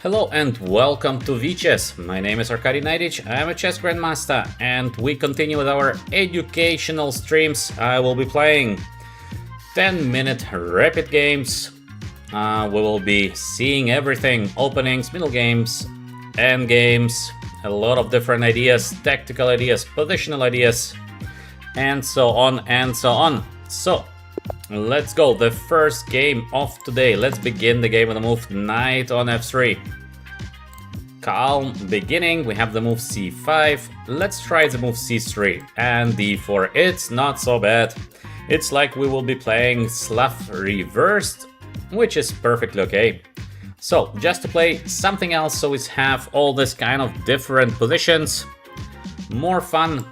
Hello and welcome to VChess. My name is Naiditsch, I am a chess Grandmaster, and we continue with our educational streams. I will be playing 10-minute rapid games. We will be seeing everything: openings, middle games, end games, a lot of different ideas, tactical ideas, positional ideas, and so on and so on. So, let's go. The first game of today. Let's begin the game with the move knight on f3. Calm beginning. We have the move c5. Let's try the move c3 and d4. It's not so bad. It's like we will be playing Slav reversed, which is perfectly okay. So, just to play something else, so we have all this kind of different positions. More fun.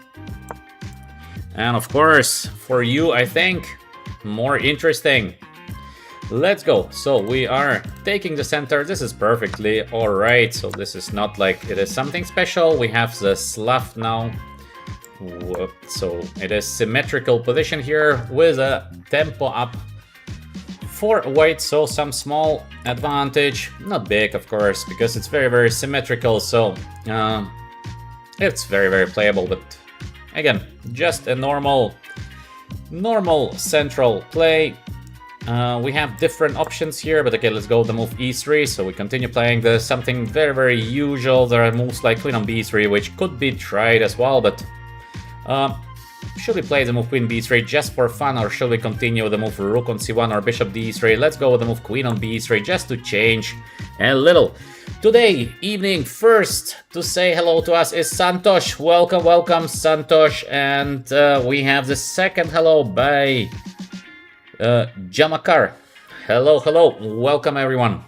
And of course, for you, I think, more interesting. Let's go. So we are taking the center. This is perfectly alright. So this is not like it is something special. We have the Slav now. So it is symmetrical position here with a tempo up for white. So some small advantage. Not big, of course, because it's very, very symmetrical. So it's very, very playable. But again, just a normal central play. We have different options here, but okay, let's go the move e3. So we continue playing the something very, very usual. There are moves like queen on b3, which could be tried as well, but should we play the move queen b3 just for fun, or should we continue with the move rook on c1 or bishop d3? Let's go with the move queen on b3 just to change a little. Today evening, first to say hello to us is Santosh. Welcome, welcome, Santosh. And we have the second hello by Jamakar. Hello, hello, welcome everyone.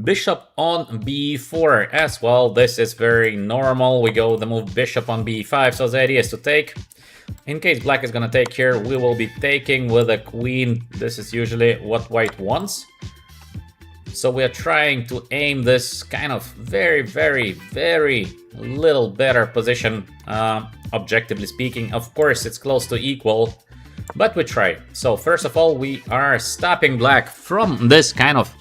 Bishop on b4 as well. This is very normal. We go the move bishop on b5. So the idea is to take. In case black is gonna take here, we will be taking with a queen. This is usually what white wants. So we are trying to aim this kind of very, very, very little better position, objectively speaking. Of course, it's close to equal, but we try. So first of all, we are stopping black from this kind of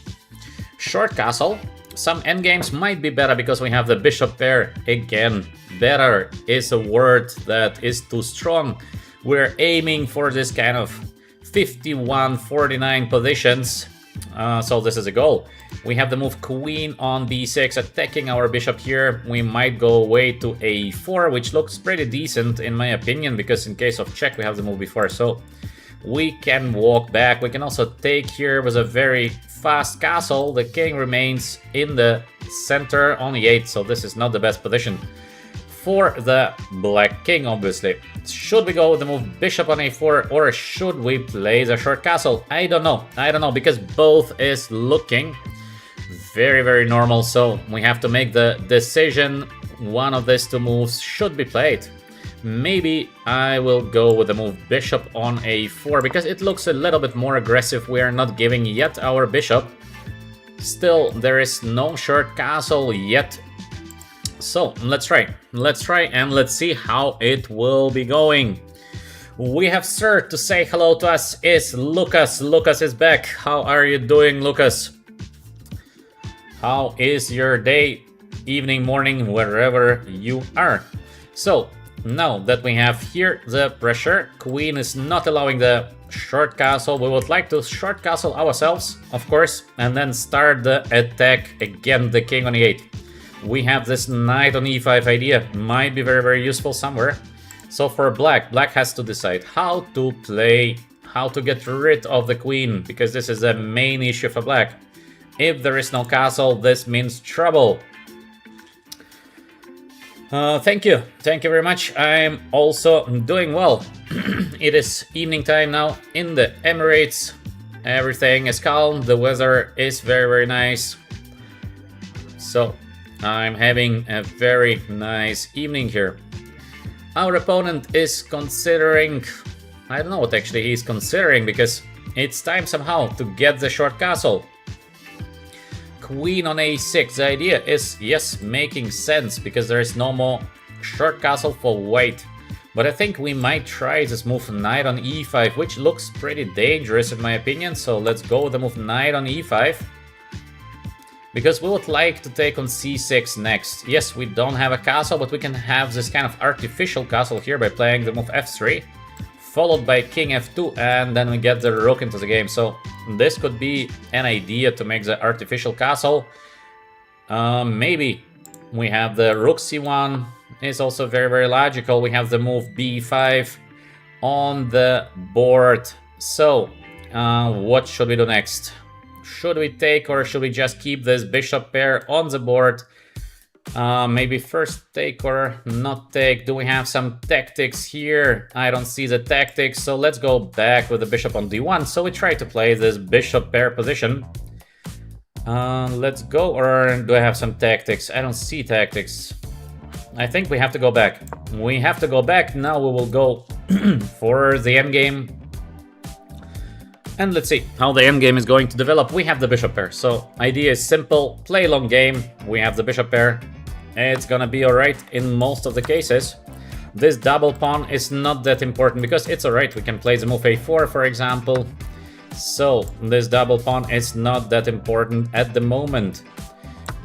short castle. Some endgames might be better because we have the bishop there. Again, better is a word that is too strong. We're aiming for this kind of 51, 49 positions. So this is a goal. We have the move queen on b6, attacking our bishop here. We might go away to a4, which looks pretty decent in my opinion, because in case of check we have the move before. So we can walk back. We can also take here with a very fast castle. The king remains in the center on e8, so this is not the best position for the black king, obviously. Should we go with the move bishop on a4, or should we play the short castle? I don't know, because both is looking very, very normal. So we have to make the decision. One of these two moves should be played. Maybe I will go with the move bishop on a4 because it looks a little bit more aggressive. We are not giving yet our bishop. Still, there is no short castle yet. So let's try and let's see how it will be going. We have sir to say hello to us is Lucas. Lucas is back. How are you doing, Lucas? How is your day, evening, morning, wherever you are? So now that we have here the pressure, queen is not allowing the short castle. We would like to short castle ourselves, of course, and then start the attack again, the king on e8. We have this knight on e5 idea, might be very, very useful somewhere. So for black has to decide how to play, how to get rid of the queen, because this is a main issue for black. If there is no castle, this means trouble. Thank you very much. I'm also doing well. It is evening time now in the Emirates. Everything is calm, the weather is very, very nice. So I'm having a very nice evening here. Our opponent is considering, I don't know what actually he's considering, because it's time somehow to get the short castle. Queen on a6, the idea is, yes, making sense, because there is no more short castle for white. But I think we might try this move knight on e5, which looks pretty dangerous in my opinion. So let's go with the move knight on e5. Because we would like to take on c6 next. Yes, we don't have a castle, but we can have this kind of artificial castle here by playing the move f3. Followed by king f2, and then we get the rook into the game. So this could be an idea to make the artificial castle. Maybe we have the rook c1. It's also very, very logical. We have the move b5 on the board. So what should we do next? Should we take or should we just keep this bishop pair on the board? Maybe first take or not take. Do we have some tactics here? I don't see the tactics, so let's go back with the bishop on d1. So we try to play this bishop pair position. Let's go, or do I have some tactics? I don't see tactics. I think we have to go back. We have to go back. Now we will go for the endgame. And let's see how the endgame is going to develop. We have the bishop pair, so idea is simple. Play long game. We have the bishop pair. It's gonna be alright in most of the cases. This double pawn is not that important because it's alright. We can play the move a4, for example. So this double pawn is not that important at the moment.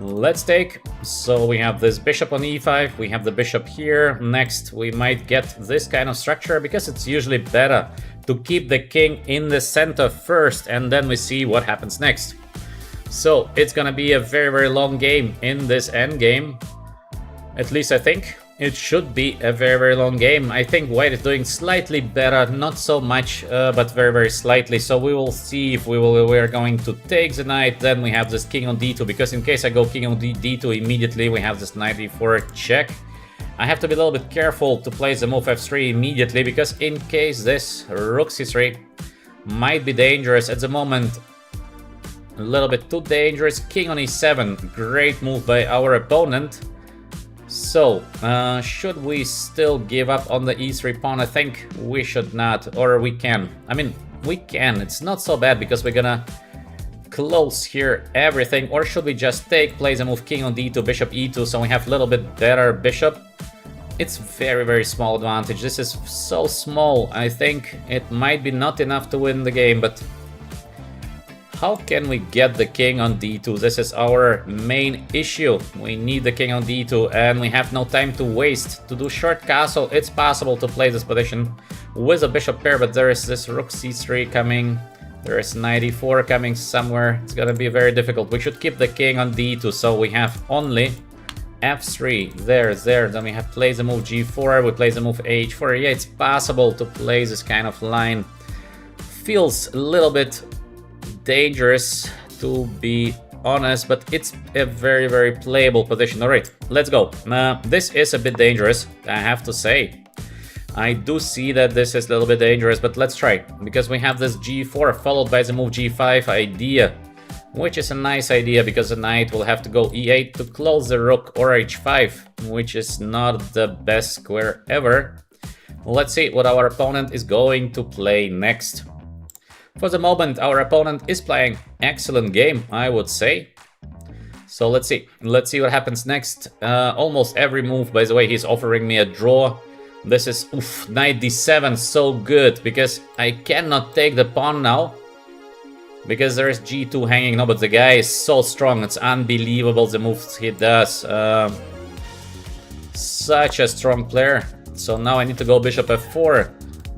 Let's take. So we have this bishop on e5. We have the bishop here. Next, we might get this kind of structure because it's usually better to keep the king in the center first, and then we see what happens next. So it's gonna be a very, very long game in this endgame. At least I think it should be a very, very long game. I think white is doing slightly better, not so much, but very, very slightly. So we will see if we are going to take the knight. Then we have this king on d2, because in case I go king on d2 immediately, we have this knight e4 check. I have to be a little bit careful to play the move f3 immediately, because in case this rook c3 might be dangerous at the moment. A little bit too dangerous. King on e7, great move by our opponent. So, should we still give up on the e3 pawn? I think we should not, or we can. I mean, we can. It's not so bad because we're gonna close here everything. Or should we just take, play the move king on d2, bishop e2, so we have a little bit better bishop? It's very, very small advantage. This is so small. I think it might be not enough to win the game, but how can we get the king on d2? This is our main issue. We need the king on d2, and we have no time to waste. To do short castle, it's possible to play this position with a bishop pair, but there is this rook c3 coming. There is knight e4 coming somewhere. It's gonna be very difficult. We should keep the king on d2, so we have only f3. There. Then we have play the move g4. We play the move h4. Yeah, it's possible to play this kind of line. Feels a little bit dangerous, to be honest, but it's a very, very playable position. All right, let's go. This is a bit dangerous, I have to say. I do see that this is a little bit dangerous, but let's try, because we have this g4 followed by the move g5 idea, which is a nice idea because the knight will have to go e8 to close the rook, or h5, which is not the best square ever. Let's see what our opponent is going to play next. For the moment, our opponent is playing excellent game, I would say. So let's see what happens next. Almost every move, by the way, he's offering me a draw. This is knight d7, so good, because I cannot take the pawn now, because there is g2 hanging. No, but the guy is so strong, it's unbelievable the moves he does. Such a strong player. So now I need to go bishop f4.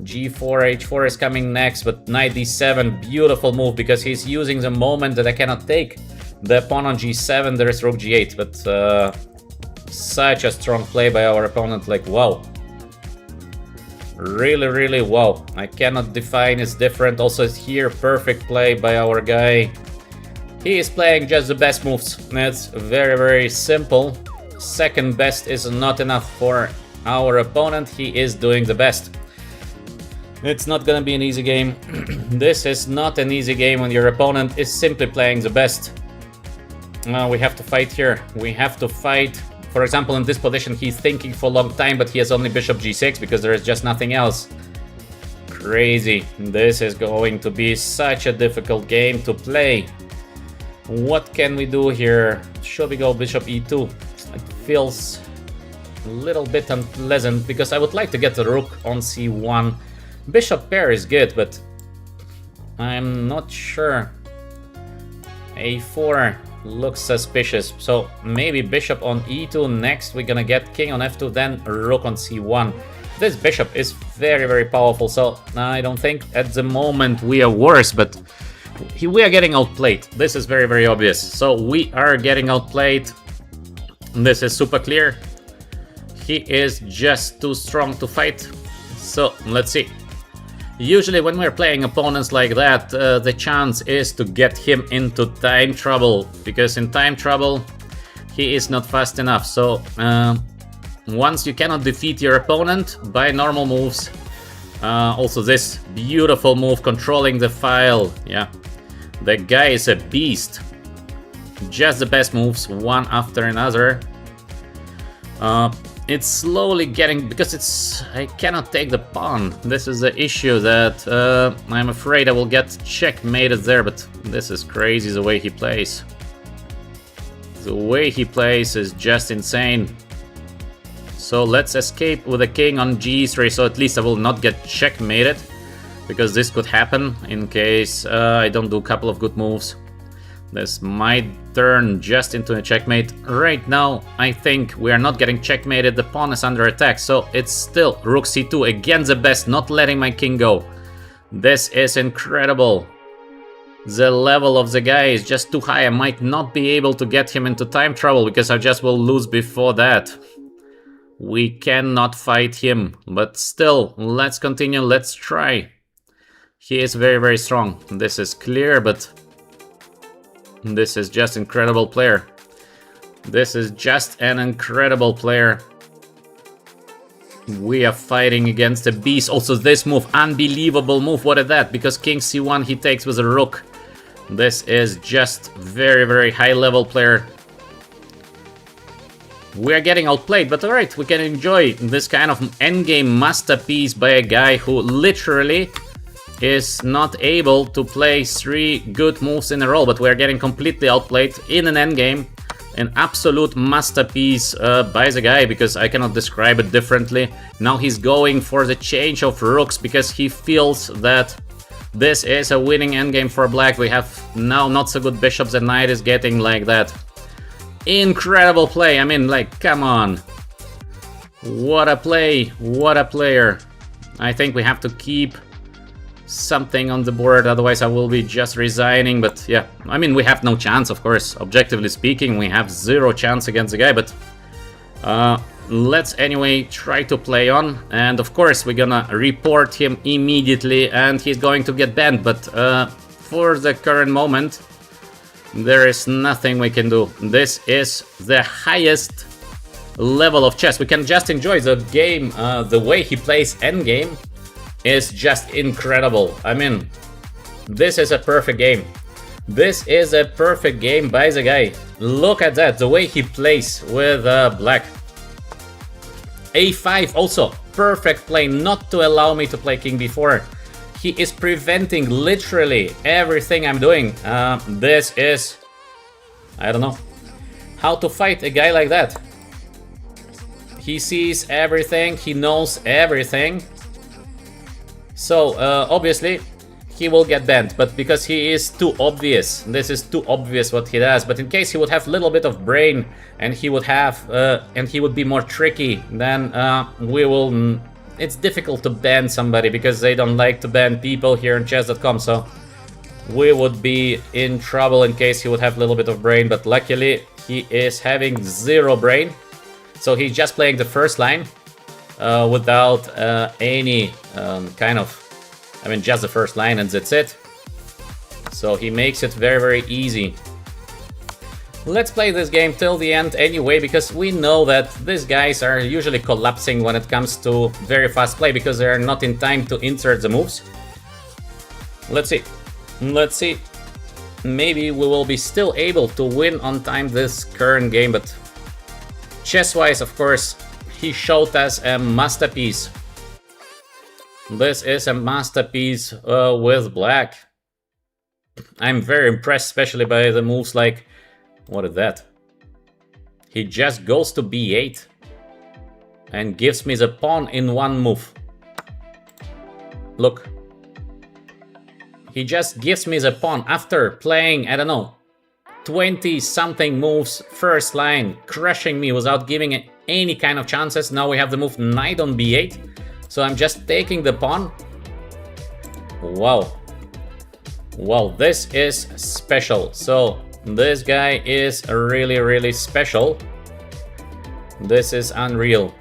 g4, h4 is coming next, but knight d7, beautiful move, because he's using the moment that I cannot take. The pawn on g7, there is rook g8, but such a strong play by our opponent, like wow. Really, really wow. I cannot define, it's different. Also here, perfect play by our guy. He is playing just the best moves. It's very, very simple. Second best is not enough for our opponent. He is doing the best. It's not gonna be an easy game. This is not an easy game when your opponent is simply playing the best. We have to fight here. We have to fight. For example, in this position, he's thinking for a long time, but he has only bishop g6 because there is just nothing else. Crazy. This is going to be such a difficult game to play. What can we do here? Should we go bishop e2? It feels a little bit unpleasant because I would like to get the rook on c1. Bishop pair is good, but I'm not sure. a4 looks suspicious, so maybe bishop on e2 next. We're gonna get king on f2, then rook on c1. This bishop is very, very powerful, so I don't think at the moment we are worse, but we are getting outplayed. This is very, very obvious. So we are getting outplayed. This is super clear. He is just too strong to fight. So let's see. Usually when we're playing opponents like that, the chance is to get him into time trouble, because in time trouble he is not fast enough. So once you cannot defeat your opponent by normal moves, also this beautiful move controlling the file, yeah, the guy is a beast. Just the best moves, one after another. It's slowly getting, because I cannot take the pawn. This is the issue, that I'm afraid I will get checkmated there, but this is crazy the way he plays. The way he plays is just insane. So let's escape with a king on g3, so at least I will not get checkmated, because this could happen in case I don't do a couple of good moves. This might turn just into a checkmate. Right now, I think we are not getting checkmated. The pawn is under attack, so it's still rook c2. Again, the best, not letting my king go. This is incredible. The level of the guy is just too high. I might not be able to get him into time trouble, because I just will lose before that. We cannot fight him, but still, let's continue, let's try. He is very, very strong. This is clear, but this is just incredible player. This is just an incredible player. We are fighting against a beast. Also this move, unbelievable move. What is that? Because king c1 he takes with a rook. This is just very, very high level player. We are getting outplayed, but alright, we can enjoy this kind of endgame masterpiece by a guy who literally is not able to play 3 good moves in a row, but we're getting completely outplayed in an endgame. An absolute masterpiece by the guy, because I cannot describe it differently. Now he's going for the change of rooks because he feels that this is a winning endgame for black. We have now not so good bishops, the knight is getting like that. Incredible play, I mean, like, come on. What a play, what a player. I think we have to keep something on the board, otherwise I will be just resigning. But yeah, I mean, we have no chance, of course. Objectively speaking, we have 0 chance against the guy, but let's anyway try to play on. And of course we're gonna report him immediately and he's going to get banned, but for the current moment there is nothing we can do. This is the highest level of chess. We can just enjoy the game. The way he plays endgame is just incredible. I mean, this is a perfect game. This is a perfect game by the guy. Look at that, the way he plays with black. a5 also, perfect play, not to allow me to play king b4. He is preventing literally everything I'm doing. This is, I don't know how to fight a guy like that. He sees everything, he knows everything. So obviously he will get banned, but because he is too obvious, this is too obvious what he does. But in case he would have a little bit of brain and he would have and he would be more tricky, then we will. It's difficult to ban somebody because they don't like to ban people here on chess.com. So we would be in trouble in case he would have a little bit of brain. But luckily he is having 0 brain, so he's just playing the first line. Without any kind of, I mean, just the first line and that's it. So he makes it very, very easy. Let's play this game till the end anyway, because we know that these guys are usually collapsing when it comes to very fast play, because they are not in time to insert the moves. Let's see. Let's see. Maybe we will be still able to win on time this current game, but chess-wise, of course, he showed us a masterpiece. This is a masterpiece with black. I'm very impressed, especially by the moves like... What is that? He just goes to b8. and gives me the pawn in one move. Look. He just gives me the pawn after playing, I don't know, 20 something moves first line, crushing me without giving any kind of chances. Now we have the move knight on b8, so I'm just taking the pawn. Wow. Wow, this is special. So this guy is really, really special. This is unreal.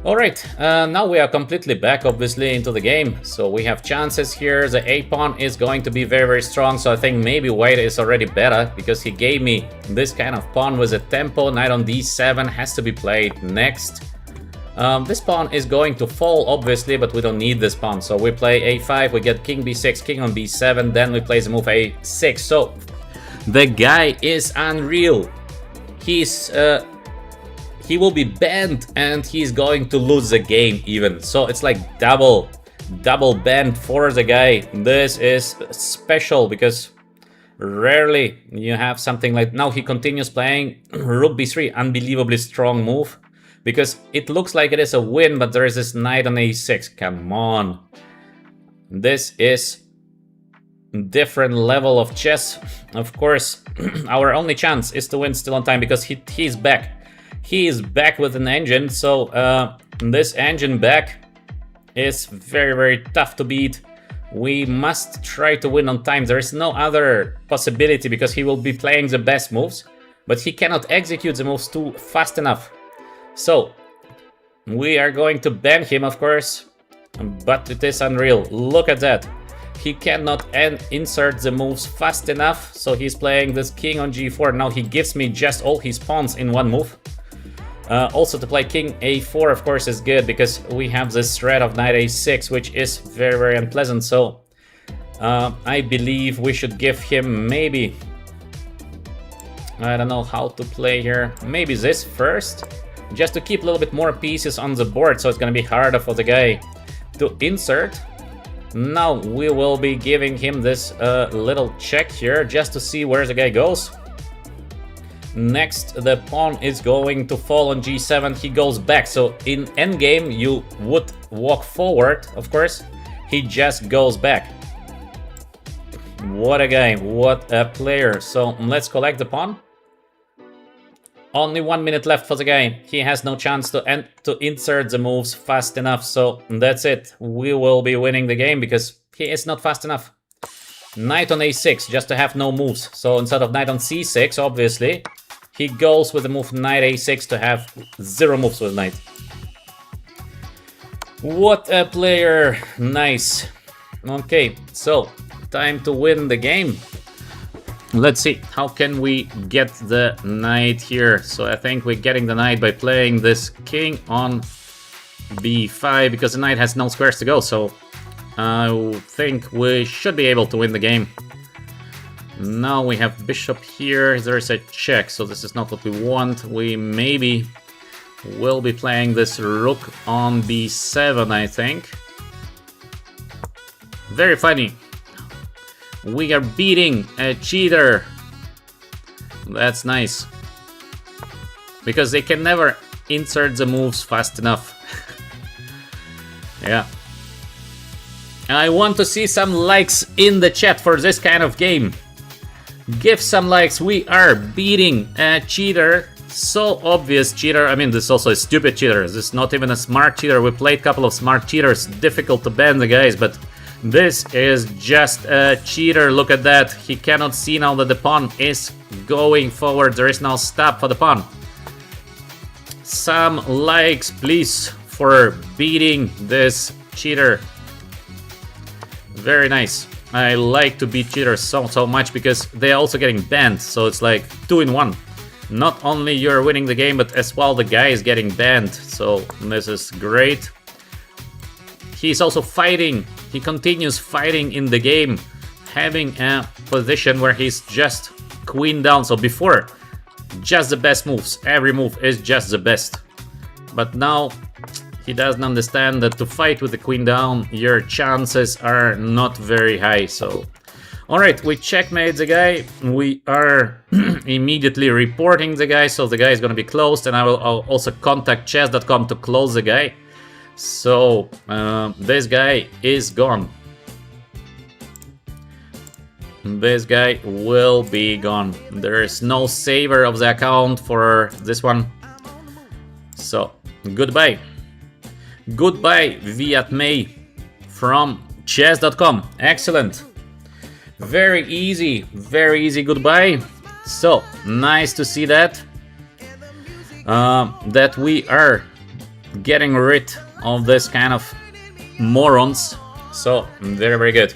Alright, now we are completely back, obviously, into the game. So we have chances here. The a-pawn is going to be very, very strong. So I think maybe white is already better, because he gave me this kind of pawn with a tempo. Knight on d7 has to be played next. This pawn is going to fall, obviously, but we don't need this pawn. So we play a5, we get king b6, king on b7, then we play the move a6. So the guy is unreal. He will be banned and he's going to lose the game even. So it's like double banned for the guy. This is special because rarely you have something like... Now he continues playing rook b3, unbelievably strong move. Because it looks like it is a win, but there is this knight on a6. Come on. This is different level of chess. Of course, our only chance is to win still on time because he's back. He is back with an engine, so this engine back is very, very tough to beat. We must try to win on time. There is no other possibility because he will be playing the best moves, but he cannot execute the moves too fast enough. So we are going to ban him, of course, but it is unreal. Look at that. He cannot insert the moves fast enough, so he's playing this king on g4. Now he gives me just all his pawns in one move. Also to play king a4, of course, is good because we have this threat of knight a6, which is very, very unpleasant. So I believe we should give him maybe... I don't know how to play here. Maybe this first, just to keep a little bit more pieces on the board, so it's gonna be harder for the guy to insert. Now we will be giving him this little check here, just to see where the guy goes. Next, the pawn is going to fall on g7. He goes back. So in endgame, you would walk forward, of course. He just goes back. What a guy. What a player. So let's collect the pawn. Only 1 minute left for the guy. He has no chance to insert the moves fast enough. So that's it. We will be winning the game because he is not fast enough. Knight on a6, just to have no moves. So instead of knight on c6, obviously, he goes with the move knight a6 to have 0 moves with knight. What a player. Nice. Okay, so time to win the game. Let's see, how can we get the knight here? So I think we're getting the knight by playing this king on b5, because the knight has no squares to go, so I think we should be able to win the game. Now we have bishop here, there is a check, so this is not what we want. We maybe will be playing this rook on b7, I think. Very funny. We are beating a cheater. That's nice. Because they can never insert the moves fast enough. Yeah. I want to see some likes in the chat for this kind of game. Give some likes. We are beating a cheater. So obvious cheater. I mean, this is also a stupid cheater. This is not even a smart cheater. We played a couple of smart cheaters. Difficult to ban the guys, but this is just a cheater. Look at that. He cannot see now that the pawn is going forward. There is no stop for the pawn. Some likes, please, for beating this cheater. Very nice. I like to beat cheaters so much because they're also getting banned. So it's like 2 in 1. Not only you're winning the game, but as well the guy is getting banned. So this is great. He's also fighting. He continues fighting in the game, having a position where he's just queen down. So before, just the best moves. Every move is just the best. But now he doesn't understand that to fight with the queen down, your chances are not very high. So, alright, we checkmate the guy. We are immediately reporting the guy, so the guy is gonna be closed, and I'll also contact chess.com to close the guy. So this guy is gone. This guy will be gone. There is no saver of the account for this one. So goodbye. Goodbye, Viet May from chess.com. Excellent. Very easy goodbye. So nice to see that that we are getting rid of this kind of morons. So very good.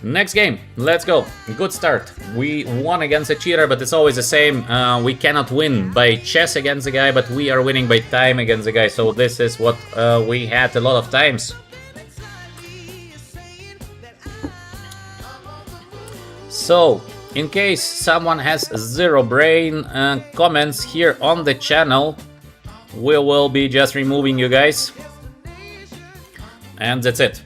Next game, let's go. Good start. We won against a cheater, but it's always the same. We cannot win by chess against the guy, but we are winning by time against the guy. So this is what we had a lot of times. So, in case someone has zero brain comments here on the channel, we will be just removing you guys. And that's it.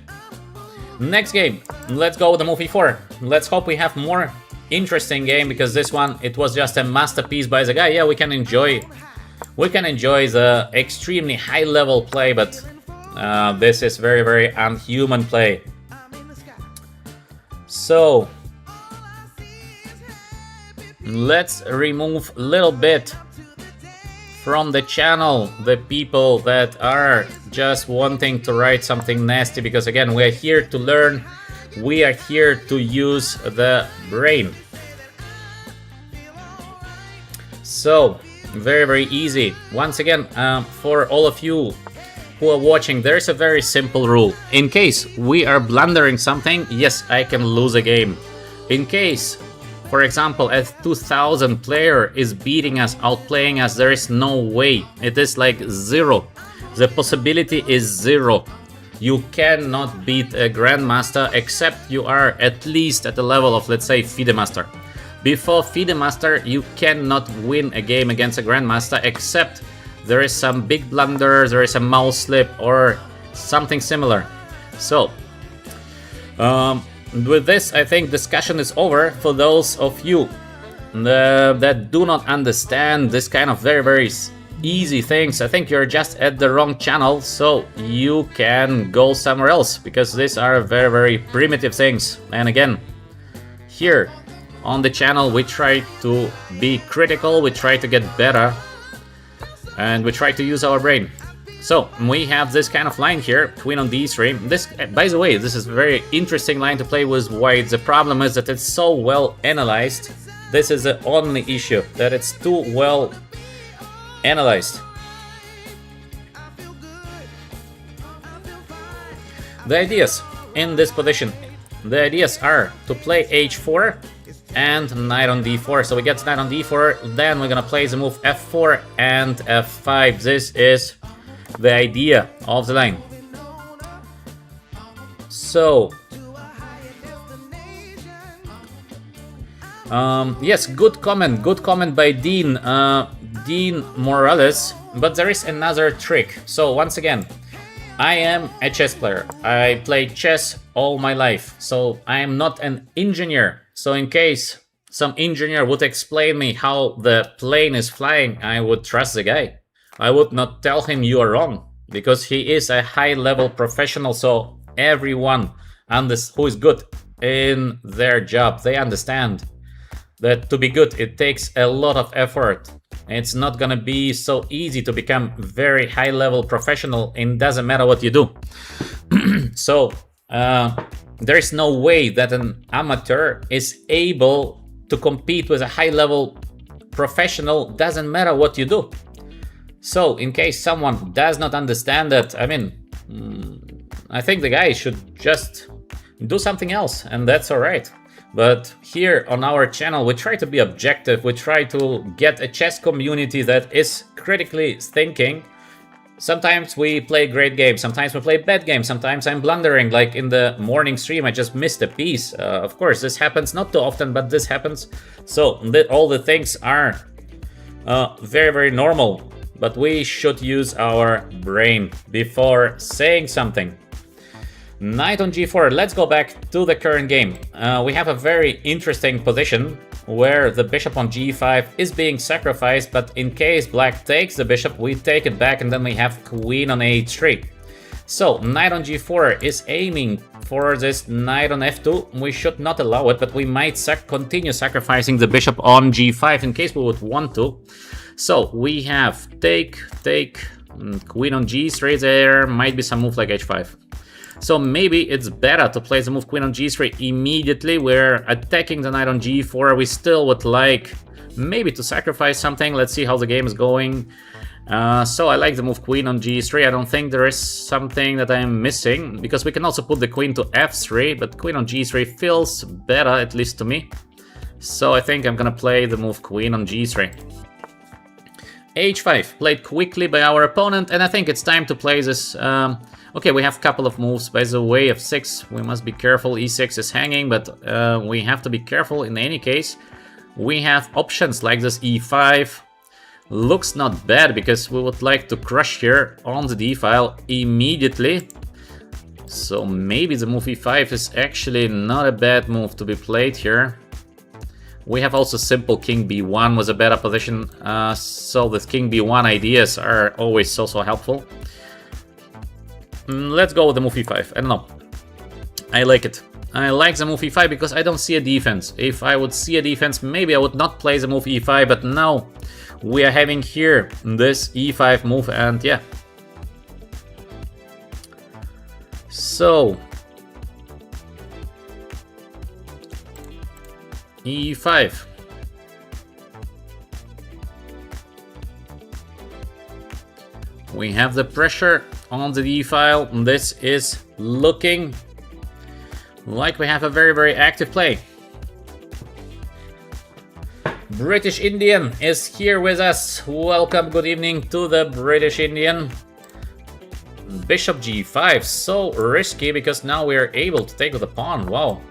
Next game, let's go with the move e4. Let's hope we have more interesting game, because this one, it was just a masterpiece by the guy. Yeah, we can enjoy the extremely high level play, but this is very unhuman play. So let's remove a little bit from the channel the people that are just wanting to write something nasty, because again, we are here to learn, we are here to use the brain. So very easy. Once again, for all of you who are watching, there's a very simple rule. In case we are blundering something, yes, I can lose a game. In case, for example, a 2000 player is beating us, outplaying us, there is no way. It is like zero. The possibility is zero. You cannot beat a Grandmaster except you are at least at the level of, let's say, FIDE Master. Before FIDE Master, you cannot win a game against a Grandmaster except there is some big blunder, there is a mouse slip or something similar. So, with this, I think discussion is over. For those of you that do not understand this kind of very easy things, I think you're just at the wrong channel, so you can go somewhere else, because these are very primitive things. And again, here on the channel we try to be critical, we try to get better, and we try to use our brain. So we have this kind of line here, queen on d3. This, by the way, this is a very interesting line to play with white. The problem is that it's so well analyzed. This is the only issue, that it's too well analyzed. The ideas in this position, the ideas are to play h4 and knight on d4. So we get knight on d4, then we're gonna play the move f4 and f5. This is the idea of the line. So yes, good comment by Dean Morales, but there is another trick. So once again, I am a chess player. I play chess all my life, so I am not an engineer. So in case some engineer would explain me how the plane is flying, I would trust the guy. I would not tell him you are wrong, because he is a high-level professional. So everyone who is good in their job, they understand that to be good, it takes a lot of effort. It's not gonna be so easy to become very high-level professional, and it doesn't matter what you do. So there is no way that an amateur is able to compete with a high-level professional, doesn't matter what you do. So, in case someone does not understand that, I mean, I think the guy should just do something else, and that's alright. But here on our channel, we try to be objective, we try to get a chess community that is critically thinking. Sometimes we play great games, sometimes we play bad games, sometimes I'm blundering, like in the morning stream, I just missed a piece. Of course, this happens not too often, but this happens. So, all the things are very normal. But we should use our brain before saying something. Knight on g4. Let's go back to the current game. We have a very interesting position where the bishop on g5 is being sacrificed, but in case black takes the bishop, we take it back and then we have queen on h3. So knight on g4 is aiming for this knight on f2. We should not allow it, but we might continue sacrificing the bishop on g5 in case we would want to. So we have take, queen on g3, there might be some move like h5. So maybe it's better to play the move queen on g3 immediately. We're attacking the knight on g4. We still would like maybe to sacrifice something. Let's see how the game is going. So I like the move queen on g3. I don't think there is something that I'm missing, because we can also put the queen to f3, but queen on g3 feels better, at least to me. So I think I'm gonna play the move queen on g3. h5 played quickly by our opponent, and I think it's time to play this. Okay, we have a couple of moves. By the way, f6, we must be careful. e6 is hanging, but we have to be careful in any case. We have options like this e5. Looks not bad, because we would like to crush here on the d file immediately. So maybe the move e5 is actually not a bad move to be played here. We have also simple king b1 was a better position, so the king b1 ideas are always so helpful. Let's go with the move e5. I don't know. I like it. I like the move e5 because I don't see a defense. If I would see a defense, maybe I would not play the move e5, but now we are having here this e5 move, and yeah. So e5. We have the pressure on the d file. This is looking like we have a very active play. British Indian is here with us. Welcome, good evening to the British Indian. Bishop g5, so risky because now we are able to take with the pawn. Wow.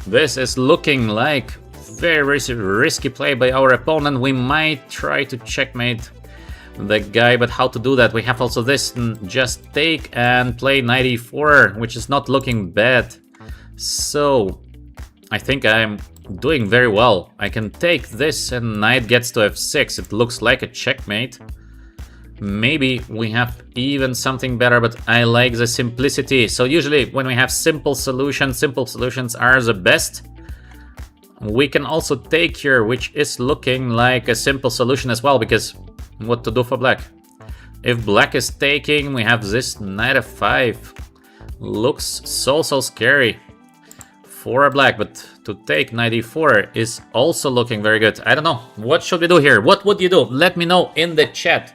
This is looking like very risky play by our opponent. We might try to checkmate the guy, but how to do that? We have also this, just take and play knight e4, which is not looking bad. So I think I'm doing very well. I can take this and knight gets to f6. It looks like a checkmate. Maybe we have even something better, but I like the simplicity. So usually when we have simple solutions are the best. We can also take here, which is looking like a simple solution as well, because what to do for black? If black is taking, we have this knight f5. Looks so scary for black, but to take knight e4 is also looking very good. I don't know. What should we do here? What would you do? Let me know in the chat.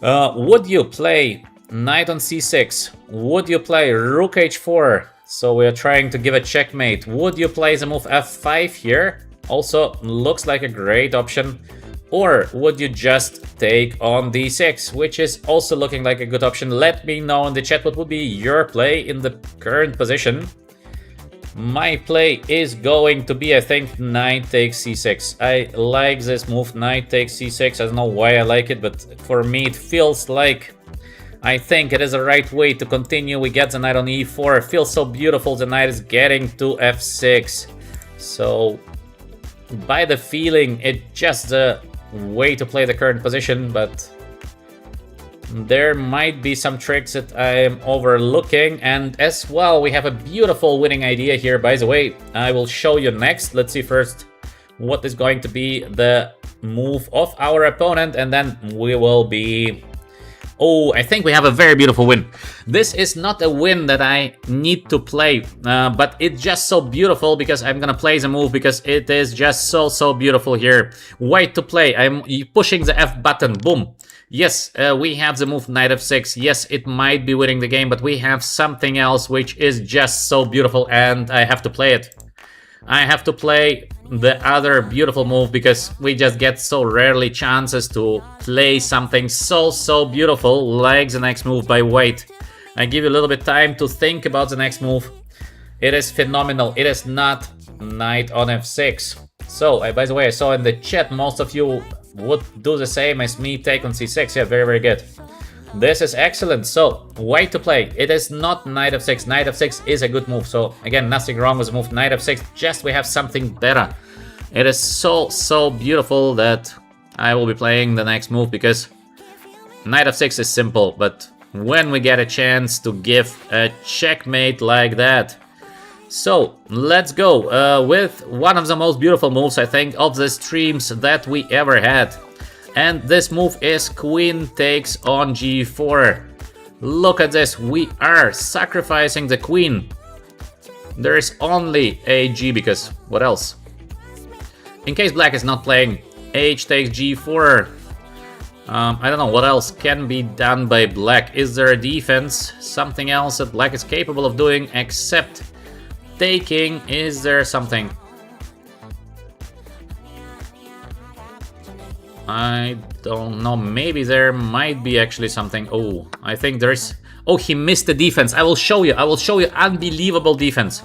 Would you play knight on c6? Would you play rook h4? So we are trying to give a checkmate. Would you play the move f5 here? Also looks like a great option. Or would you just take on d6, which is also looking like a good option? Let me know in the chat what would be your play in the current position. My play is going to be, I think, knight takes c6. I like this move, knight takes c6. I don't know why I like it, but for me it feels like, I think it is the right way to continue. We get the knight on e4. It feels so beautiful. The knight is getting to f6. So by the feeling, it's just the way to play the current position, but there might be some tricks that I am overlooking. And as well, we have a beautiful winning idea here. By the way, I will show you next. Let's see first what is going to be the move of our opponent, and then we will be... Oh, I think we have a very beautiful win. This is not a win that I need to play, but it's just so beautiful because I'm gonna play the move because it is just so beautiful here. White to play. I'm pushing the F button. Boom. Yes, we have the move knight f6. Yes, it might be winning the game, but we have something else which is just so beautiful, and I have to play it. I have to play the other beautiful move because we just get so rarely chances to play something so beautiful like the next move by white. I give you a little bit time to think about the next move. It is phenomenal. It is not knight on f6. So, by the way, I saw in the chat most of you would do the same as me, take on c6. Yeah, very good. This is excellent. So, white to play. It is not knight f6. Knight f6 is a good move. So, again, nothing wrong with the move knight f6. Just we have something better. It is so beautiful that I will be playing the next move because knight f6 is simple. But when we get a chance to give a checkmate like that. So, let's go with one of the most beautiful moves, I think, of the streams that we ever had. And this move is queen takes on g4. Look at this, we are sacrificing the queen. There is only a g because what else? In case black is not playing, h takes g4. I don't know what else can be done by black. Is there a defense? Something else that black is capable of doing except taking? Is there something? I don't know, maybe there might be actually something. Oh, I think there's... Oh, he missed the defense. I will show you unbelievable defense.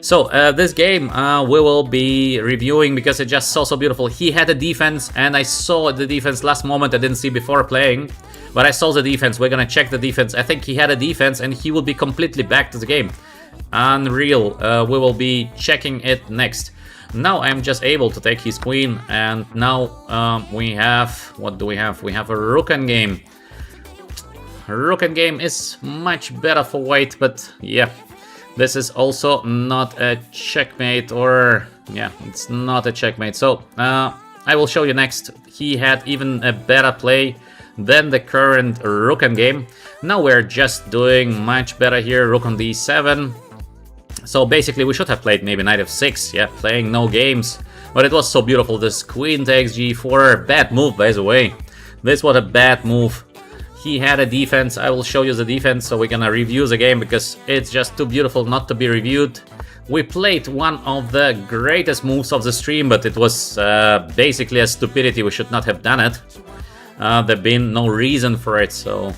So, this game we will be reviewing because it's just so beautiful. He had a defense and I saw the defense last moment. I didn't see before playing, but I saw the defense. We're gonna check the defense. I think he had a defense and he will be completely back to the game. Unreal. We will be checking it next. Now I'm just able to take his queen, and now we have... What do we have? We have a rook endgame. Rook endgame is much better for white, but yeah. This is also not a checkmate, or... Yeah, it's not a checkmate. So, I will show you next. He had even a better play than the current rook endgame. Now we're just doing much better here. Rook on d7. So basically we should have played maybe knight f6, yeah, playing no games. But it was so beautiful, this queen takes g4, bad move by the way. This was a bad move. He had a defense, I will show you the defense, so we're gonna review the game because it's just too beautiful not to be reviewed. We played one of the greatest moves of the stream, but it was basically a stupidity, we should not have done it. There's been no reason for it, so...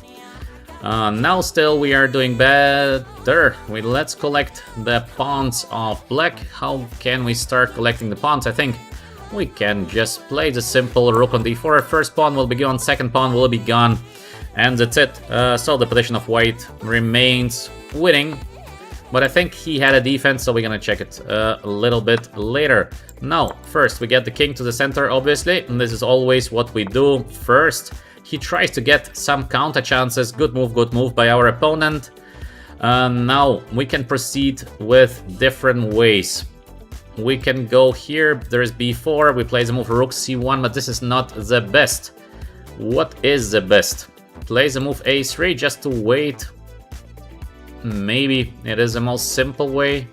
now still we are doing better. Let's collect the pawns of black. How can we start collecting the pawns? I think we can just play the simple rook on d4. First pawn will be gone, second pawn will be gone, and that's it. So the position of white remains winning, but I think he had a defense, so we're gonna check it a little bit later. Now, first we get the king to the center, obviously, and this is always what we do first. He tries to get some counter chances. Good move by our opponent. Now we can proceed with different ways. We can go here. There is b4. We play the move rook c1, but this is not the best. What is the best? Play the move a3 just to wait. Maybe it is the most simple way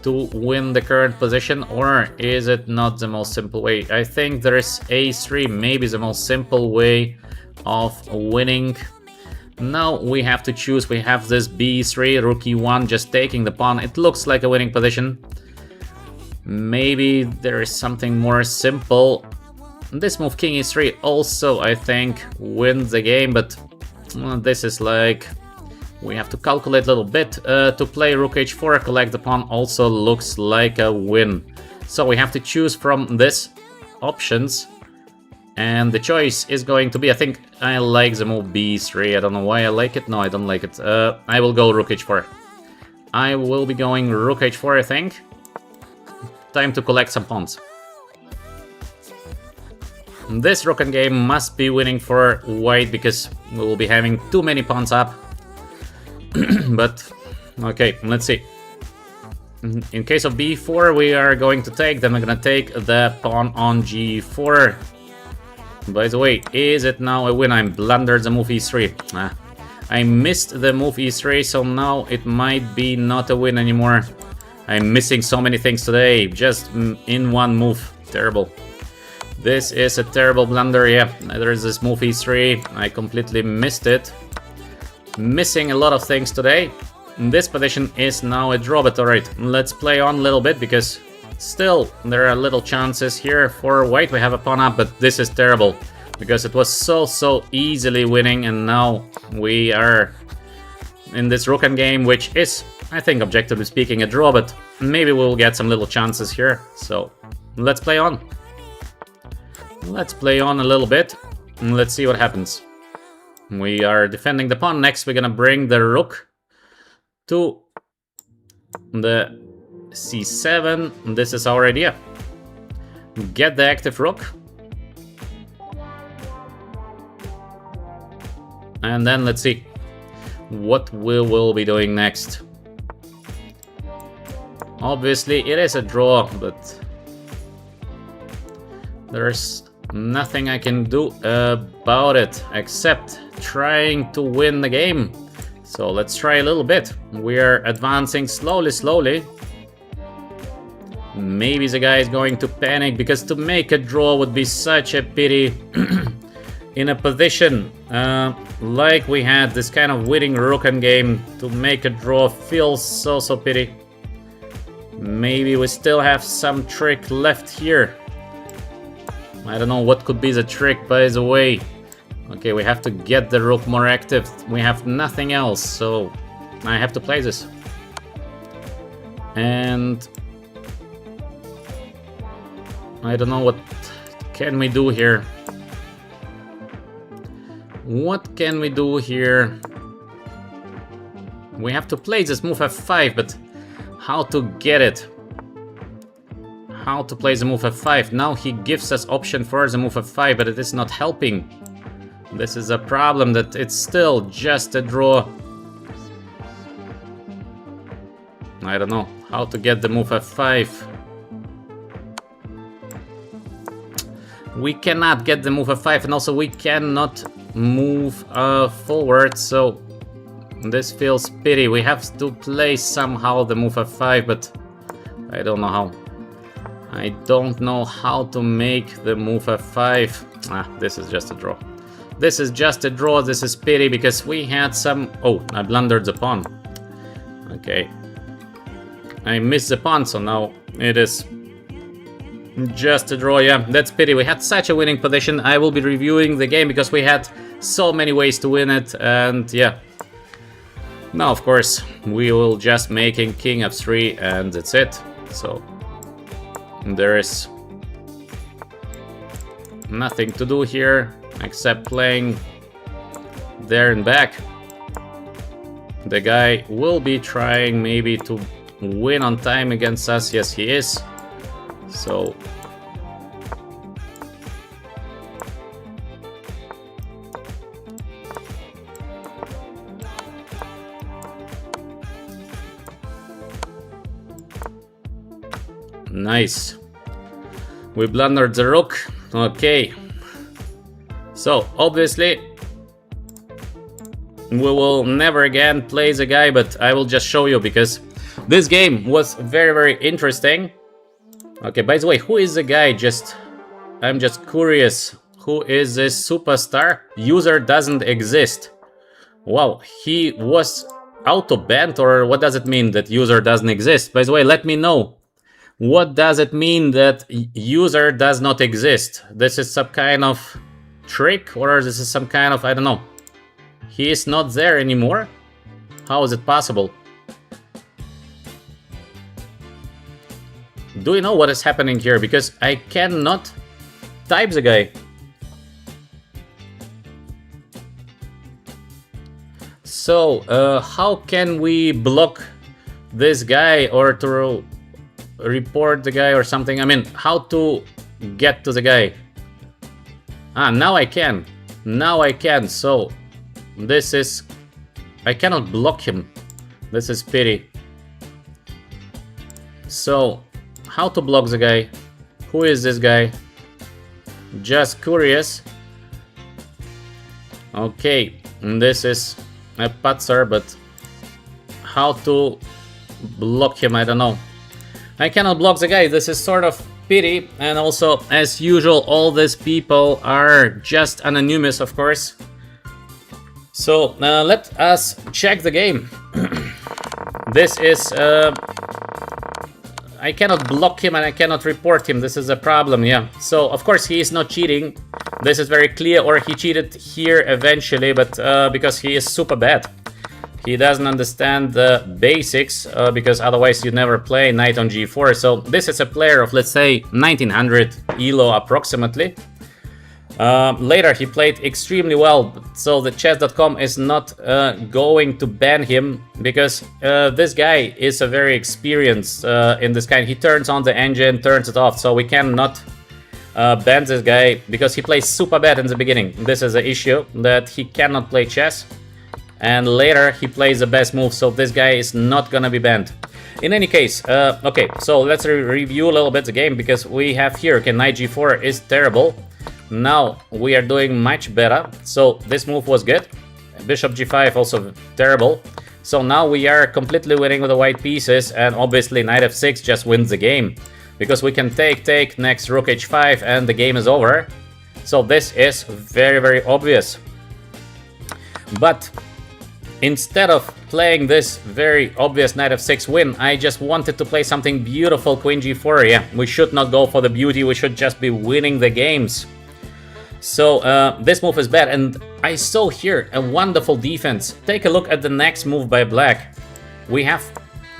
to win the current position, or is it not the most simple way? I think there is a3, maybe the most simple way of winning. Now we have to choose. We have this b3, rook e1, just taking the pawn. It looks like a winning position. Maybe there is something more simple. This move king e3 also, I think, wins the game, but this is like... We have to calculate a little bit. To play rook h4, collect the pawn also looks like a win. So we have to choose from this options. And the choice is going to be, I think I like the move b3. I don't know why I like it. No, I don't like it. I will go rook h4. I will be going rook h4, I think. Time to collect some pawns. This rook endgame must be winning for white because we will be having too many pawns up. But, okay, let's see. In case of b4, we are going to take, then we're gonna take the pawn on g4. By the way, is it now a win? I blundered the move e3. I missed the move e3, so now it might be not a win anymore. I'm missing so many things today, just in one move. Terrible. This is a terrible blunder, yeah. There is this move e3, I completely missed it. Missing a lot of things today. This position is now a draw, but alright, let's play on a little bit because still there are little chances here for white. We have a pawn up, but this is terrible because it was so easily winning, and now we are in this rook endgame, which is, I think, objectively speaking, a draw, but maybe we'll get some little chances here. So let's play on. Let's play on a little bit and let's see what happens. We are defending the pawn. Next, we're gonna bring the rook to the c7. This is our idea. Get the active rook. And then let's see what we will be doing next. Obviously, it is a draw, but there's nothing I can do about it except trying to win the game. So let's try a little bit. We are advancing slowly. Maybe the guy is going to panic, because to make a draw would be such a pity. In a position like we had, this kind of winning rook and game, to make a draw feels so pity. Maybe we still have some trick left here. I don't know what could be the trick, by the way. Okay, we have to get the rook more active. We have nothing else, so I have to play this. And I don't know what can we do here. What can we do here? We have to play this move f5, but how to get it? How to play the move f5? Now he gives us option for the move f5, but it is not helping. This is a problem, that it's still just a draw. I don't know how to get the move f5. We cannot get the move f5, and also we cannot move forward, so this feels pity. We have to play somehow the move f5, but I don't know how. I don't know how to make the move f5. This is just a draw. This is just a draw. This is pity, because we had some... Oh, I blundered the pawn. Okay. I missed the pawn, so now it is just a draw. Yeah, that's pity. We had such a winning position. I will be reviewing the game, because we had so many ways to win it, and yeah. Now, of course, we will just making king f3, and that's it. So there is nothing to do here except playing there and back. The guy will be trying maybe to win on time against us. Yes, he is. So nice. We blundered the rook. Okay. So obviously we will never again play the guy, but I will just show you, because this game was very interesting. Okay, by the way, who is the guy? I'm just curious. Who is this superstar? User doesn't exist. Wow, he was auto-banned, or what does it mean that user doesn't exist? By the way, let me know. What does it mean that user does not exist? This is some kind of trick, or this is some kind of, I don't know. He is not there anymore? How is it possible? Do you know what is happening here? Because I cannot type the guy. So, how can we block this guy, or to report the guy or something? I mean, how to get to the guy? Now I can. Now I can. So, this is... I cannot block him. This is pity. So, how to block the guy? Who is this guy? Just curious. Okay, this is a patzer, but how to block him? I don't know. I cannot block the guy. This is sort of pity, and also, as usual, all these people are just anonymous, of course. So let us check the game. This is... I cannot block him and I cannot report him. This is a problem, yeah. So, of course, he is not cheating. This is very clear, or he cheated here eventually, but because he is super bad. He doesn't understand the basics, because otherwise you never play knight on g4. So this is a player of, let's say, 1900 elo approximately. Later he played extremely well, so the chess.com is not going to ban him, because this guy is a very experienced in this kind. He turns on the engine, turns it off, so we cannot ban this guy because he plays super bad in the beginning. This is an issue, that he cannot play chess, and later he plays the best move, so this guy is not gonna be banned. In any case, okay, so let's review a little bit the game, because we have here, okay, knight g4 is terrible. Now we are doing much better, so this move was good. Bishop g5 also terrible. So now we are completely winning with the white pieces, and obviously knight f6 just wins the game, because we can take, next rook h5, and the game is over. So this is very, very obvious. But instead of playing this very obvious knight f6 win, I just wanted to play something beautiful, queen g4. Yeah, we should not go for the beauty, we should just be winning the games. So this move is bad, and I saw here a wonderful defense. Take a look at the next move by black. We have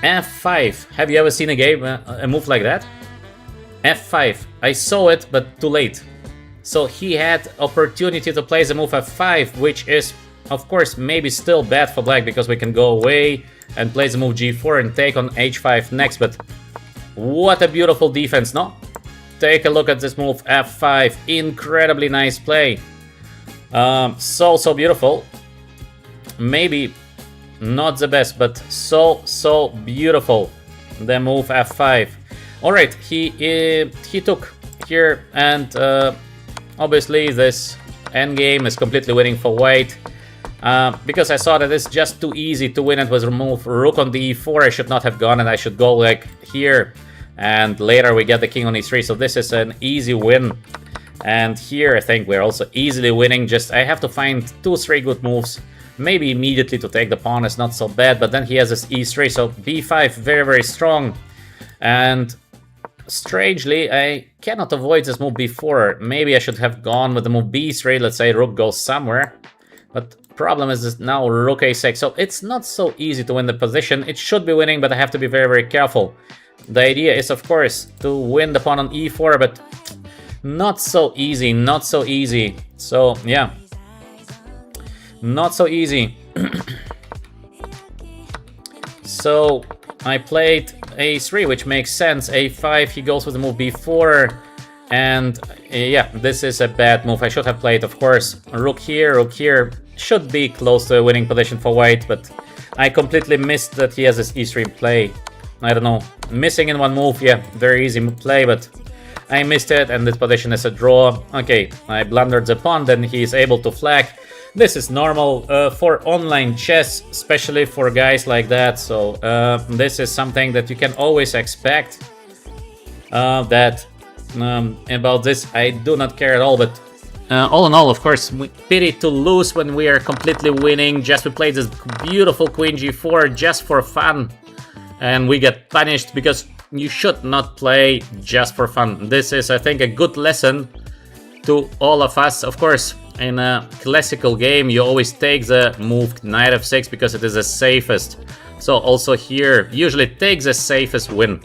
f5. Have you ever seen a game, a move like that? f5. I saw it, but too late. So he had opportunity to play the move f5, which is, of course, maybe still bad for black, because we can go away and play the move g4 and take on h5 next. But what a beautiful defense, no? Take a look at this move, f5, incredibly nice play. So beautiful. Maybe not the best, but so beautiful. The move f5. All right, he took here, and obviously this endgame is completely winning for white. Because I saw that it's just too easy to win it with remove rook on the e4. I should not have gone, and I should go like here. And later we get the king on e3, so this is an easy win. And here I think we're also easily winning, just I have to find 2-3 good moves. Maybe immediately to take the pawn is not so bad, but then he has this e3, so b5 very, very strong. And strangely, I cannot avoid this move b4. Maybe I should have gone with the move b3, let's say rook goes somewhere. But problem is this now rook a6, so it's not so easy to win the position. It should be winning, but I have to be very, very careful. The idea is, of course, to win the pawn on e4, but not so easy, not so easy. So, yeah, not so easy. So, I played a3, which makes sense. a5, he goes with the move b4, and yeah, this is a bad move. I should have played, of course, rook here. Should be close to a winning position for white, but I completely missed that he has this e3 play. I don't know, missing in one move, yeah, very easy play, but I missed it, and this position is a draw. Okay, I blundered the pawn, then he is able to flag. This is normal for online chess, especially for guys like that, so this is something that you can always expect. About this, I do not care at all, but all in all, of course, pity to lose when we are completely winning. Just we played this beautiful queen g4 just for fun. And we get punished, because you should not play just for fun. This is, I think, a good lesson to all of us. Of course, in a classical game, you always take the move knight f6 because it is the safest. So also here, usually take the safest win.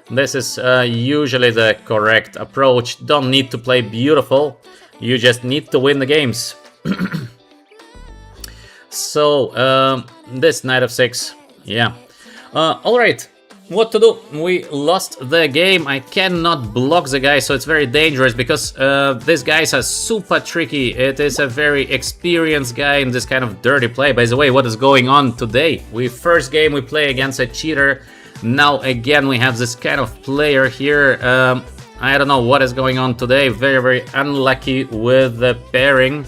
This is usually the correct approach. Don't need to play beautiful. You just need to win the games. So, this knight f6, yeah. Alright, what to do? We lost the game. I cannot block the guy, so it's very dangerous, because these guys are super tricky. It is a very experienced guy in this kind of dirty play. By the way, what is going on today? First game we play against a cheater. Now again we have this kind of player here. I don't know what is going on today. Very, very unlucky with the pairing.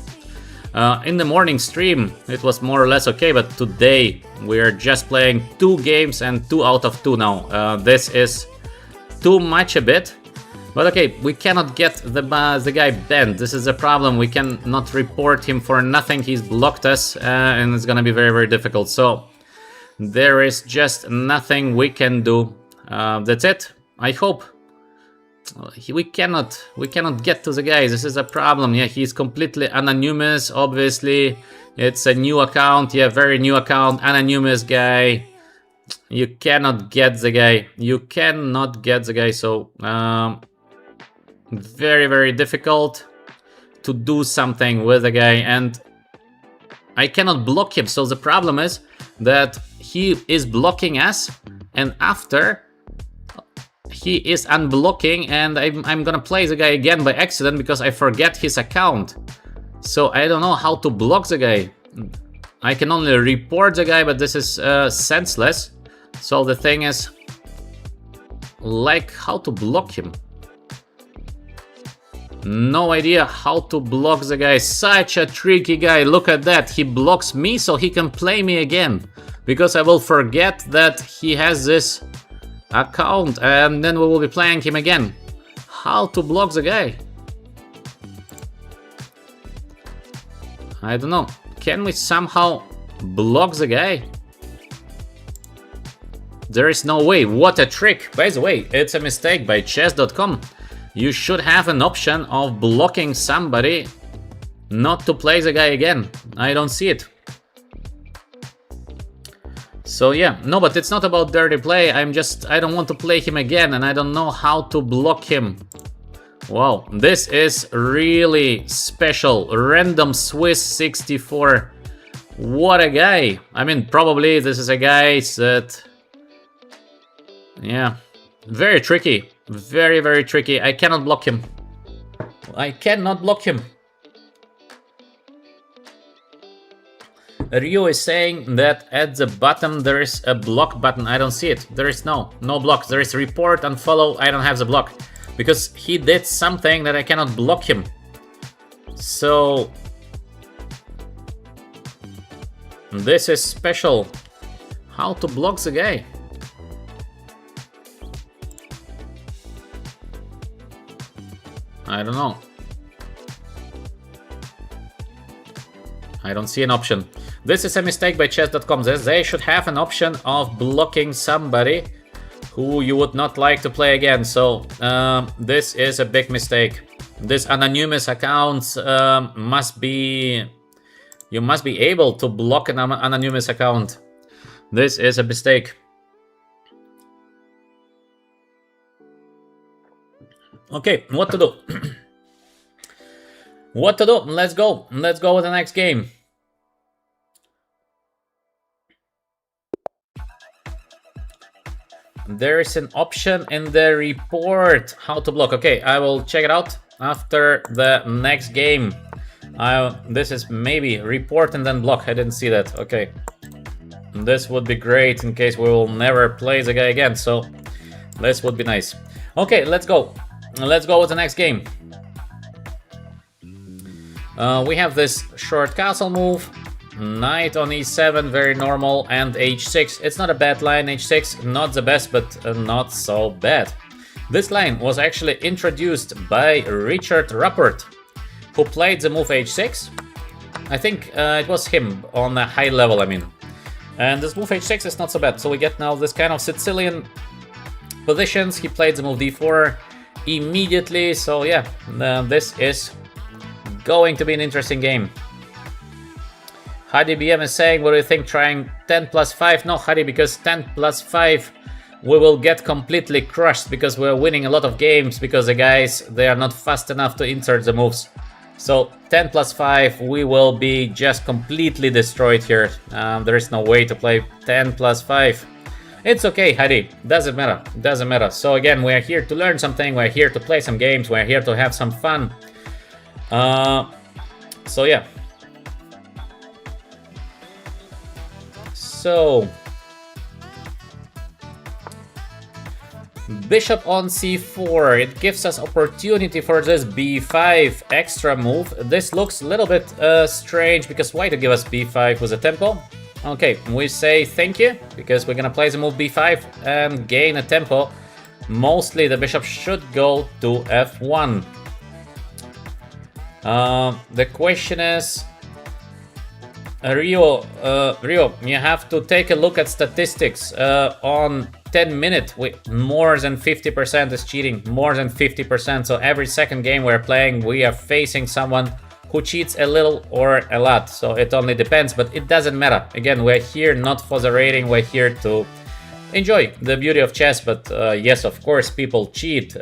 In the morning stream it was more or less okay, but today we're just playing 2 games and 2 out of 2 now. This is too much a bit, but okay, we cannot get the guy banned. This is a problem. We cannot report him for nothing. He's blocked us, and it's gonna be very, very difficult. So there is just nothing we can do. That's it. I hope. We cannot get to the guy. This is a problem. Yeah, he's completely anonymous. Obviously, it's a new account. Yeah, very new account. Anonymous guy. You cannot get the guy. You cannot get the guy. So very, very difficult to do something with the guy, and I cannot block him. So the problem is that he is blocking us, and after he is unblocking, and I'm gonna play the guy again by accident because I forget his account. So I don't know how to block the guy. I can only report the guy, but this is senseless. So the thing is, like, how to block him? No idea how to block the guy. Such a tricky guy. Look at that. He blocks me so he can play me again, because I will forget that he has this account, and then we will be playing him again. How to block the guy? I don't know. Can we somehow block the guy? There is no way. What a trick. By the way, it's a mistake by chess.com. You should have an option of blocking somebody not to play the guy again. I don't see it. So yeah, no, but it's not about dirty play. I don't want to play him again, and I don't know how to block him. Wow, this is really special. Random Swiss 64. What a guy. I mean, probably this is a guy that... yeah, very tricky. Very, very tricky. I cannot block him. I cannot block him. Ryu is saying that at the bottom there is a block button. I don't see it. There is no block. There is report and follow. I don't have the block because he did something that I cannot block him. So this is special. How to block the guy? I don't know. I don't see an option. This is a mistake by chess.com. They should have an option of blocking somebody who you would not like to play again. So this is a big mistake. This anonymous accounts must be... you must be able to block an anonymous account. This is a mistake. Okay, what to do? What to do? Let's go. Let's go with the next game. There is an option in the report how to block. Okay, I will check it out after the next game. This is maybe report and then block. I didn't see that. Okay. This would be great in case we will never play the guy again. So this would be nice. Okay, let's go. Let's go with the next game. We have this short castle move, knight on e7, very normal, and h6. It's not a bad line, h6, not the best, but not so bad. This line was actually introduced by Richard Rappert, who played the move h6. I think it was him on a high level, I mean. And this move h6 is not so bad, so we get now this kind of Sicilian positions. He played the move d4 immediately, so yeah, this is going to be an interesting game. Hadi BM is saying, what do you think, trying 10 plus 5? No, Hadi, because 10 plus 5 we will get completely crushed because we're winning a lot of games because the guys, they are not fast enough to insert the moves. So 10 plus 5 we will be just completely destroyed here. There is no way to play 10 plus 5. It's okay, Hadi, doesn't matter, doesn't matter. So again, we're here to learn something, we're here to play some games, we're here to have some fun. So yeah. So bishop on c4, it gives us opportunity for this b5 extra move. This looks a little bit strange because why to give us b5 with a tempo? Okay, we say thank you because we're gonna play the move b5 and gain a tempo. Mostly the bishop should go to f1. The question is, Rio, you have to take a look at statistics. On 10 minutes, more than 50% is cheating, more than 50%. So every second game we're playing, we are facing someone who cheats a little or a lot. So it only depends, but it doesn't matter. Again, we're here not for the rating, we're here to enjoy the beauty of chess. But yes, of course, people cheat.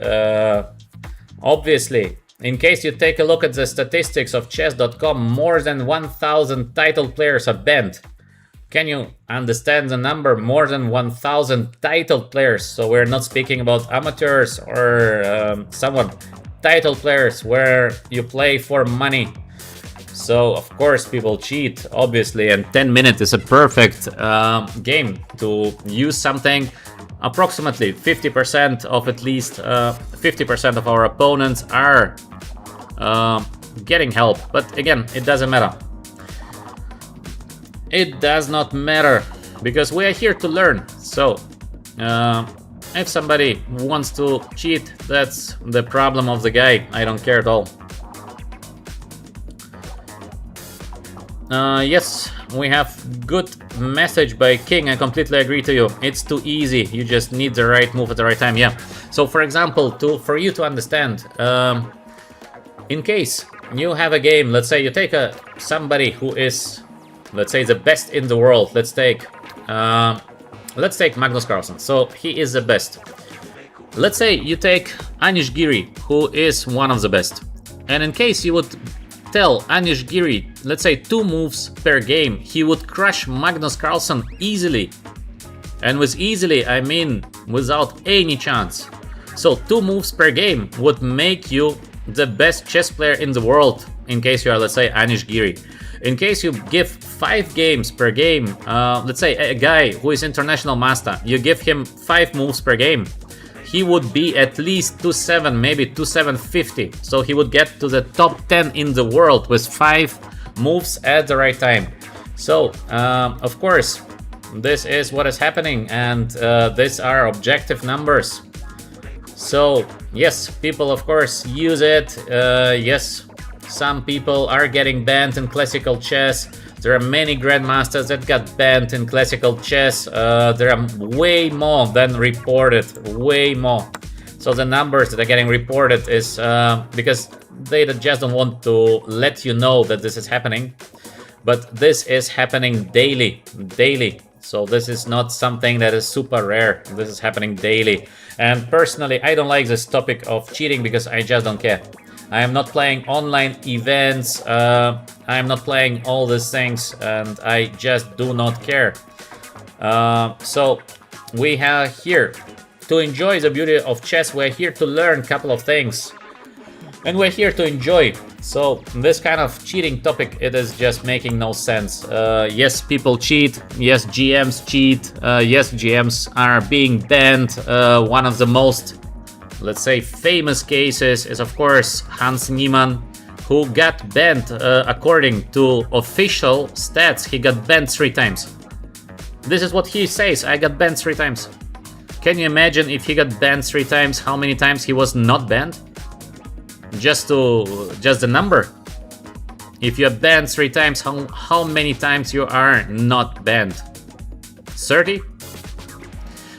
Obviously, In case you take a look at the statistics of chess.com, more than 1,000 title players are banned. Can you understand the number? More than 1,000 title players. So we're not speaking about amateurs or someone. Title players where you play for money. So of course people cheat, obviously, and 10 minutes is a perfect game to use something. Approximately 50% of at least 50% of our opponents are getting help, but again, it doesn't matter. It does not matter because we are here to learn. So if somebody wants to cheat, that's the problem of the guy. I don't care at all. Yes, we have good message by King. I completely agree to you. It's too easy. You just need the right move at the right time. Yeah. So for example, for you to understand, in case you have a game, let's say you take somebody who is, let's say, the best in the world. Let's take Magnus Carlsen. So he is the best. Let's say you take Anish Giri, who is one of the best. And in case you would tell Anish Giri, let's say 2 moves per game, he would crush Magnus Carlsen easily. And with easily, I mean without any chance. So 2 moves per game would make you the best chess player in the world, in case you are, let's say, Anish Giri. In case you give 5 games per game, let's say a guy who is international master, you give him 5 moves per game, he would be at least 2-7, maybe 2-7-50. So he would get to the top 10 in the world with 5 moves at the right time. So, of course, this is what is happening, and these are objective numbers. So, yes, people, of course, use it. Yes, some people are getting banned in classical chess. There are many grandmasters that got banned in classical chess. There are way more than reported, way more. So the numbers that are getting reported is because they just don't want to let you know that this is happening. But this is happening daily. So this is not something that is super rare. This is happening daily. And personally, I don't like this topic of cheating because I just don't care. I am not playing online events, I am not playing all these things, and I just do not care. So we are here to enjoy the beauty of chess. We're here to learn a couple of things, and we're here to enjoy. So this kind of cheating topic, it is just making no sense. Yes, people cheat. Yes, GMs cheat. Yes, GMs are being banned. One of the most, let's say, famous cases is, of course, Hans Niemann, who got banned. According to official stats, he got banned 3 times. This is what he says: I got banned 3 times. Can you imagine if he got banned 3 times, how many times he was not banned? Just the number. If you're banned 3 times, how many times you are not banned? 30?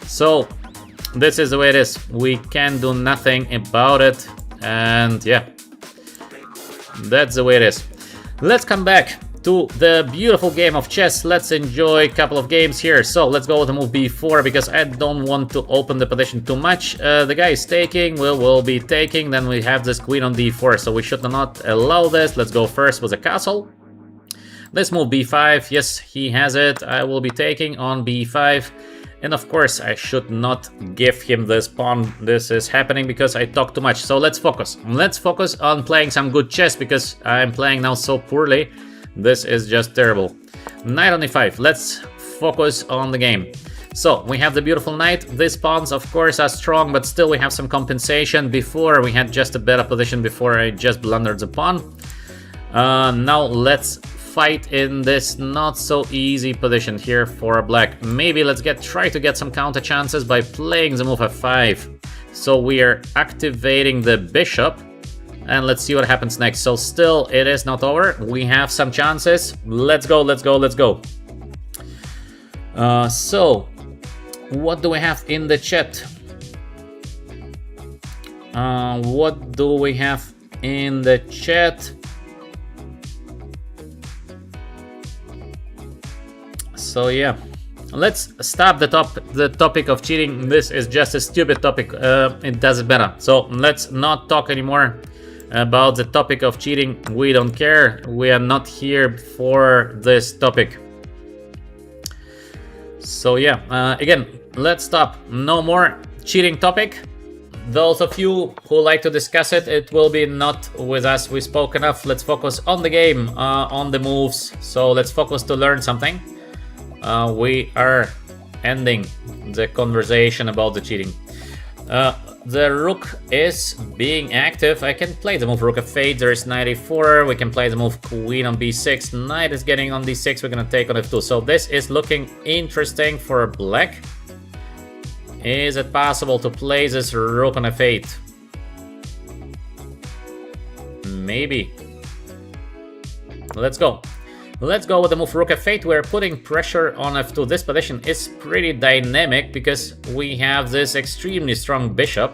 So this is the way it is. We can do nothing about it, and yeah, that's the way it is. Let's come back to the beautiful game of chess. Let's enjoy a couple of games here. So let's go with the move b4 because I don't want to open the position too much. The guy is taking, we'll be taking, then we have this queen on d4, so we should not allow this. Let's go first with a castle. Let's move b5. Yes, he has it. I will be taking on b5. And of course, I should not give him this pawn. This is happening because I talk too much. So let's focus. Let's focus on playing some good chess because I'm playing now so poorly. This is just terrible. Knight on e5. Let's focus on the game. So we have the beautiful knight. These pawns, of course, are strong, but still we have some compensation. Before we had just a better position before I just blundered the pawn. Now let's fight in this not so easy position here for black. Maybe let's try to get some counter chances by playing the move f5. So we are activating the bishop, and let's see what happens next. So still it is not over. We have some chances. Let's go, let's go, let's go. So what do we have in the chat? What do we have in the chat? So yeah, let's stop the topic of cheating. This is just a stupid topic. It doesn't matter. So let's not talk anymore. about the topic of cheating. We don't care. We are not here for this topic. So yeah, again, let's stop. No more cheating topic. Those of you who like to discuss it, it will be not with us. We spoke enough. Let's focus on the game, on the moves. So let's focus to learn something. We are ending the conversation about the cheating. The rook is being active. I can play the move rook f8. There is knight e4. We can play the move queen on b6. Knight is getting on d6. We're gonna take on f2. So this is looking interesting for black. Is it possible to play this rook on f8? Maybe. Let's go. Let's go with the move rook f8. We're putting pressure on f2. This position is pretty dynamic because we have this extremely strong bishop.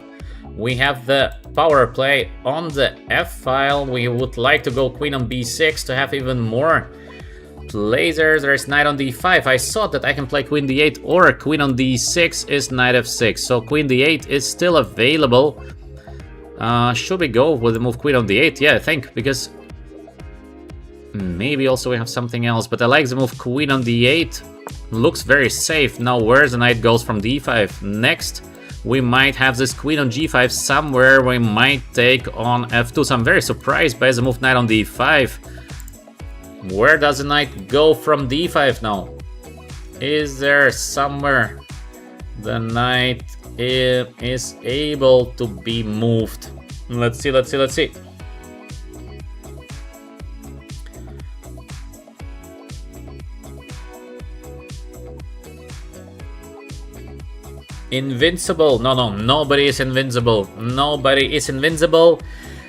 We have the power play on the f file. We would like to go queen on b6 to have even more plays there. There's knight on d5. I saw that I can play queen d8 or queen on d6 is knight f6. So queen d8 is still available. Should we go with the move queen on d8? Yeah, I think, because maybe also we have something else, but I like the move queen on d8. Looks very safe. Now where the knight goes from d5. Next, we might have this queen on g5 somewhere. We might take on f2. So I'm very surprised by the move knight on d5. Where does the knight go from d5 now? Is there somewhere the knight is able to be moved? Let's see, let's see, let's see. Invincible. No, nobody is invincible. Nobody is invincible.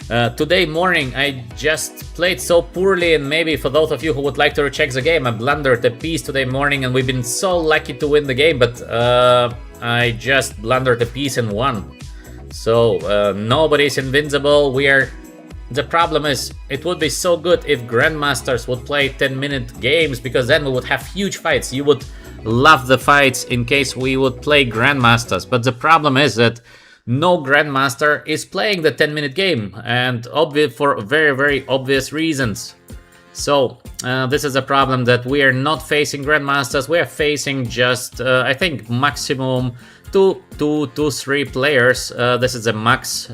Today morning I just played so poorly, and maybe for those of you who would like to recheck the game, I blundered a piece today morning and we've been so lucky to win the game, but I just blundered a piece and won. So nobody is invincible. The problem is, it would be so good if Grandmasters would play 10-minute games, because then we would have huge fights. You would love the fights in case we would play Grandmasters. But the problem is that no Grandmaster is playing the 10-minute game, and for very, very obvious reasons. So this is a problem, that we are not facing Grandmasters. We are facing just, I think, maximum 3 players. This is a max.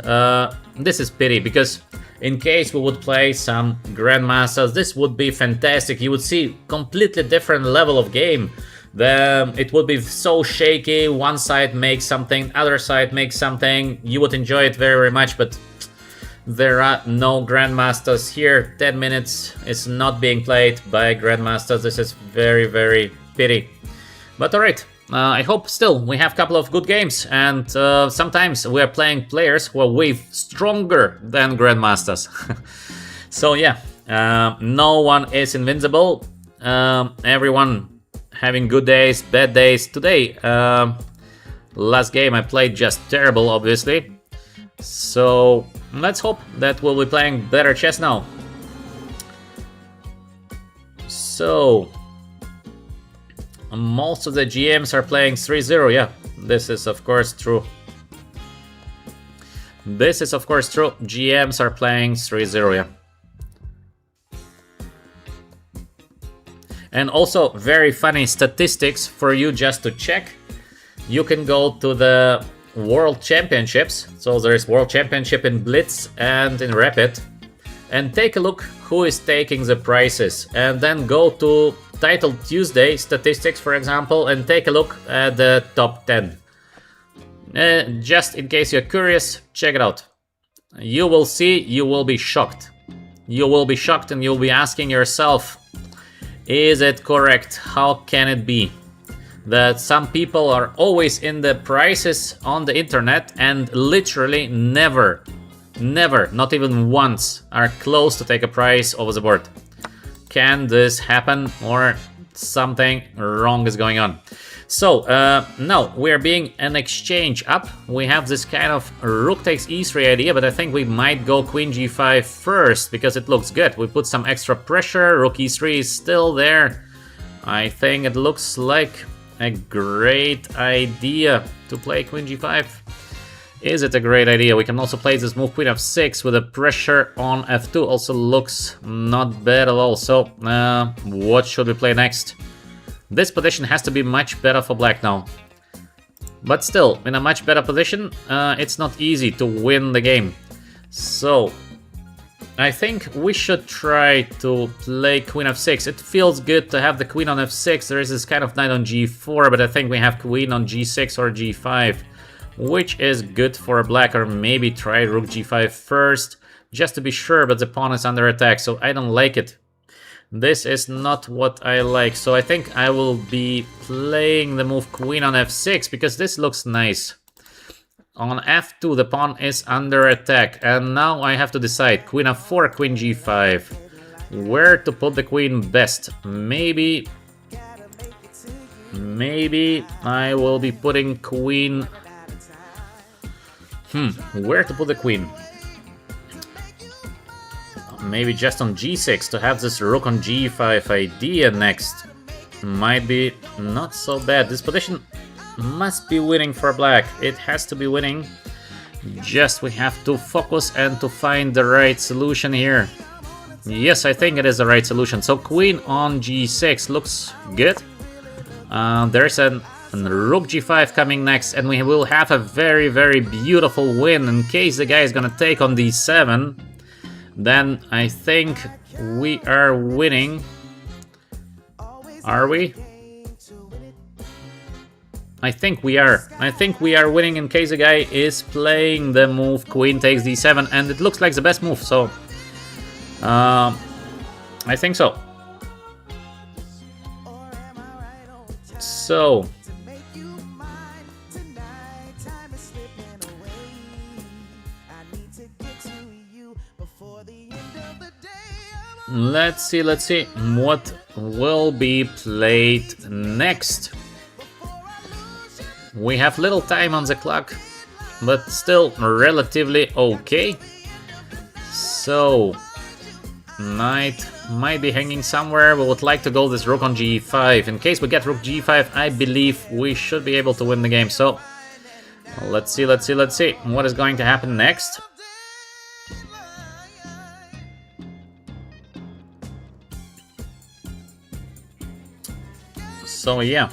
This is pity, because in case we would play some Grandmasters, this would be fantastic. You would see completely different level of game. It would be so shaky. One side makes something, other side makes something. You would enjoy it very, very much, but there are no Grandmasters here. 10 minutes is not being played by Grandmasters. This is very, very pity. But alright, I hope still we have a couple of good games, and sometimes we are playing players who are way stronger than Grandmasters. So yeah, no one is invincible. Everyone having good days, bad days. Today, last game I played just terrible, obviously. So let's hope that we'll be playing better chess now. So most of the GMs are playing 3-0. Yeah, this is of course true. This is of course true. GMs are playing 3-0. Yeah. And also very funny statistics for you just to check. You can go to the World Championships. So there is World Championship in Blitz and in Rapid. And take a look who is taking the prizes. And then go to Title Tuesday statistics, for example, and take a look at the top 10. Just in case you're curious, check it out. You will see, you will be shocked. You will be shocked and you'll be asking yourself, is it correct? How can it be that some people are always in the prizes on the internet and literally never, not even once, are close to take a prize over the board? Can this happen, or something wrong is going on? So now we are being an exchange up. We have this kind of rook takes e3 idea, but I think we might go queen g5 first because it looks good. We put some extra pressure. Rook e3 is still there. I think it looks like a great idea to play queen g5. Is it a great idea? We can also play this move queen f6 with a pressure on f2. Also looks not bad at all. So what should we play next? This position has to be much better for black now. But still, in a much better position, it's not easy to win the game. So I think we should try to play queen f6. It feels good to have the queen on f6. There is this kind of knight on g4, but I think we have queen on g6 or g5, which is good for black. Or maybe try rook g5 first, just to be sure, but the pawn is under attack, so I don't like it. This is not what I like, so I think I will be playing the move queen on f6, because this looks nice. On f2, the pawn is under attack, and now I have to decide, queen f4, queen g5. Where to put the queen best? Maybe I will be putting queen... where to put the queen? Maybe just on g6 to have this rook on g5 idea next. Might be not so bad. This position must be winning for black. It has to be winning. Just we have to focus and to find the right solution here. Yes, I think it is the right solution. So queen on g6 looks good. There's a rook g5 coming next, and we will have a very, very beautiful win. In case the guy is gonna take on d7, then I think we are winning. Are we? I think we are. I think we are winning in case the guy is playing the move queen takes d7, and it looks like the best move, so I think so. So let's see what will be played next. We have little time on the clock, but still relatively okay. So knight might be hanging somewhere. We would like to go this rook on g5. In case we get rook g5, I believe we should be able to win the game. So let's see what is going to happen next. So yeah,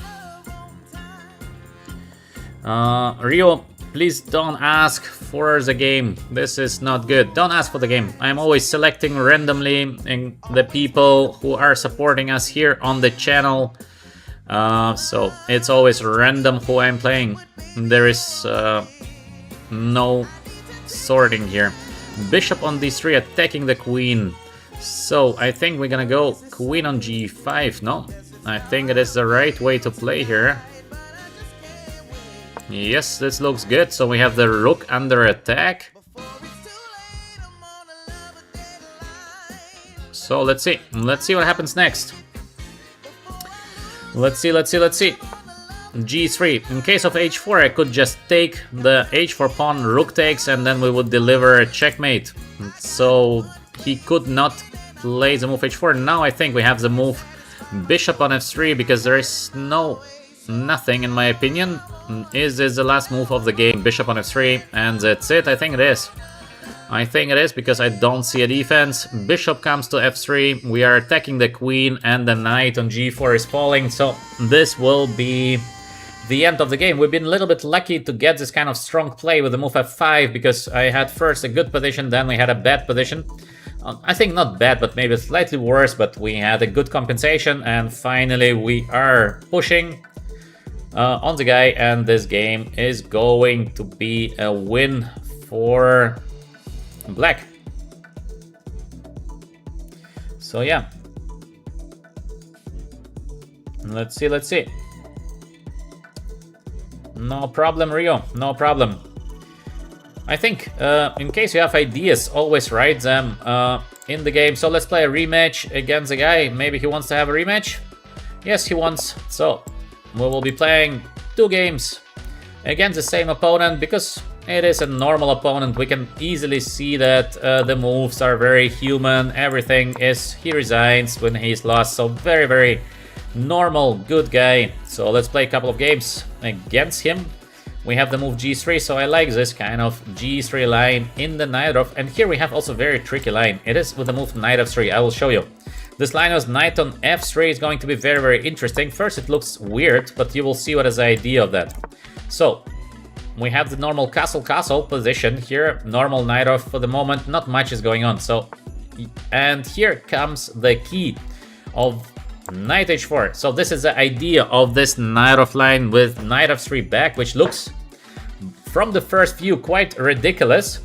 Rio, please don't ask for the game. This is not good. Don't ask for the game. I'm always selecting randomly in the people who are supporting us here on the channel. So it's always random who I'm playing. There is no sorting here. Bishop on d3 attacking the queen. So I think we're gonna go queen on g5, no? I think it is the right way to play here. Yes, this looks good. So we have the rook under attack. So let's see what happens next. Let's see. G3. In case of h4, I could just take the h4 pawn, rook takes, and then we would deliver a checkmate. So he could not play the move h4. Now I think we have the move bishop on f3, because there is nothing in my opinion. Is this the last move of the game? Bishop on f3, and that's it. I think it is. Because I don't see a defense. Bishop comes to f3. We are attacking the queen, and the knight on g4 is falling. So this will be the end of the game. We've been a little bit lucky to get this kind of strong play with the move f5, because I had first a good position, then we had a bad position. I think not bad, but maybe slightly worse, but we had a good compensation, and finally we are pushing on the guy, and this game is going to be a win for black. So yeah, let's see. No problem, Rio, no problem. I think in case you have ideas, always write them in the game. So let's play a rematch against the guy. Maybe he wants to have a rematch. Yes, he wants. So we will be playing 2 games against the same opponent, because it is a normal opponent. We can easily see that the moves are very human. Everything is, he resigns when he's lost. So very, very normal, good guy. So let's play a couple of games against him. We have the move g3, so I like this kind of g3 line in the knight of, and here we have also a very tricky line. It is with the move knight f3. I will show you. This line of knight on f3 is going to be very, very interesting. First, it looks weird, but you will see what is the idea of that. So, we have the normal castle-castle position here. Normal knight off for the moment. Not much is going on. So, and here comes the key of knight h4. So this is the idea of this knight off line with knight f3 back, which looks from the first view quite ridiculous.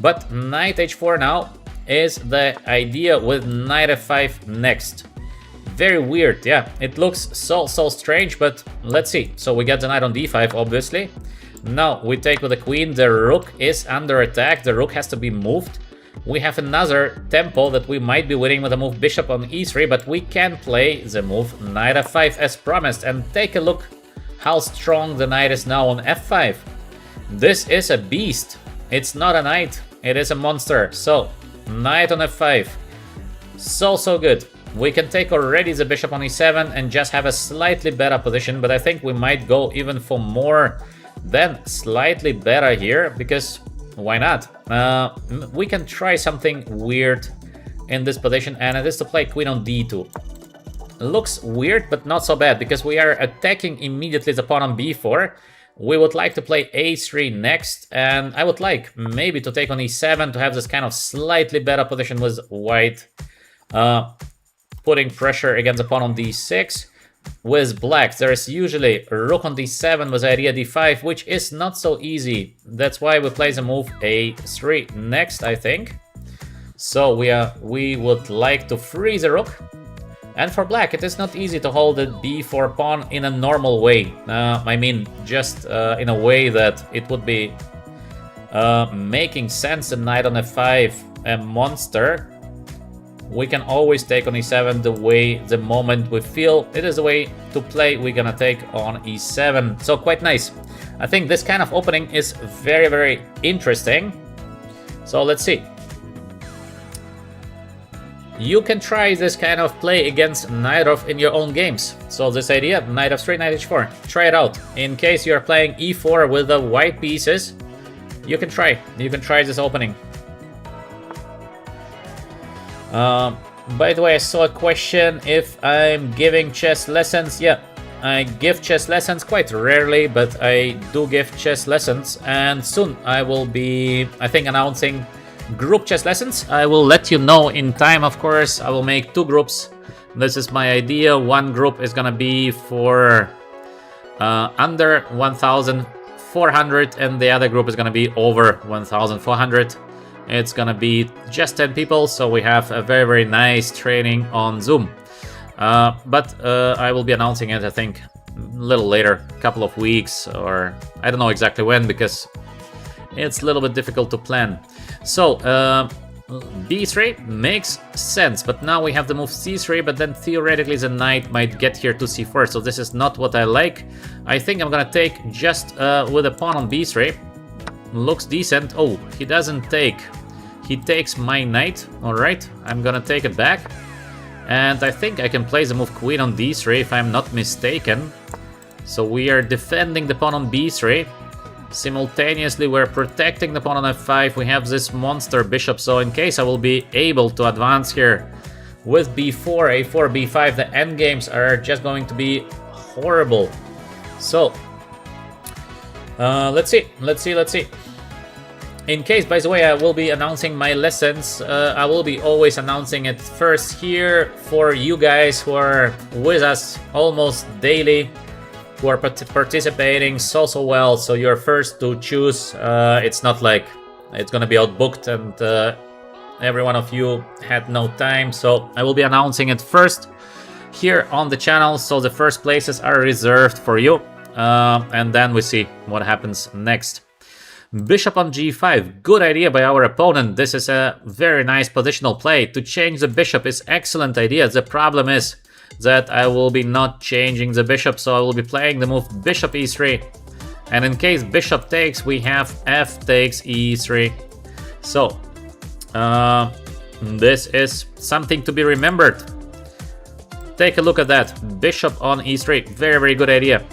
But knight h4 now is the idea with knight f5 next. Very weird, yeah. It looks so strange, but let's see. So we get the knight on d5, obviously. Now we take with the queen. The rook is under attack. The rook has to be moved. We have another tempo that we might be winning with the move bishop on e3, but we can play the move knight f5 as promised. And take a look how strong the knight is now on f5. This is a beast. It's not a knight, it is a monster. So, knight on f5. So good. We can take already the bishop on e7 and just have a slightly better position, but I think we might go even for more than slightly better here, because why not? We can try something weird in this position, and it is to play queen on d2. Looks weird, but not so bad, because we are attacking immediately the pawn on b4. We would like to play a3 next, and I would like maybe to take on e7 to have this kind of slightly better position with white, putting pressure against the pawn on d6. With black, there is usually rook on d7 with idea d5, which is not so easy. That's why we play the move a3 next, I think. So we would like to free the rook. And for black, it is not easy to hold the b4 pawn in a normal way. I mean, just in a way that it would be making sense. The knight on f5, a monster. We can always take on e7 the moment we feel it is the way to play. We're gonna take on e7. So quite nice. I think this kind of opening is very interesting. So let's see. You can try this kind of play against knight off in your own games. So this idea, knight f3, knight h4. Try it out. In case you're playing e4 with the white pieces, you can try this opening. By the way, I saw a question if I'm giving chess lessons. Yeah, I give chess lessons quite rarely, but I do give chess lessons, and soon I will be, I think, announcing group chess lessons. I will let you know in time, of course. I will make 2 groups. This is my idea. One group is gonna be for under 1,400, and the other group is gonna be over 1,400. It's gonna be just 10 people, so we have a very nice training on Zoom. But I will be announcing it, I think, a little later, a couple of weeks, or I don't know exactly when, because it's a little bit difficult to plan. So, b3 makes sense, but now we have the move c3, but then theoretically the knight might get here to c4, so this is not what I like. I think I'm gonna take just with a pawn on b3. Looks decent. Oh, he doesn't take. He takes my knight. Alright, I'm gonna take it back. And I think I can play the move queen on d3 if I'm not mistaken. So we are defending the pawn on b3. Simultaneously, we're protecting the pawn on f5. We have this monster bishop, so in case I will be able to advance here with b4, a4, b5, the endgames are just going to be horrible. So, let's see. In case, by the way, I will be announcing my lessons. I will be always announcing it first here for you guys who are with us almost daily, who are participating so well. So you're first to choose. It's not like it's gonna be outbooked and every one of you had no time. So I will be announcing it first here on the channel. So the first places are reserved for you. And then we see what happens next. Bishop on g5, good idea by our opponent. This is a very nice positional play. To change the bishop is excellent idea. The problem is that I will be not changing the bishop, so I will be playing the move bishop e3. And in case bishop takes, we have f takes e3. So, this is something to be remembered. Take a look at that. Bishop on e3, very good idea.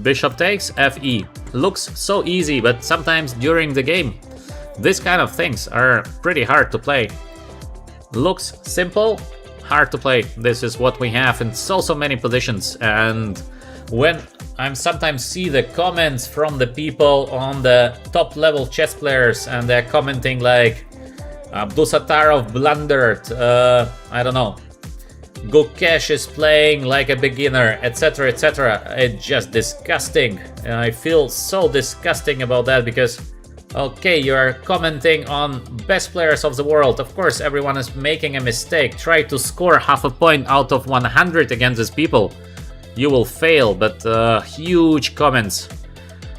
Bishop takes, fe. looks so easy, but sometimes during the game, these kind of things are pretty hard to play. Looks simple, hard to play. This is what we have in so many positions. And when I sometimes see the comments from the people on the top level chess players, and they're commenting like Abdusattarov blundered, I don't know, Gukesh is playing like a beginner, etc, etc. It's just disgusting. I feel so disgusting about that because, okay, you're commenting on best players of the world. Of course, everyone is making a mistake. Try to score half a point out of 100 against these people. You will fail, but huge comments.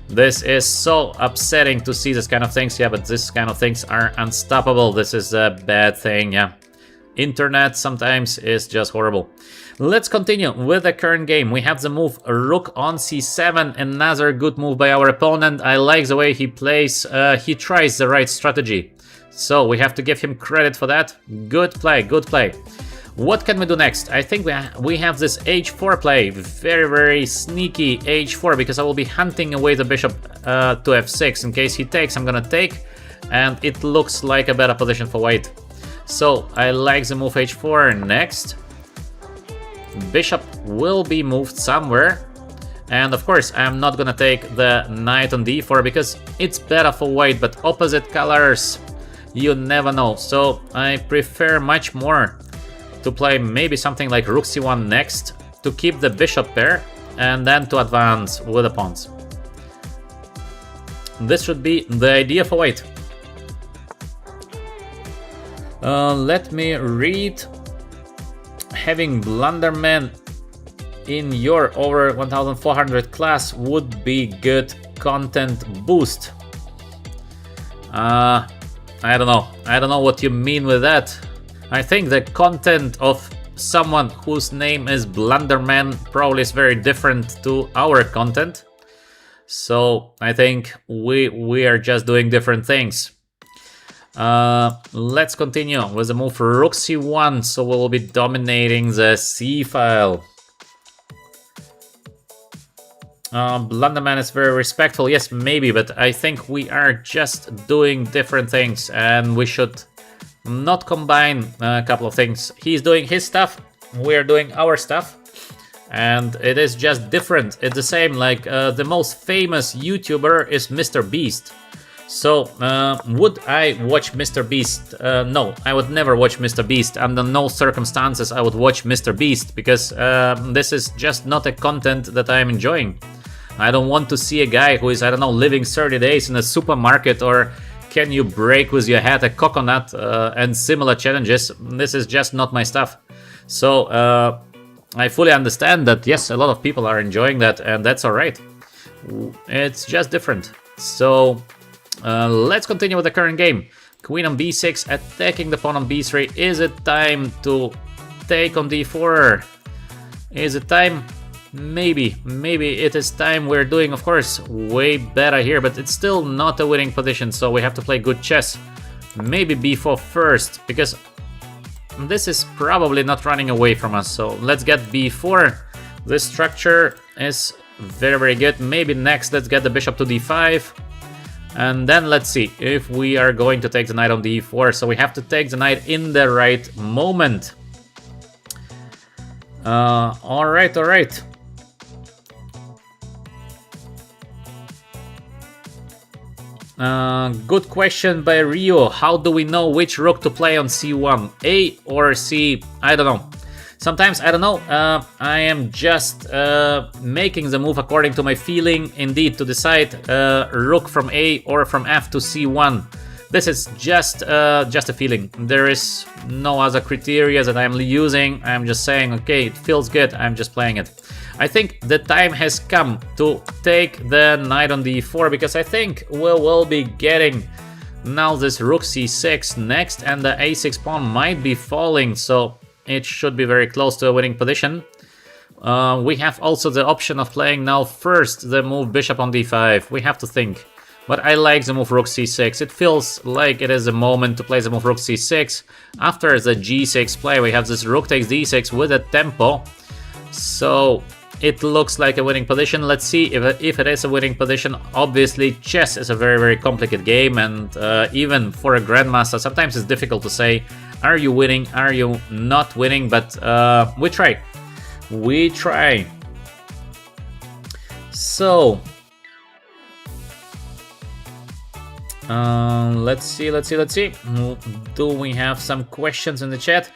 This is so upsetting to see this kind of things. Yeah, but this kind of things are unstoppable. This is a bad thing, yeah. Internet sometimes is just horrible. Let's continue with the current game. We have the move Rook on c7, another good move by our opponent. I like the way he plays. He tries the right strategy. So we have to give him credit for that. Good play, good play. What can we do next? I think we have this h4 play. Very sneaky h4, because I will be hunting away the bishop to f6. In case he takes, I'm gonna take. And it looks like a better position for white. So I like the move h4. Next, bishop will be moved somewhere, and of course I'm not gonna take the knight on d4 because it's better for white, but opposite colors, you never know. So I prefer much more to play maybe something like rook c1 next to keep the bishop pair and then to advance with the pawns. This should be the idea for white. Let me read. Having Blunderman in your over 1400 class would be good content boost. I don't know. I don't know what you mean with that. I think the content of someone whose name is Blunderman probably is very different to our content. So I think we are just doing different things. Let's continue with the move rook c1, so we will be dominating the c file. Blunderman is very respectful, yes, maybe, but I think we are just doing different things and we should not combine a couple of things. He's doing his stuff, we're doing our stuff, and it is just different. It's the same, like the most famous YouTuber is Mr. Beast. So, would I watch Mr. Beast? No, I would never watch Mr. Beast. Under no circumstances I would watch Mr. Beast, because this is just not a content that I am enjoying. I don't want to see a guy who is, I don't know, living 30 days in a supermarket, or can you break with your head a coconut and similar challenges. This is just not my stuff. So, I fully understand that, yes, a lot of people are enjoying that, and that's alright. It's just different. So, let's continue with the current game. Queen on b6, attacking the pawn on b3. Is it time to take on d4? Is it time? Maybe it is time. We're doing, of course, way better here, but it's still not a winning position, so we have to play good chess. Maybe b4 first, because this is probably not running away from us, so let's get b4. This structure is very good. Maybe next let's get the bishop to d5. And then let's see if we are going to take the knight on d4. So we have to take the knight in the right moment. Alright. Good question by Rio. How do we know which rook to play on c1? A or c? I don't know. Sometimes, I don't know, I am just making the move according to my feeling, indeed, to decide rook from A or from F to C1. This is just a feeling. There is no other criteria that I'm using. I'm just saying, okay, it feels good, I'm just playing it. I think the time has come to take the knight on d4, because I think we will be getting now this rook c6 next, and the a6 pawn might be falling, so it should be very close to a winning position. We have also the option of playing now first the move bishop on d5. We have to think. But I like the move rook c6. It feels like it is a moment to play the move rook c6. After the g6 play, we have this rook takes d6 with a tempo. So it looks like a winning position. Let's see if it is a winning position. Obviously, chess is a very complicated game, and even for a Grandmaster, sometimes it's difficult to say, are you winning, are you not winning, but we try. We try. So, let's see. Do we have some questions in the chat?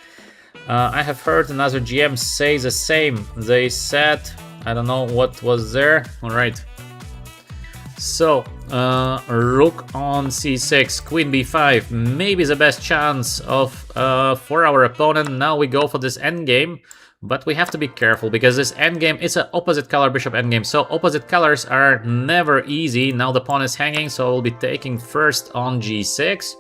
I have heard another GM say the same. They said, I don't know what was there. All right. So, rook on c6, queen b5, maybe the best chance of for our opponent. Now we go for this endgame, but we have to be careful because this endgame is an opposite color bishop endgame. So opposite colors are never easy. Now the pawn is hanging, so we'll be taking first on g6.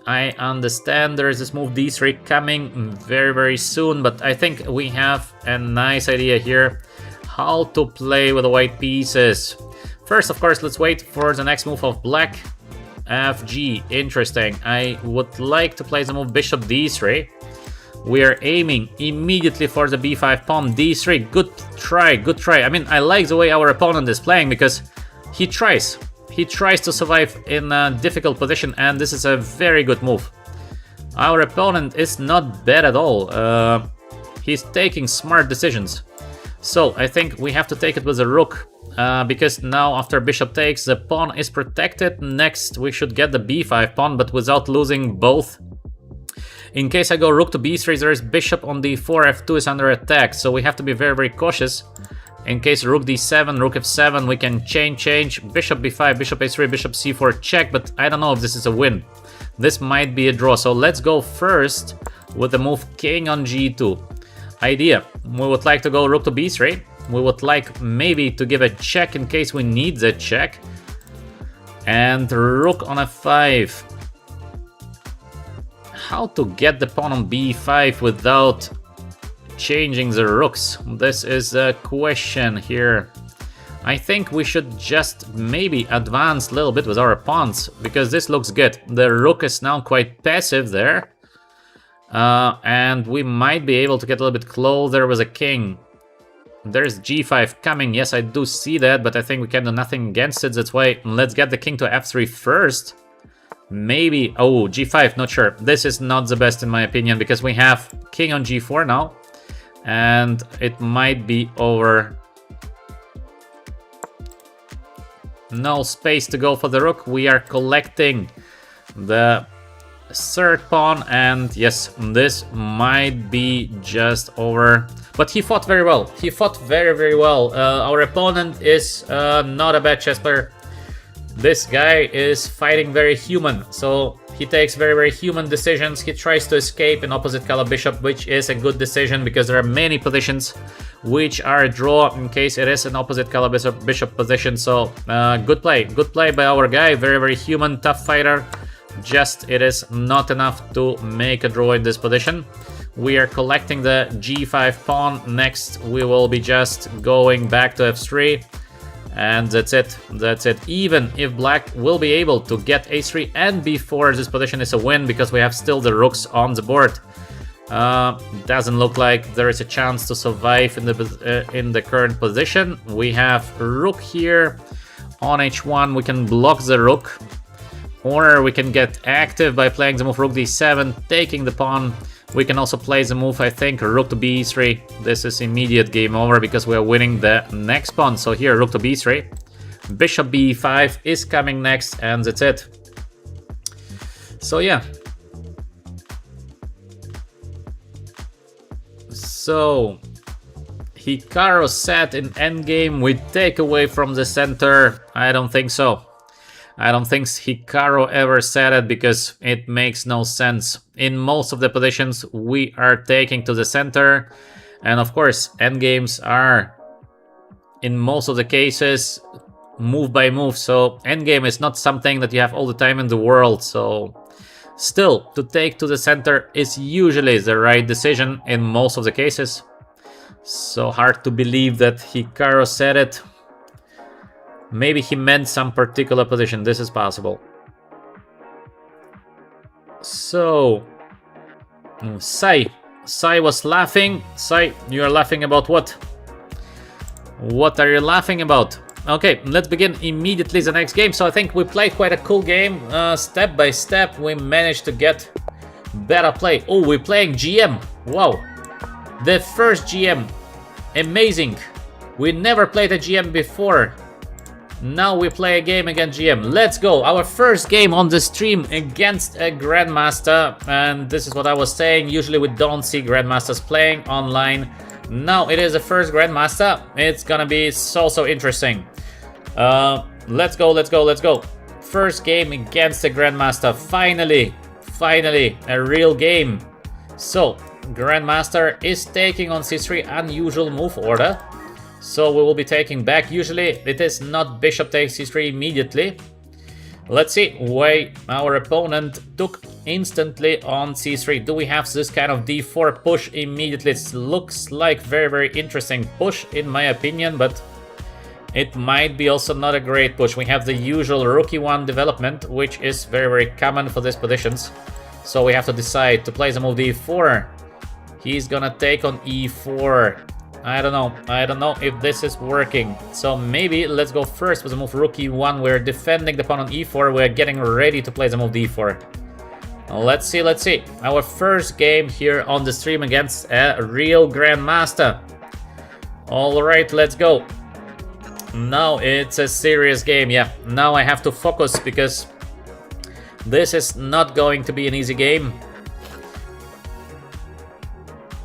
I understand there is this move d3 coming very soon, but I think we have a nice idea here how to play with the white pieces. First, of course, let's wait for the next move of black. Fg, interesting. I would like to play the move bishop d3. We are aiming immediately for the b5 pawn, d3. Good try. I mean, I like the way our opponent is playing because he tries. He tries to survive in a difficult position, and this is a very good move. Our opponent is not bad at all. He's taking smart decisions. So I think we have to take it with a rook, because now after bishop takes, the pawn is protected. Next, we should get the b5 pawn, but without losing both. In case I go rook to b3, there is bishop on d4, f2 is under attack, so we have to be very cautious. In case rook d7, rook f7, we can change, bishop b5, bishop a3, bishop c4 check, but I don't know if this is a win. This might be a draw, so let's go first with the move king on g2. Idea, we would like to go rook to b3. We would like maybe to give a check in case we need the check. And rook on f5. How to get the pawn on b5 without changing the rooks? This is a question here. I think we should just maybe advance a little bit with our pawns, because this looks good. The rook is now quite passive there. And we might be able to get a little bit closer with a king. There's g5 coming. Yes, I do see that, but I think we can do nothing against it. That's why let's get the king to f3 first. Maybe, oh, g5, not sure. This is not the best in my opinion, because we have king on g4 now. And it might be over. No space to go for the rook. We are collecting the third pawn, and yes, this might be just over. But he fought very well. He fought very well. Our opponent is not a bad chess player. This guy is fighting very human, so he takes very human decisions. He tries to escape an opposite color bishop, which is a good decision because there are many positions which are a draw in case it is an opposite color bishop position. So good play by our guy. Very human, tough fighter. Just it is not enough to make a draw in this position. We are collecting the g5 pawn. Next, we will be just going back to f3. And that's it. Even if black will be able to get a3 and b4, this position is a win because we have still the rooks on the board. Doesn't look like there is a chance to survive in the current position. We have rook here on h1. We can block the rook, or we can get active by playing the move rook d7, taking the pawn. We can also play the move, I think, rook to b3. This is immediate game over because we are winning the next pawn. So here, rook to b3. Bishop b5 is coming next, and that's it. So yeah. So, Hikaru said in endgame we take away from the center. I don't think so. I don't think Hikaru ever said it because it makes no sense. In most of the positions we are taking to the center, and of course endgames are in most of the cases move by move, so endgame is not something that you have all the time in the world. So still, to take to the center is usually the right decision in most of the cases. So hard to believe that Hikaru said it. Maybe he meant some particular position. This is possible. So, Sai was laughing. Sai, you are laughing about what? What are you laughing about? Okay, let's begin immediately the next game. So I think we played quite a cool game. Step by step, we managed to get better play. Oh, we're playing GM. Wow. The first GM. Amazing. We never played a GM before. Now we play a game against GM. Let's go. Our first game on the stream against a Grandmaster. And this is what I was saying. Usually we don't see Grandmasters playing online. Now it is the first Grandmaster. It's gonna be so interesting. Let's go. First game against a Grandmaster. Finally, a real game. So Grandmaster is taking on c3, unusual move order. So we will be taking back. Usually it is not bishop takes c3 immediately. Let's see why our opponent took instantly on c3. Do we have this kind of d4 push immediately? It looks like very interesting push in my opinion, but it might be also not a great push. We have the usual rook e1 development, which is very common for these positions. So we have to decide to play the move d4. He's gonna take on e4. I don't know if this is working. So maybe let's go first with the move rook e1. We're defending the pawn on e4. We're getting ready to play the move d4. Let's see. Our first game here on the stream against a real Grandmaster. Alright, let's go. Now it's a serious game, yeah. Now I have to focus because this is not going to be an easy game.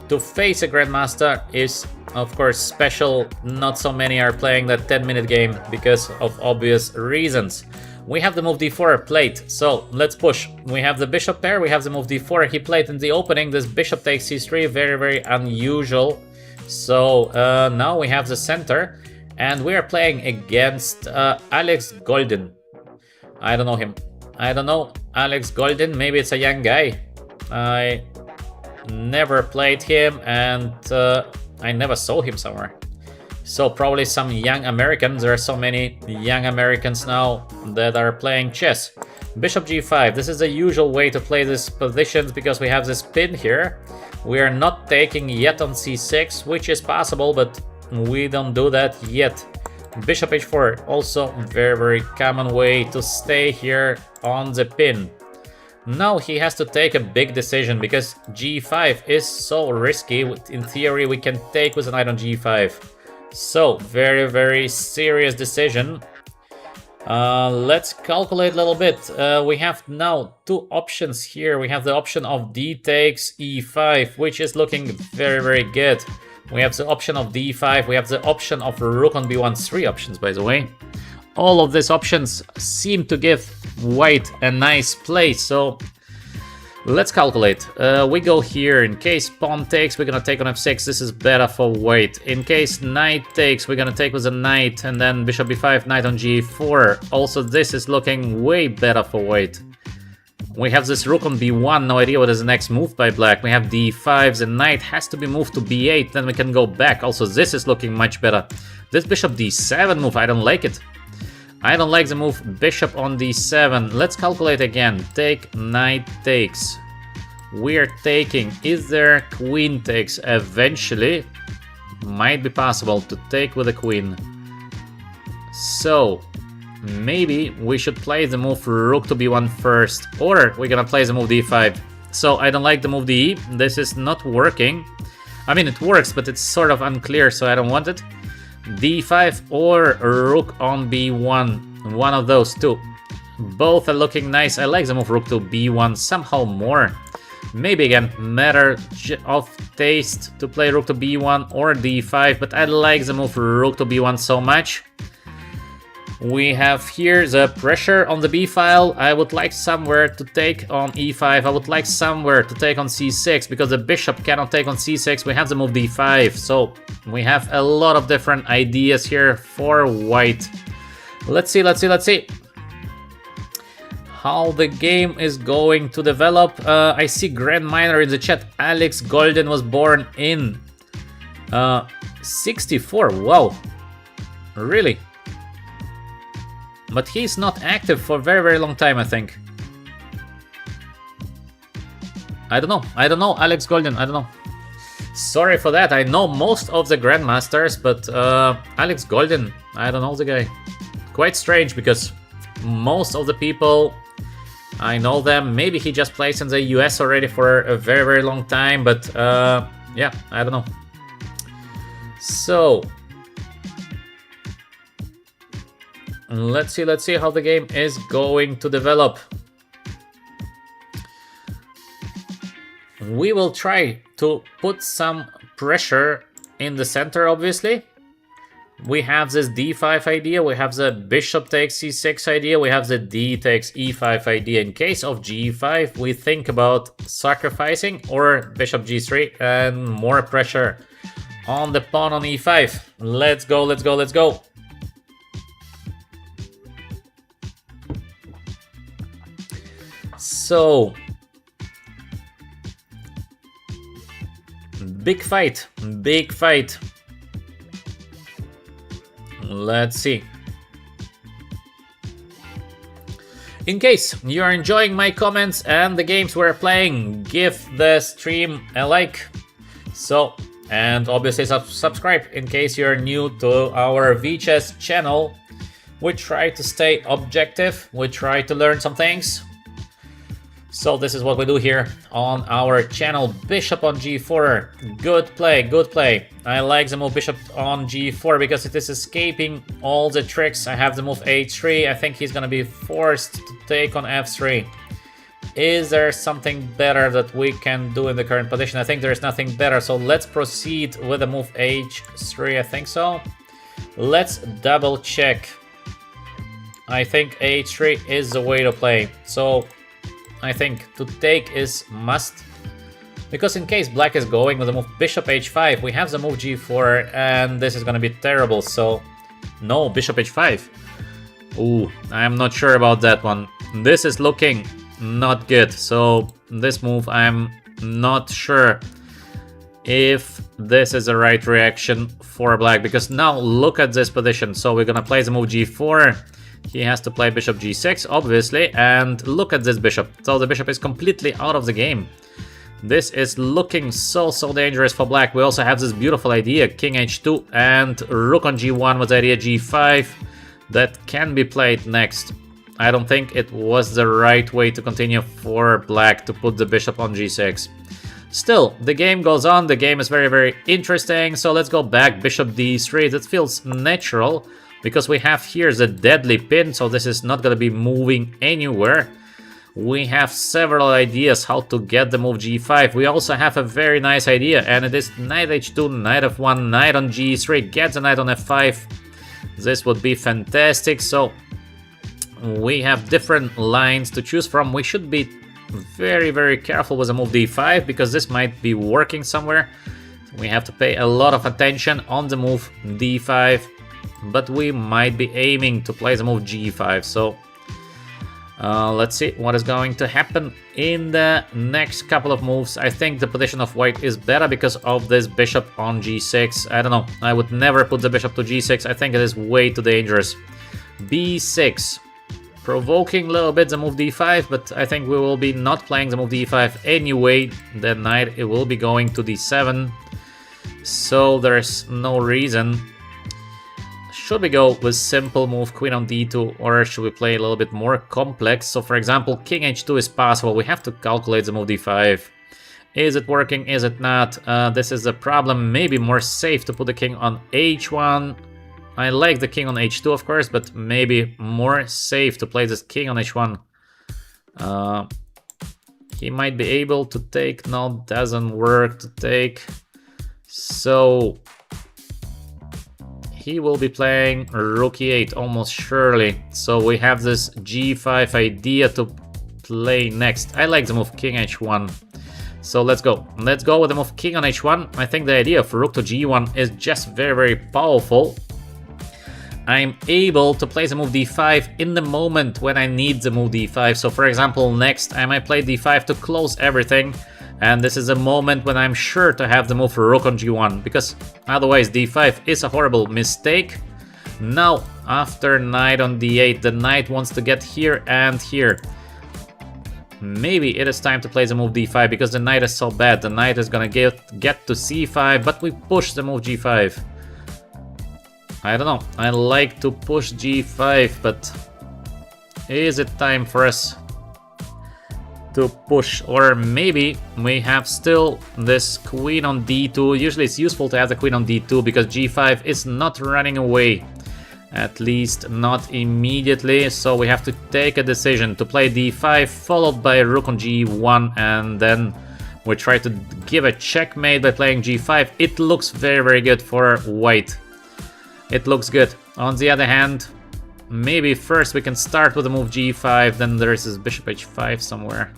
To face a Grandmaster is, of course, special. Not so many are playing that 10-minute game because of obvious reasons. We have the move d4 played, so let's push. We have the bishop pair, we have the move d4. He played in the opening this bishop takes c3, very unusual. So now we have the center, and we are playing against Alex Golden. I don't know him. I don't know Alex Golden. Maybe it's a young guy. I never played him, and I never saw him somewhere. So probably some young Americans. There are so many young Americans now that are playing chess. Bishop g5. This is the usual way to play these positions because we have this pin here. We are not taking yet on c6, which is possible, but we don't do that yet. Bishop h4. Also very common way to stay here on the pin. Now he has to take a big decision because g5 is so risky. In theory, we can take with a knight on g5. So, very serious decision. Let's calculate a little bit. We have now two options here. We have the option of d takes e5, which is looking very good. We have the option of d5. We have the option of rook on b1. 3 options, by the way. All of these options seem to give white a nice play, so let's calculate. We go here. In case pawn takes, we're gonna take on f6. This is better for white. In case knight takes, we're gonna take with a knight, and then bishop b5, knight on g4. Also, this is looking way better for white. We have this rook on b1. No idea what is the next move by black. We have d5. The knight has to be moved to b8. Then we can go back. Also, this is looking much better. This bishop d7 move, I don't like it. I don't like the move bishop on d7. Let's calculate again. Take, knight takes. We're taking. Is there queen takes eventually? Might be possible to take with a queen. So, maybe we should play the move rook to b1 first. Or we're gonna play the move d5. So, I don't like the move d. This is not working. I mean, it works, but it's sort of unclear, so I don't want it. d5 or rook on b1, one of those two. Both are looking nice. I like the move rook to b1 somehow more. Maybe again, matter of taste to play rook to b1 or d5, but I like the move rook to b1 so much. We have here the pressure on the b file. I would like somewhere to take on e5. I would like somewhere to take on c6 because the bishop cannot take on c6. We have the move d5, so we have a lot of different ideas here for white. Let's see how the game is going to develop. I see Grand Minor in the chat. Alex Golden was born in 64. Wow, really? But he's not active for a very long time, I think. I don't know, Alex Golden, I don't know. Sorry for that, I know most of the Grandmasters, but Alex Golden, I don't know the guy. Quite strange, because most of the people, I know them. Maybe he just plays in the US already for a very, very long time, but yeah, I don't know. So, let's see how the game is going to develop. We will try to put some pressure in the center, obviously. We have this d5 idea, we have the bishop takes c6 idea, we have the d takes e5 idea. In case of g5, we think about sacrificing or bishop g3 and more pressure on the pawn on e5. Let's go, let's go, let's go. So, big fight, big fight. Let's see. In case you are enjoying my comments and the games we're playing, give the stream a like. So, and obviously subscribe in case you're new to our VChess channel. We try to stay objective, we try to learn some things. So this is what we do here on our channel. Bishop on g4, good play, good play. I like the move bishop on g4 because it is escaping all the tricks. I have the move h3, I think he's gonna be forced to take on f3. Is there something better that we can do in the current position? I think there's nothing better, so let's proceed with the move h3, I think so. Let's double check. I think h3 is the way to play. So I think to take is must, because in case black is going with the move bishop h5, we have the move g4, and this is gonna be terrible. So no, bishop h5. Ooh, I'm not sure about that one. This is looking not good. So this move, I'm not sure if this is the right reaction for black, because now look at this position. So we're gonna play the move g4. He has to play bishop g6, obviously, and look at this bishop. So the bishop is completely out of the game. This is looking so dangerous for black. We also have this beautiful idea, king h2 and rook on g1 with idea g5 that can be played next. I don't think it was the right way to continue for black to put the bishop on g6. Still, the game goes on, the game is very interesting, so let's go back, bishop d3, that feels natural. Because we have here the deadly pin, so this is not going to be moving anywhere. We have several ideas how to get the move g5. We also have a very nice idea, and it is knight h2, knight f1, knight on g3, get the knight on f5. This would be fantastic. So we have different lines to choose from. We should be very careful with the move d5, because this might be working somewhere. We have to pay a lot of attention on the move d5. But we might be aiming to play the move g5, so let's see what is going to happen in the next couple of moves. I think the position of white is better because of this bishop on g6. I don't know, I would never put the bishop to g6, I think it is way too dangerous. b6, provoking a little bit the move d5, but I think we will be not playing the move d5 anyway. The knight, it will be going to d7, so there's no reason. Should we go with simple move queen on d2, or should we play a little bit more complex? So for example, king h2 is possible. We have to calculate the move d5. Is it working? Is it not? This is the problem. Maybe more safe to put the king on h1. I like the king on h2, of course, but maybe more safe to play this king on h1. He might be able to take. No, doesn't work to take. So he will be playing rook e8 almost surely. So we have this g5 idea to play next. I like the move king h1. So let's go. Let's go with the move king on h1. I think the idea of rook to g1 is just very powerful. I'm able to play the move d5 in the moment when I need the move d5. So for example, next I might play d5 to close everything. And this is a moment when I'm sure to have the move rook on g1, because otherwise d5 is a horrible mistake. Now, after knight on d8, the knight wants to get here and here. maybe it is time to play the move d5 because the knight is so bad. The knight is gonna get to c5, but we push the move g5. I don't know. I like to push g5, but is it time for us to push? Or maybe we have still this queen on d2. Usually it's useful to have the queen on d2 because g5 is not running away. At least not immediately, so we have to take a decision to play d5 followed by rook on g1, and then we try to give a checkmate by playing g5. It looks very good for white. It looks good. On the other hand, maybe first we can start with the move g5, then there is this bishop h5 somewhere.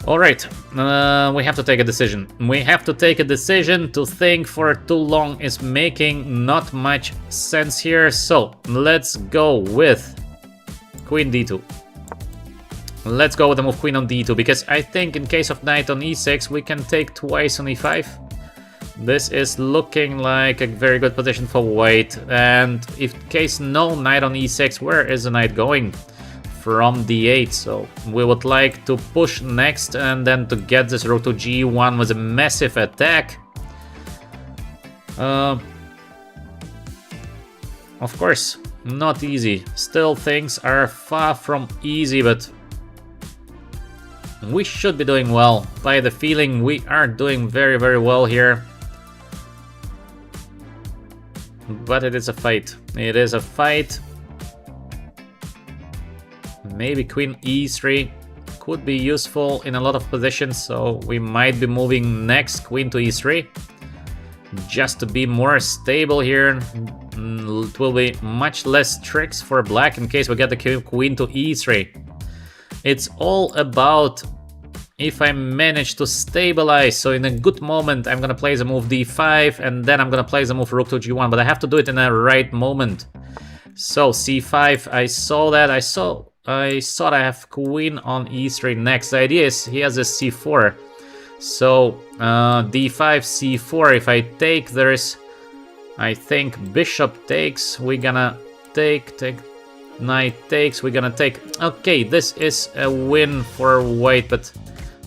Alright, we have to take a decision. We have to take a decision. To think for too long is making not much sense here. So, let's go with queen d2. Let's go with the move queen on d2, because I think in case of knight on e6, we can take twice on e5. This is looking like a very good position for white. And in case no knight on e6, where is the knight going? From d8, so we would like to push next and then to get this rook to g1 with a massive attack. Of course, not easy. Still, things are far from easy, but we should be doing well. By the feeling, we are doing very well here. But it is a fight. It is a fight. Maybe queen e3 could be useful in a lot of positions, so we might be moving next queen to e3 just to be more stable here. It will be much less tricks for black in case we get the queen to e3. It's all about if I manage to stabilize. So in a good moment I'm gonna play the move d5 and then I'm gonna play the move rook to g1, but I have to do it in a right moment. So c5, I saw that. I thought I have queen on e3 next. The idea is he has a c4. So d5, c4. If I take, there's, I think, bishop takes. We're gonna take, knight takes. We're gonna take. Okay, this is a win for white, but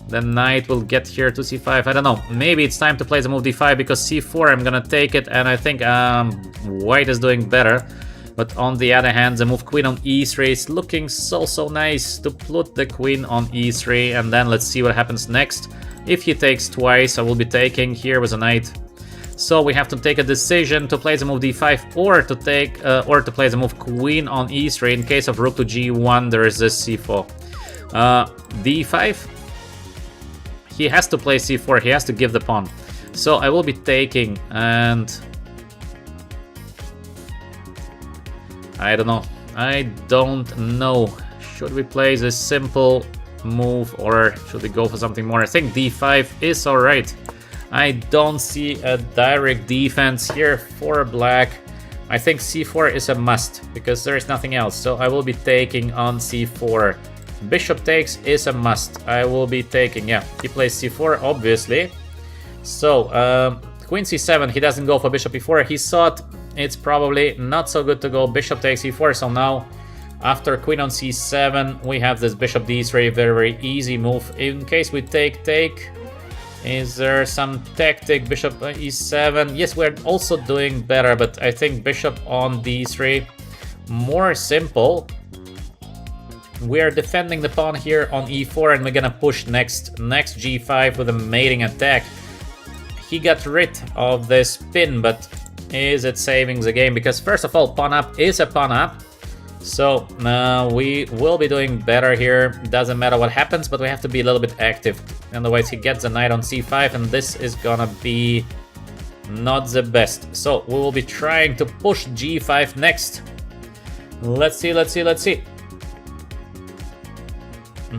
the knight will get here to c5. I don't know. Maybe it's time to play the move d5 because c4 I'm gonna take it, and I think white is doing better. But on the other hand, the move queen on e3 is looking so nice to put the queen on e3, and then let's see what happens next. If he takes twice, I will be taking here with a knight. So we have to take a decision to play the move d5 or to take or to play the move queen on e3. In case of rook to g1, there is this c4. d5. He has to play c4. He has to give the pawn. So I will be taking, and I don't know. Should we play this simple move or should we go for something more? I think d5 is alright. I don't see a direct defense here for black. I think c4 is a must because there is nothing else. So I will be taking on c4. Bishop takes is a must. I will be taking, yeah. He plays c4, obviously. So queen c7, he doesn't go for bishop e4. He thought it's probably not so good to go bishop takes e4, so now after queen on c7 we have this bishop d3, very easy move. In case we take, is there some tactic? Bishop e7, yes, we're also doing better, but I think bishop on d3 more simple. We are defending the pawn here on e4 and we're gonna push next g5 with a mating attack. He got rid of this pin, but is it saving the game? Because first of all, pawn up is a pawn up. So we will be doing better here. Doesn't matter what happens, but we have to be a little bit active. Otherwise he gets the knight on c5 and this is gonna be not the best. So we will be trying to push g5 next. Let's see.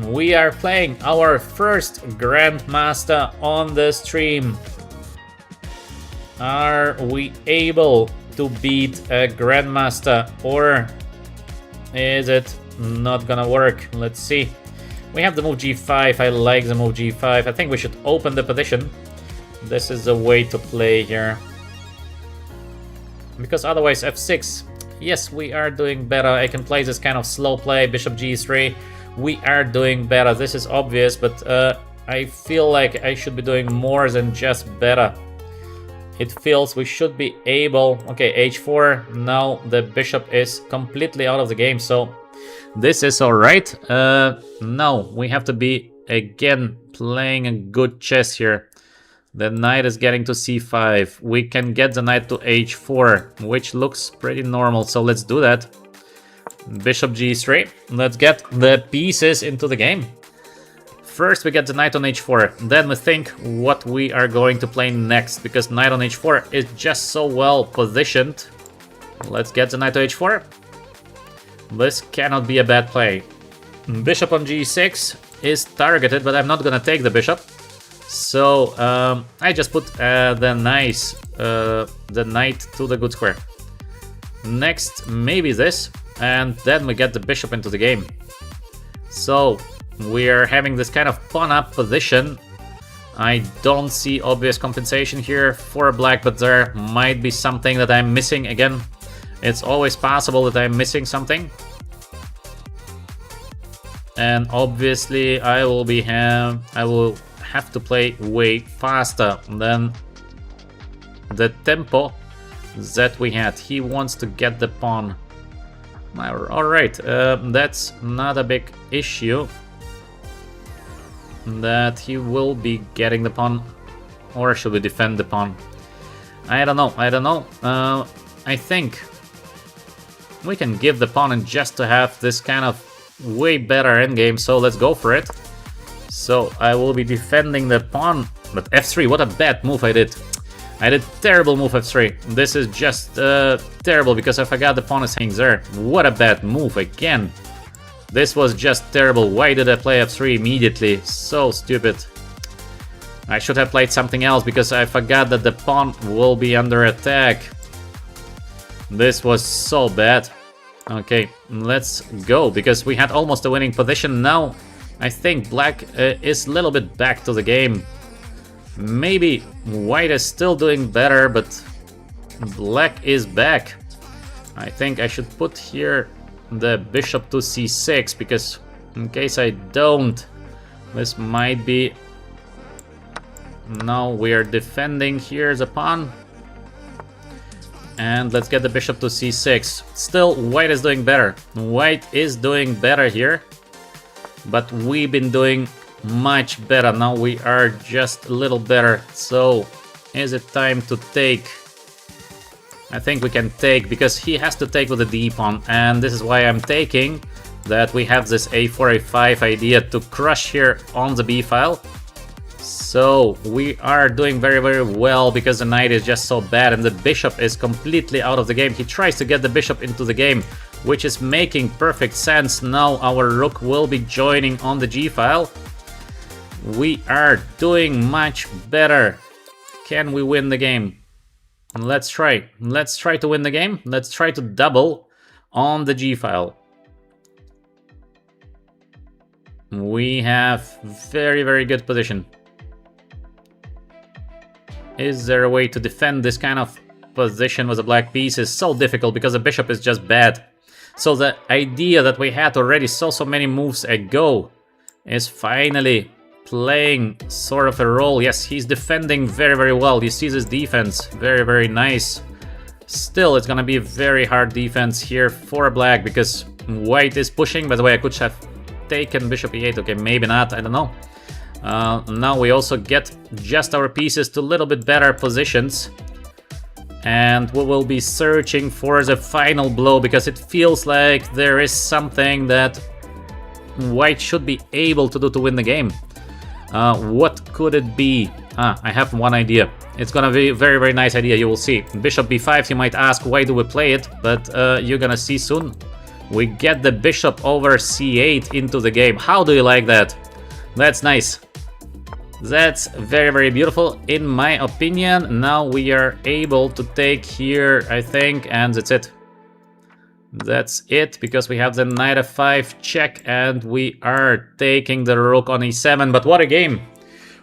We are playing our first Grandmaster on the stream. Are we able to beat a Grandmaster, or is it not gonna work? Let's see. We have the move g5. I like the move g5. I think we should open the position. This is the way to play here. Because otherwise f6. Yes, we are doing better. I can play this kind of slow play, bishop g3. We are doing better. This is obvious, but I feel like I should be doing more than just better. It feels we should be able... Okay, h4. Now the bishop is completely out of the game, so this is alright. No, we have to be, again, playing a good chess here. The knight is getting to c5. We can get the knight to h4, which looks pretty normal, so let's do that. Bishop g3. Let's get the pieces into the game. First we get the knight on h4, then we think what we are going to play next, because knight on h4 is just so well positioned. Let's get the knight to h4. This cannot be a bad play. Bishop on g6 is targeted, but I'm not gonna take the bishop. So I just put the knight to the good square. Next, maybe this, and then we get the bishop into the game. So we are having this kind of pawn up position. I don't see obvious compensation here for black, but there might be something that I'm missing again. It's always possible that I'm missing something. And obviously I will have to play way faster than the tempo that we had. He wants to get the pawn. Alright, that's not a big issue. That he will be getting the pawn. Or should we defend the pawn? I don't know. I think we can give the pawn and just to have this kind of way better endgame, so let's go for it. So I will be defending the pawn, but f3, what a bad move I did. I did terrible move f3. This is just terrible because I forgot the pawn is hanging there. What a bad move again. This was just terrible. Why did I play f3 immediately? So stupid. I should have played something else because I forgot that the pawn will be under attack. This was so bad. Okay, let's go, because we had almost a winning position. Now I think black is a little bit back to the game. Maybe white is still doing better, but black is back. I think I should put here the bishop to c6, because in case I don't, this might be... Now we are defending here the pawn. And let's get the bishop to c6. Still, white is doing better. White is doing better here. But we've been doing much better. Now we are just a little better. So, is it time to take? I think we can take, because he has to take with the d pawn. And this is why I'm taking, that we have this a4, a5 idea to crush here on the b file. So we are doing very, very well, because the knight is just so bad and the bishop is completely out of the game. He tries to get the bishop into the game, which is making perfect sense. Now our rook will be joining on the g file. We are doing much better. Can we win the game? Let's try. Let's try to win the game. Let's try to double on the g file. We have very, very good position. Is there a way to defend this kind of position with a black piece? Is so difficult because the bishop is just bad. So the idea that we had already so many moves ago is finally playing sort of a role. Yes, he's defending very, very well. You see this defense, very, very nice. Still, it's gonna be a very hard defense here for black, because white is pushing. By the way, I could have taken bishop e8. Okay, maybe not, I don't know. Now we also get just our pieces to a little bit better positions. And we will be searching for the final blow, because it feels like there is something that white should be able to do to win the game. What could it be? I have one idea. It's gonna be a very, very nice idea, you will see. Bishop b5, you might ask, why do we play it? But you're gonna see soon. We get the bishop over c8 into the game. How do you like that? That's nice. That's very, very beautiful, in my opinion. Now we are able to take here, I think, and that's it. That's it, because we have the knight f5 check, and we are taking the rook on e7. But what a game!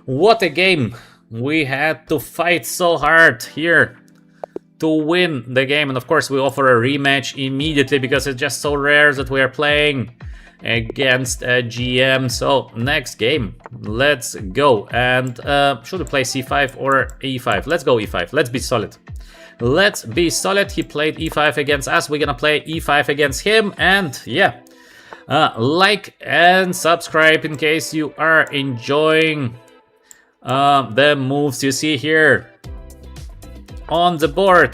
What a game! We had to fight so hard here to win the game. And of course, we offer a rematch immediately because it's just so rare that we are playing against a GM. So next game, let's go. And should we play c5 or e5? Let's go e5. Let's be solid. Let's be solid. He played e5 against us. We're gonna play e5 against him. And yeah, like and subscribe in case you are enjoying the moves you see here on the board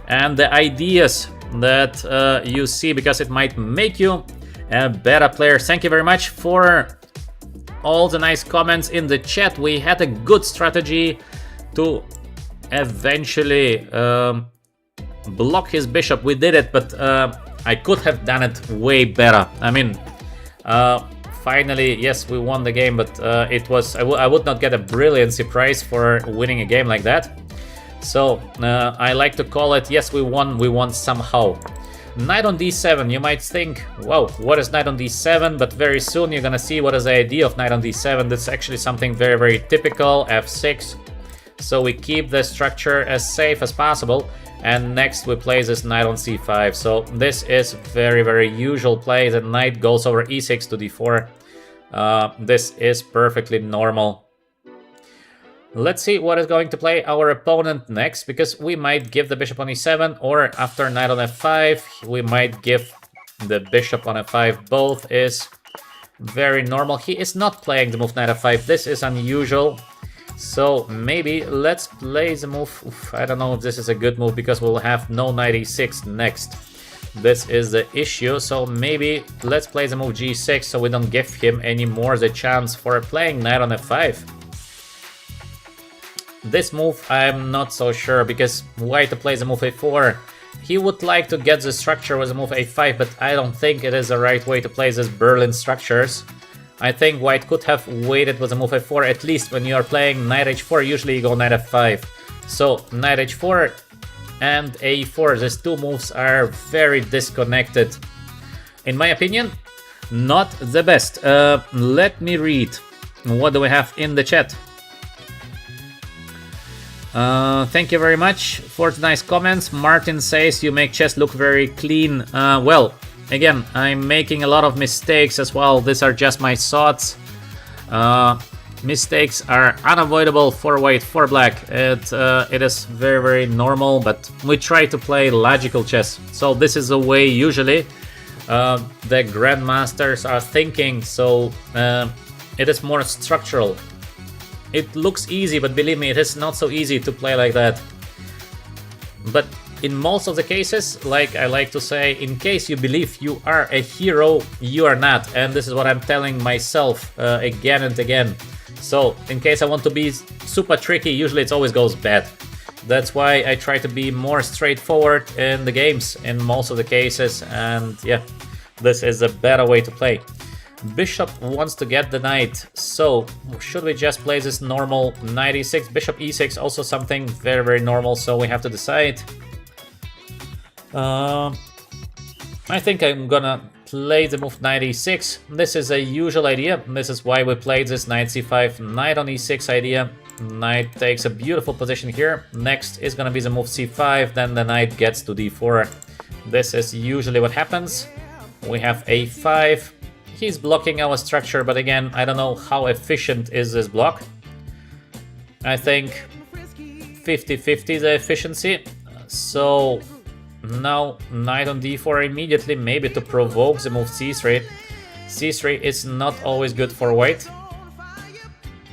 and the ideas that you see, because it might make you a better player. Thank you very much for all the nice comments in the chat. We had a good strategy to eventually block his bishop. We did it, but I could have done it way better. I mean, finally, yes, we won the game, but it was I would not get a brilliancy prize for winning a game like that. So I like to call it, yes, we won somehow. Knight on d7, you might think, wow, what is knight on d7? But very soon you're gonna see what is the idea of knight on d7. That's actually something very, very typical. f6. So we keep the structure as safe as possible. And next we play this knight on c5. So this is very, very usual play. The knight goes over e6 to d4. This is perfectly normal. Let's see what is going to play our opponent next, because we might give the bishop on e7, or after knight on f5, we might give the bishop on f5. Both is very normal. He is not playing the move knight f5. This is unusual. So maybe let's play the move. Oof, I don't know if this is a good move, because we'll have no knight e6 next. This is the issue. So maybe let's play the move g6 so we don't give him any more the chance for playing knight on f5. This move, I'm not so sure, because white plays a move a4. He would like to get the structure with a move a5, but I don't think it is the right way to play these Berlin structures. I think white could have waited with a move a4, at least when you are playing knight h4, usually you go knight f5. So knight h4 and a4, these two moves are very disconnected. In my opinion, not the best. Let me read. What do we have in the chat? Thank you very much for the nice comments. Martin says you make chess look very clean. Well, again, I'm making a lot of mistakes as well. These are just my thoughts. Mistakes are unavoidable for white, for black. It is very, very normal, but we try to play logical chess. So this is the way usually the grandmasters are thinking. So it is more structural. It looks easy, but believe me, it is not so easy to play like that. But in most of the cases, like I like to say, in case you believe you are a hero, you are not. And this is what I'm telling myself again and again. So in case I want to be super tricky, usually it always goes bad. That's why I try to be more straightforward in the games in most of the cases. And yeah, this is a better way to play. Bishop wants to get the knight, so should we just play this normal knight e6? Bishop e6, also something very, very normal, so we have to decide. I think I'm gonna play the move knight e6. This is a usual idea. This is why we played this knight c5, knight on e6 idea. Knight takes a beautiful position here. Next is gonna be the move c5, then the knight gets to d4. This is usually what happens. We have a5. He's blocking our structure, but again, I don't know how efficient is this block. I think 50-50 the efficiency. So now knight on d4 immediately, maybe to provoke the move c3. c3 is not always good for white.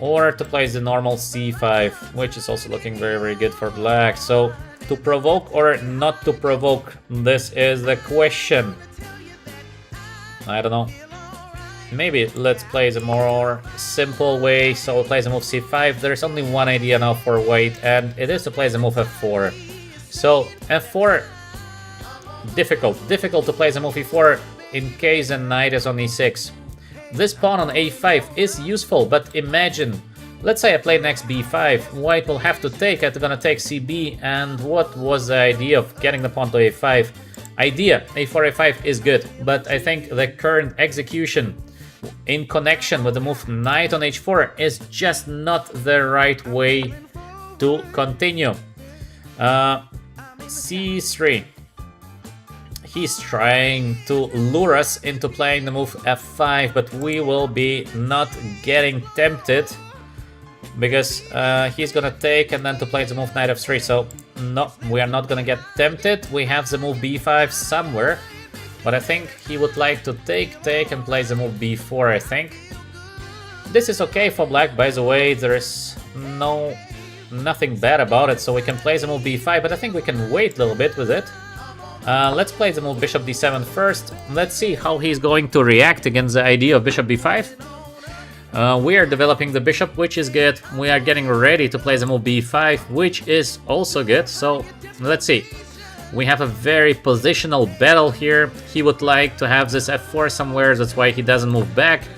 Or to play the normal c5, which is also looking very, very good for black. So to provoke or not to provoke, this is the question. I don't know. Maybe let's play the more simple way, so we'll play the move c5. There's only one idea now for white, and it is to play the move f4. So f4, difficult to play the move e4 in case the knight is on e6. This pawn on a5 is useful, but imagine, let's say I play next b5, white will have to take, it's gonna take cb, and what was the idea of getting the pawn to a5? Idea, a4, a5 is good, but I think the current execution in connection with the move knight on h4 is just not the right way to continue. c3. He's trying to lure us into playing the move f5, but we will be not getting tempted because he's gonna take and then to play the move knight f3. So no, we are not gonna get tempted. We have the move b5 somewhere, but I think he would like to take and play the move b4, I think. This is okay for black, by the way. There is nothing bad about it, so we can play the move b5, but I think we can wait a little bit with it. Let's play the move bishop d7 first. Let's see how he's going to react against the idea of bishop b5. We are developing the bishop, which is good. We are getting ready to play the move b5, which is also good. So let's see. We have a very positional battle here. He would like to have this f4 somewhere, that's why he doesn't move back.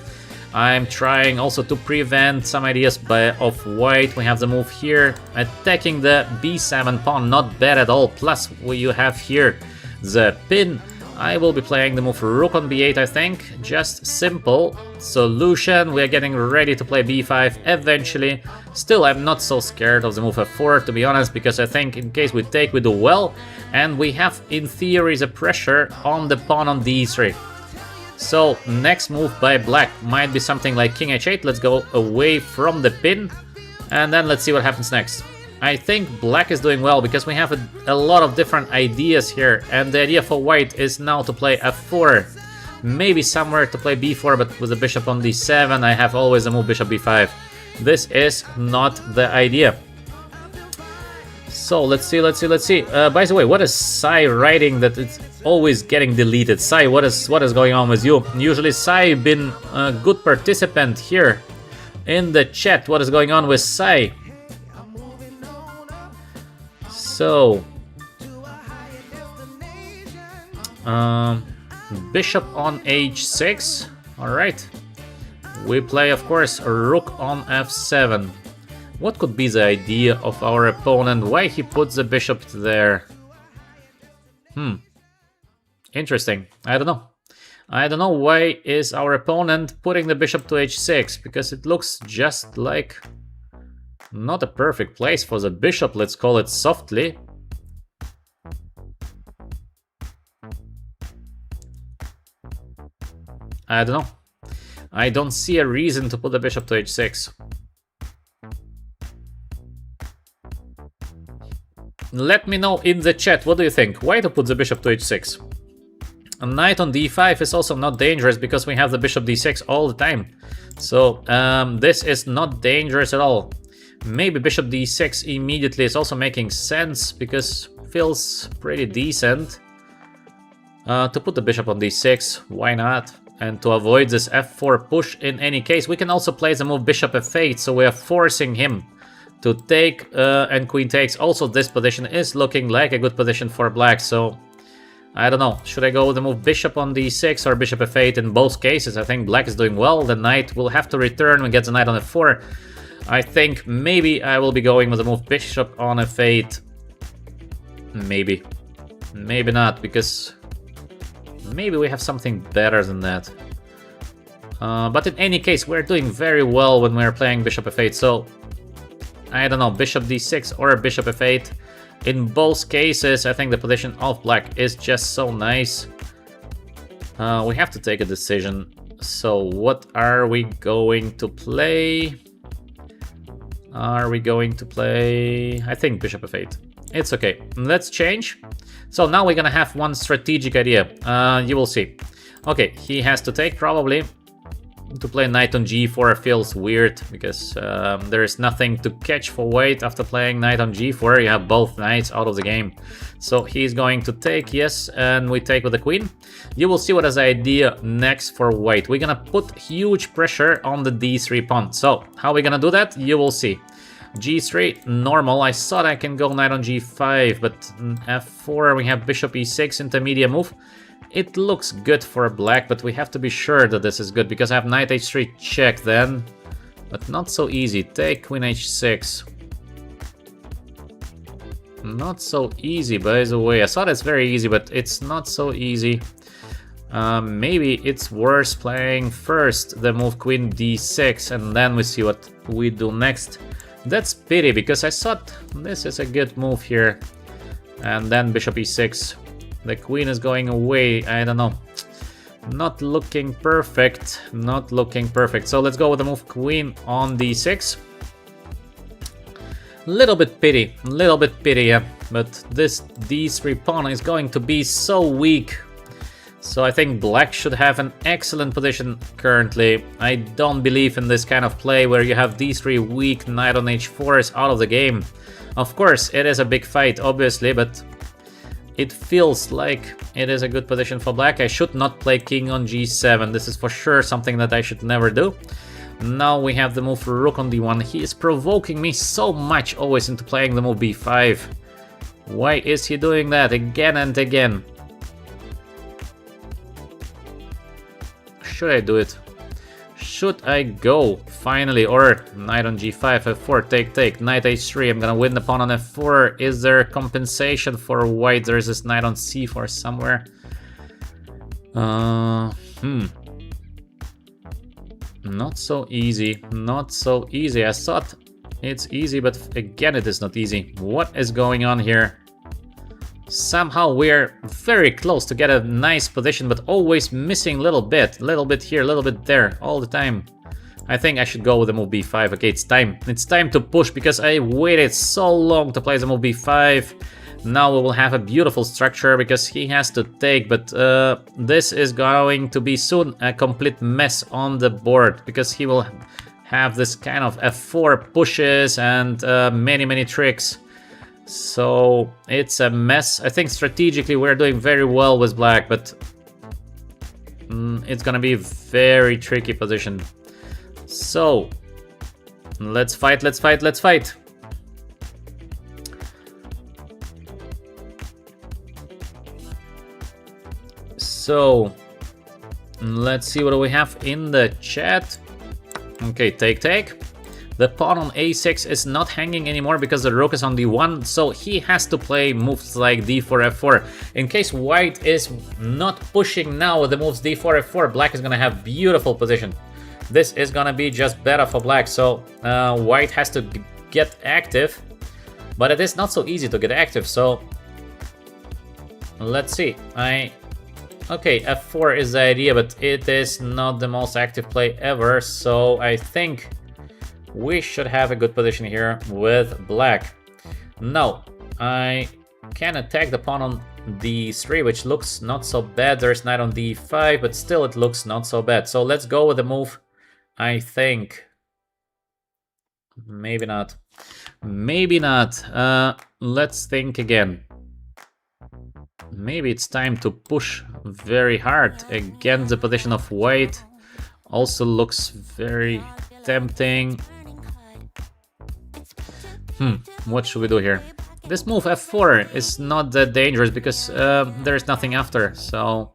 I'm trying also to prevent some ideas of white. We have the move here, attacking the b7 pawn, not bad at all. Plus, you have here the pin. I will be playing the move rook on b8, I think. Just simple solution. We are getting ready to play b5 eventually. Still, I'm not so scared of the move f4, to be honest, because I think in case we take, we do well. And we have, in theory, the pressure on the pawn on d3. So, next move by black might be something like king h8. Let's go away from the pin, and then let's see what happens next. I think black is doing well, because we have a lot of different ideas here, and the idea for white is now to play f4. Maybe somewhere to play b4, but with the bishop on d7, I have always a move bishop b5. This is not the idea. So, let's see. By the way, what is Sai writing that it's always getting deleted? Sai, what is going on with you? Usually Sai been a good participant here in the chat. What is going on with Sai? So, bishop on h6. All right. We play, of course, rook on f7. What could be the idea of our opponent? Why he puts the bishop there? Interesting. I don't know. I don't know why is our opponent putting the bishop to h6, because it looks just like not a perfect place for the bishop, let's call it softly. I don't know. I don't see a reason to put the bishop to h6. Let me know in the chat, what do you think? Why to put the bishop to h6? A knight on d5 is also not dangerous, because we have the bishop d6 all the time. So this is not dangerous at all. Maybe bishop d6 immediately is also making sense, because feels pretty decent. To put the bishop on d6, why not? And to avoid this f4 push in any case, we can also play the move bishop f8, so we are forcing him to take, and queen takes. Also, this position is looking like a good position for black, so I don't know. Should I go with the move bishop on d6 or bishop f8? In both cases, I think black is doing well. The knight will have to return. We get the knight on f4. I think maybe I will be going with the move bishop on f8. Maybe. Maybe not, because maybe we have something better than that. But in any case, we're doing very well when we're playing bishop f8, so I don't know, bishop d6 or bishop f8. In both cases, I think the position of black is just so nice. We have to take a decision. So what are we going to play? Are we going to play... I think bishop f8. It's okay. Let's change. So now we're gonna have one strategic idea. You will see. Okay, he has to take probably. To play knight on g4 feels weird, because there is nothing to catch for white after playing knight on g4. You have both knights out of the game. So he's going to take, yes, and we take with the queen. You will see what is the idea next for white. We're gonna put huge pressure on the d3 pawn. So how are we gonna do that? You will see. g3, normal. I thought I can go knight on g5, but f4, we have bishop e6, intermediate move. It looks good for black, but we have to be sure that this is good, because I have knight h3 check then. But not so easy. Take queen h6. Not so easy, by the way. I thought it's very easy, but it's not so easy. Maybe it's worse playing first the move queen d6, and then we see what we do next. That's pity, because I thought this is a good move here. And then bishop e6. The queen is going away. I don't know. Not looking perfect. Not looking perfect. So let's go with the move queen on d6. Little bit pity. Little bit pity, yeah. But this d3 pawn is going to be so weak. So I think black should have an excellent position currently. I don't believe in this kind of play where you have d3 weak, knight on h4 is out of the game. Of course, it is a big fight, obviously, but it feels like it is a good position for black. I should not play king on g7. This is for sure something that I should never do. Now we have the move rook on d1. He is provoking me so much always into playing the move b5. Why is he doing that again and again? Should I do it? Should I go finally? Or knight on g5, f4, take, knight h3. I'm gonna win the pawn on f4. Is there compensation for white? There is this knight on c4 somewhere. Not so easy. Not so easy. I thought it's easy, but again it is not easy. What is going on here? Somehow we're very close to get a nice position, but always missing a little bit here, a little bit there, all the time. I think I should go with the move b5. Okay, it's time. It's time to push because I waited so long to play the move b5. Now we will have a beautiful structure because he has to take, but this is going to be soon a complete mess on the board because he will have this kind of f4 pushes and many tricks. So it's a mess. I think strategically we're doing very well with black, but it's gonna be a very tricky position. So let's fight. So let's see what do we have in the chat. Okay, take. The pawn on a6 is not hanging anymore because the rook is on d1, so he has to play moves like d4, f4. In case white is not pushing now with the moves d4, f4, black is gonna have beautiful position. This is gonna be just better for black, so white has to get active, but it is not so easy to get active, so let's see. Okay, f4 is the idea, but it is not the most active play ever, so I think we should have a good position here with black. Now, I can attack the pawn on d3, which looks not so bad. There's knight on d5, but still it looks not so bad. So let's go with the move, I think. Maybe not. Maybe not. Let's think again. Maybe it's time to push very hard against the position of white. Also looks very tempting. What should we do here? This move f4 is not that dangerous because there is nothing after, so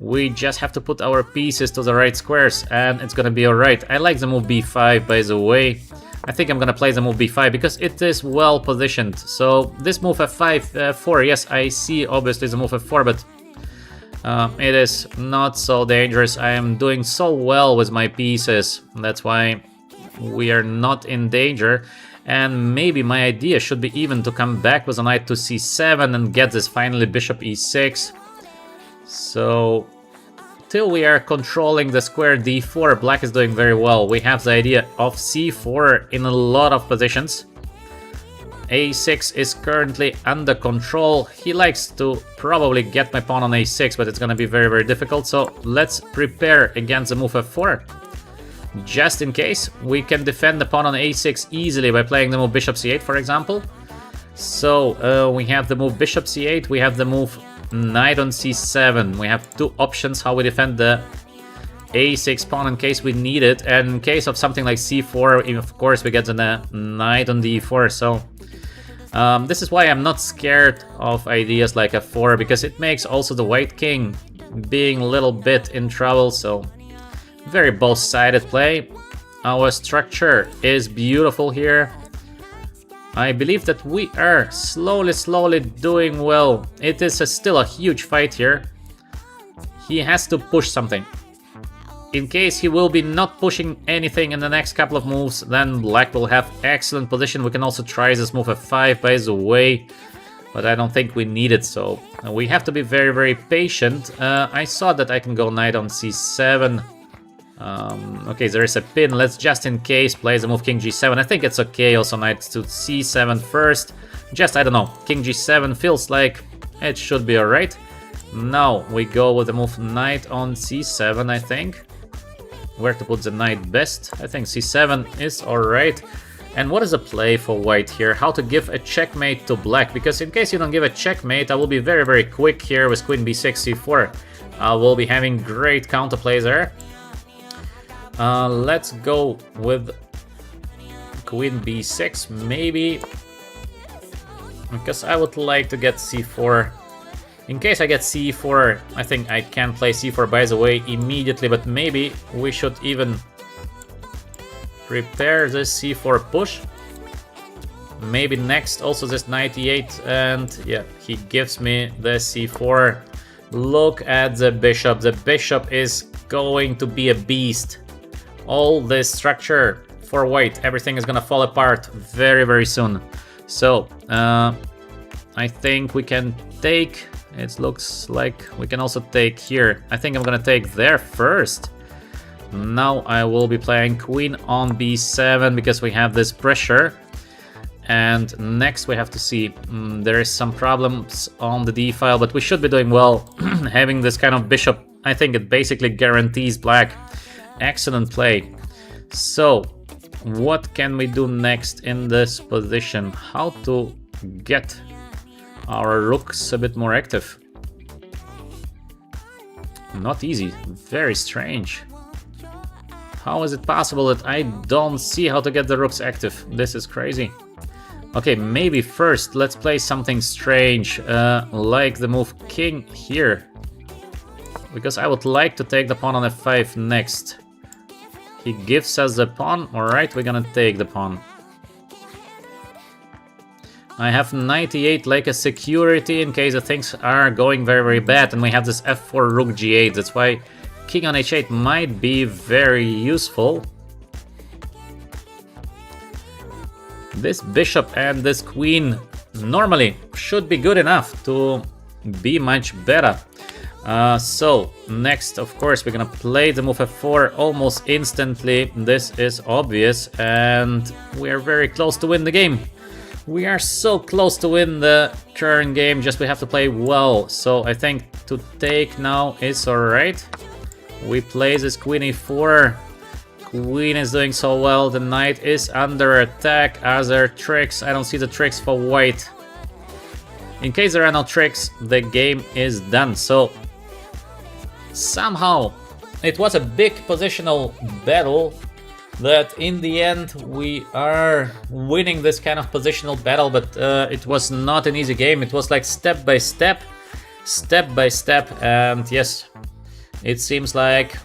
we just have to put our pieces to the right squares and it's gonna be alright. I like the move b5, by the way. I think I'm gonna play the move b5 because it is well positioned. So this move f5, f4, yes, I see obviously the move f4, but it is not so dangerous. I am doing so well with my pieces. That's why we are not in danger. And maybe my idea should be even to come back with a knight to c7 and get this finally bishop e6. So till we are controlling the square d4, black is doing very well. We have the idea of c4 in a lot of positions. a6 is currently under control. He likes to probably get my pawn on a6, but it's gonna be very difficult. So let's prepare against the move f4. Just in case, we can defend the pawn on a6 easily by playing the move bishop c8, for example. So we have the move bishop c8, we have the move knight on c7. We have two options how we defend the a6 pawn in case we need it, and in case of something like c4, of course we get the knight on d4. So this is why I'm not scared of ideas like f4, because it makes also the white king being a little bit in trouble. So very both-sided play. Our structure is beautiful here. I believe that we are slowly doing well. It is still a huge fight here. He has to push something. In case he will be not pushing anything in the next couple of moves, then black will have excellent position. We can also try this move f5, by the way. but I don't think we need it, so we have to be very, very patient. I saw that I can go knight on c7. Okay, there is a pin. Let's just in case play the move king g7. I think it's okay. Also knight to c7 first. Just, I don't know, king g7 feels like it should be alright. Now we go with the move knight on c7, I think. Where to put the knight best? I think c7 is alright. And what is the play for white here? How to give a checkmate to black? Because in case you don't give a checkmate, I will be very, very quick here with queen b6, c4. I will be having great counterplays there. Let's go with queen b6, maybe. Because I would like to get c4. In case I get c4, I think I can play c4, by the way, immediately. But maybe we should even prepare this c4 push. Maybe next also this knight e8, and yeah, he gives me the c4. Look at the bishop. The bishop is going to be a beast. All this structure for white, everything is gonna fall apart very, very soon. So I think we can take. It looks like we can also take here. I think I'm gonna take there first. Now I will be playing queen on b7 because we have this pressure. And next we have to see, there is some problems on the d file, but we should be doing well. Having this kind of bishop, I think it basically guarantees black. Excellent play. So what can we do next in this position? How to get our rooks a bit more active? Not easy, very strange. How is it possible that I don't see how to get the rooks active? This is crazy. Okay, maybe first let's play something strange, like the move king here. Because I would like to take the pawn on f5 next. He gives us the pawn, alright, we're gonna take the pawn. I have knight e8 like a security in case the things are going very, very bad, and we have this f4 rook g8, that's why king on h8 might be very useful. This bishop and this queen normally should be good enough to be much better. So next, of course, we're gonna play the move f4 almost instantly. This is obvious, and we are very close to win the game. We are so close to win the current game, just we have to play well. So I think to take now is alright. We play this queen e4. Queen is doing so well, the knight is under attack. Are there tricks? I don't see the tricks for white. In case there are no tricks, the game is done. So somehow it was a big positional battle that in the end we are winning this kind of positional battle, but it was not an easy game. It was like step by step, and yes, it seems like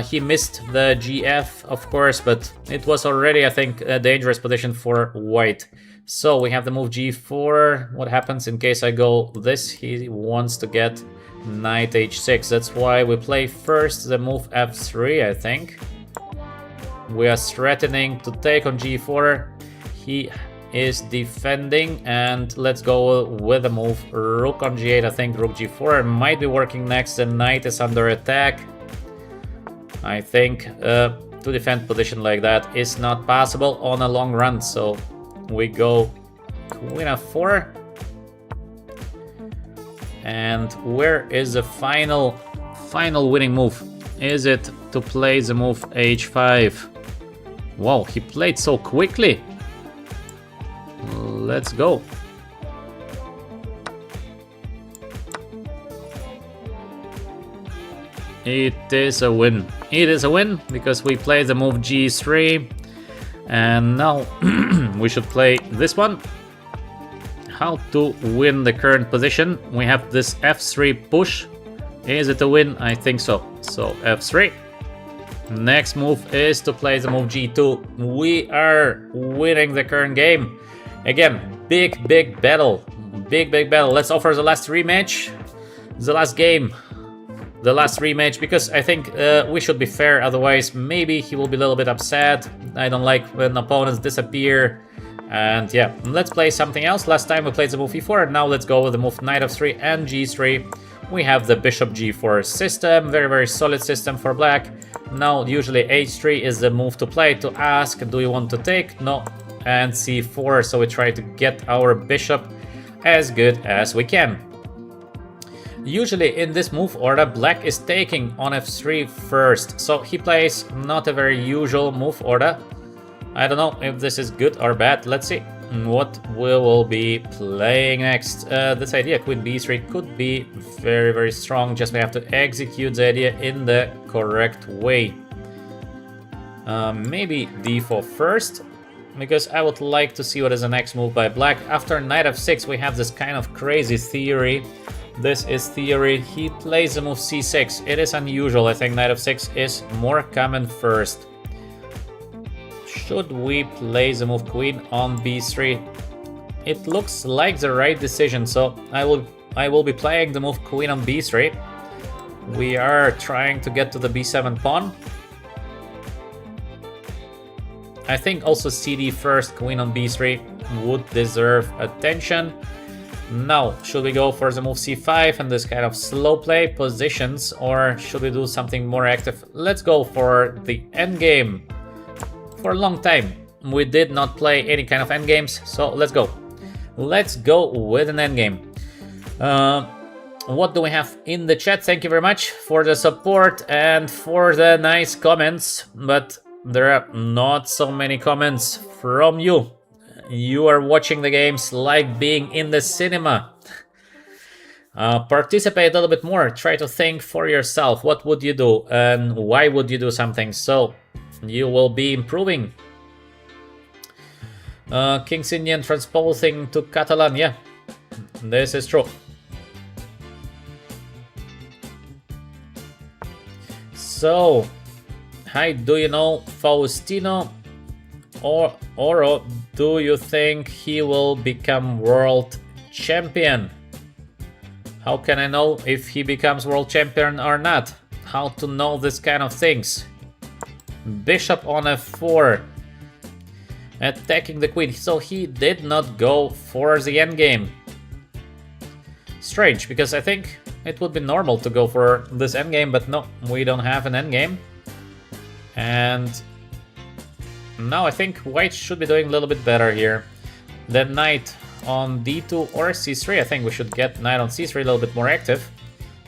he missed the GF, of course, but it was already, I think, a dangerous position for white. So we have the move g4. What happens in case I go this? He wants to get knight h6. That's why we play first the move f3, I think. We are threatening to take on g4. He is defending, and let's go with the move rook on g8. I think rook g4 might be working next. The knight is under attack. I think to defend position like that is not possible on a long run, so we go queen f4. And where is the final winning move? Is it to play the move h5? Wow, he played so quickly. Let's go. It is a win. It is a win because we play the move g3. And now we should play this one. How to win the current position. We have this f3 push. Is it a win? I think so. So f3. Next move is to play the move g2. We are winning the current game. Again, big battle. Big battle. Let's offer the last rematch. The last game. The last rematch, because I think we should be fair. Otherwise, maybe he will be a little bit upset. I don't like when opponents disappear. And yeah, let's play something else. Last time we played the move e4, now let's go with the move knight f3 and g3. We have the bishop g4 system, very, very solid system for black. Now, usually h3 is the move to play, to ask, do you want to take? No. And c4, so we try to get our bishop as good as we can. Usually in this move order, black is taking on f3 first, so he plays not a very usual move order. I don't know if this is good or bad. Let's see what we will be playing next. This idea, queen b3, could be very, very strong. Just we have to execute the idea in the correct way. Maybe d4 first, because I would like to see what is the next move by black. After knight f6, we have this kind of crazy theory. This is theory. He plays the move c6. It is unusual. I think knight f6 is more common first. Should we play the move queen on b3? It looks like the right decision, so I will be playing the move queen on b3. We are trying to get to the b7 pawn. I think also cd first, queen on b3 would deserve attention. Now, should we go for the move c5 and this kind of slow play positions, or should we do something more active? Let's go for the endgame. For a long time, we did not play any kind of endgames, so let's go. Let's go with an endgame. What do we have in the chat? Thank you very much for the support and for the nice comments, but there are not so many comments from you. You are watching the games like being in the cinema. Participate a little bit more. Try to think for yourself. What would you do and why would you do something? So you will be improving. King's Indian transposing to Catalan. Yeah, this is true. So, hi, do you know Faustino? Or do you think he will become world champion? How can I know if he becomes world champion or not? How to know this kind of things? Bishop on f4, attacking the queen. So he did not go for the endgame. Strange, because I think it would be normal to go for this endgame, but no, we don't have an endgame. And now I think white should be doing a little bit better here. The knight on d2 or c3, I think we should get knight on c3 a little bit more active.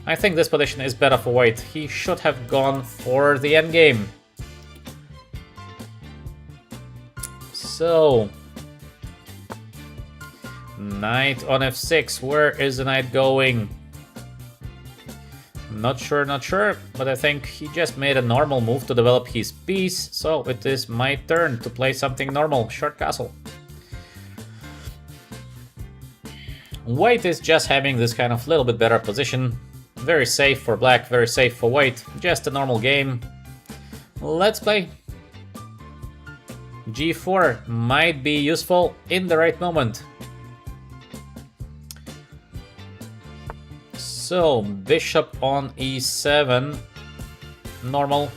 I think this position is better for white. He should have gone for the endgame. So, knight on f6, where is the knight going? Not sure, but I think he just made a normal move to develop his piece, so it is my turn to play something normal, short castle. White is just having this kind of little bit better position, very safe for black, very safe for white, just a normal game. Let's play. g4 might be useful in the right moment. So, bishop on e7, normal.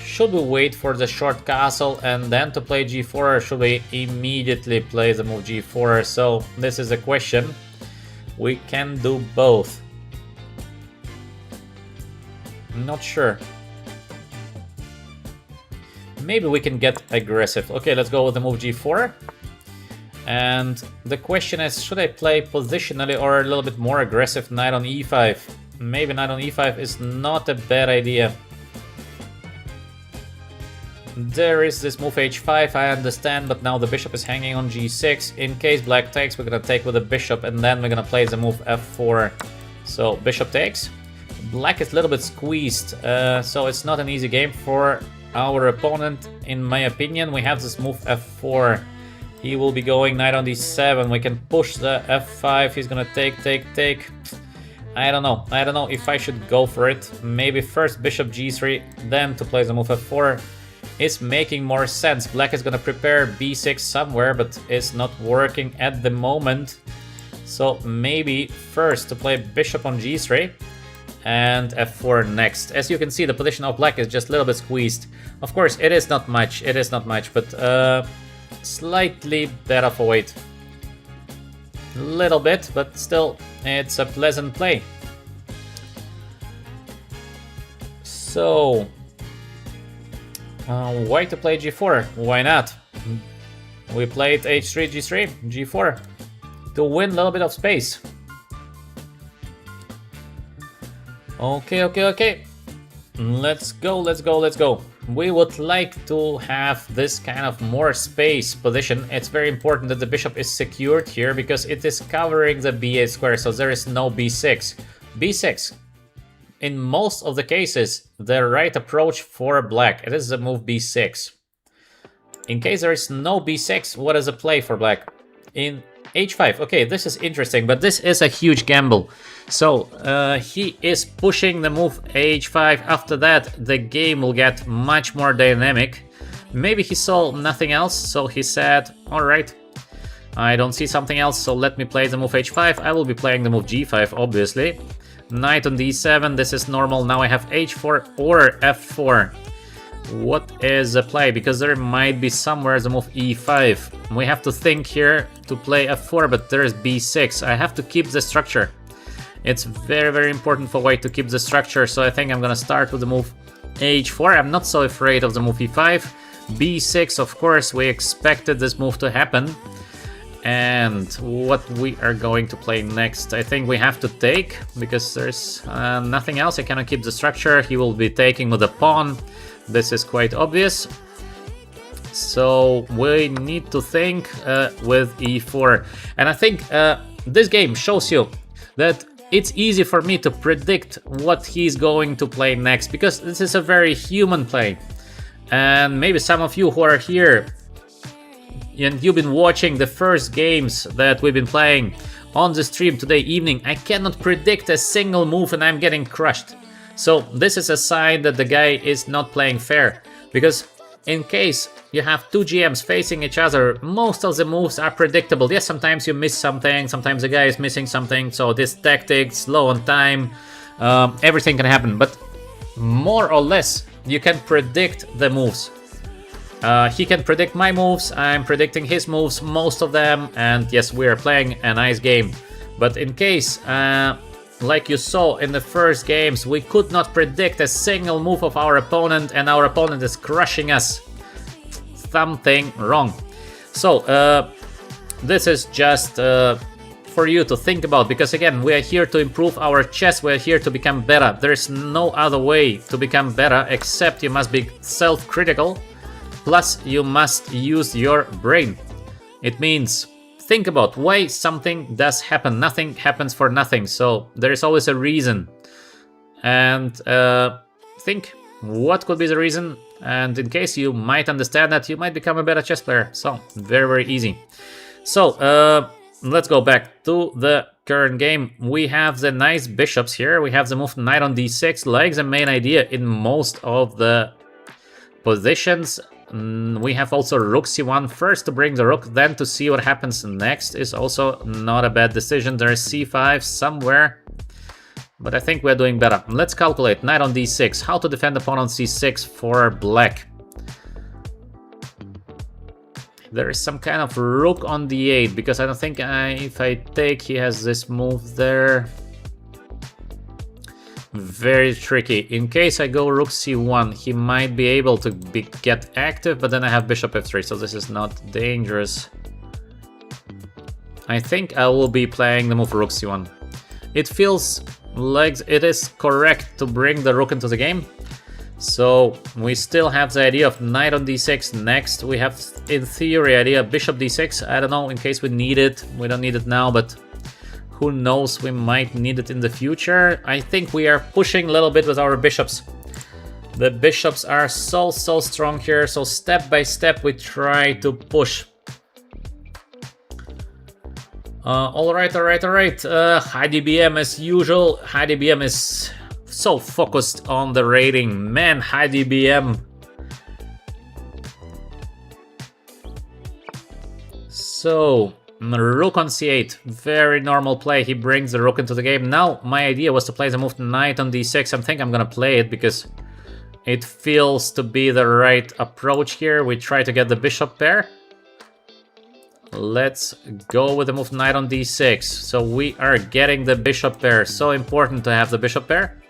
Should we wait for the short castle and then to play g4, or should we immediately play the move g4? So, this is a question. We can do both. Not sure. Maybe we can get aggressive. Okay, let's go with the move g4. And the question is, should I play positionally or a little bit more aggressive knight on e5? Maybe knight on e5 is not a bad idea. There is this move h5, I understand, but now the bishop is hanging on g6. In case black takes, we're gonna take with the bishop, and then we're gonna play the move f4. So bishop takes. Black is a little bit squeezed, so it's not an easy game for our opponent, in my opinion. We have this move f4. He will be going knight on d7. We can push the f5. He's gonna take. I don't know if I should go for it. Maybe first bishop g3, then to play the move f4 is making more sense. Black is gonna prepare b6 somewhere, but it's not working at the moment. So maybe first to play bishop on g3 and f4 next. As you can see, the position of black is just a little bit squeezed. Of course, it is not much, but slightly better for white. A little bit, but still, it's a pleasant play. So, white to play g4, why not? We played h3, g3, g4 to win a little bit of space. Okay. Let's go. We would like to have this kind of more space position. It's very important that the bishop is secured here because it is covering the b8 square, so there is no b6. b6, in most of the cases, the right approach for black. It is the move b6. In case there is no b6, what is the play for black? In h5. Okay, this is interesting, but this is a huge gamble. So he is pushing the move h5. After that, the game will get much more dynamic. Maybe he saw nothing else, so he said, all right, I don't see something else, so let me play the move h5. I will be playing the move g5, obviously. Knight on d7, this is normal. Now I have h4 or f4. What is the play? Because there might be somewhere the move e5. We have to think here to play f4, but there is b6. I have to keep the structure. It's very important for white to keep the structure, so I think I'm gonna start with the move h4. I'm not so afraid of the move e5. b6, of course, we expected this move to happen. And what we are going to play next, I think we have to take, because there's nothing else. I cannot keep the structure. He will be taking with a pawn. This is quite obvious. So we need to think with e4. And I think this game shows you that it's easy for me to predict what he's going to play next, because this is a very human play. And maybe some of you who are here and you've been watching the first games that we've been playing on the stream today evening, I cannot predict a single move and I'm getting crushed. So this is a sign that the guy is not playing fair, because in case you have two GMs facing each other, most of the moves are predictable. Yes, sometimes you miss something, sometimes the guy is missing something, so this tactic, slow on time, everything can happen, but more or less you can predict the moves. He can predict my moves, I'm predicting his moves, most of them, and yes, we are playing a nice game. But in case, like you saw in the first games, we could not predict a single move of our opponent, and our opponent is crushing us. Something wrong. So, this is just for you to think about, because again, we are here to improve our chess, we are here to become better. There is no other way to become better, except you must be self-critical. Plus, you must use your brain. It means think about why something does happen. Nothing happens for nothing, so there is always a reason. And think what could be the reason, and in case you might understand that, you might become a better chess player. So, very easy. So, let's go back to the current game. We have the nice bishops here. We have the move knight on d6, like the main idea in most of the positions. We have also rook c1, first to bring the rook, then to see what happens next is also not a bad decision. There is c5 somewhere, but I think we're doing better. Let's calculate. Knight on d6, how to defend the pawn on c6 for black. There is some kind of rook on d8, because I don't think if I take, he has this move there. Very tricky. In case I go rook c1, he might be able to get active, but then I have bishop f3, so this is not dangerous. I think I will be playing the move rook c1. It feels like it is correct to bring the rook into the game. So we still have the idea of knight on d6 next. We have, in theory, idea bishop d6. I don't know, in case we need it. We don't need it now, but who knows, we might need it in the future. I think we are pushing a little bit with our bishops. The bishops are so strong here, so step by step we try to push. Alright. HiDBM as usual. HiDBM is so focused on the rating. Man, HiDBM. So, rook on c8, very normal play. He brings the rook into the game. Now, my idea was to play the move knight on d6. I think I'm gonna play it because it feels to be the right approach here. We try to get the bishop pair. Let's go with the move knight on d6. So we are getting the bishop pair. So important to have the bishop pair.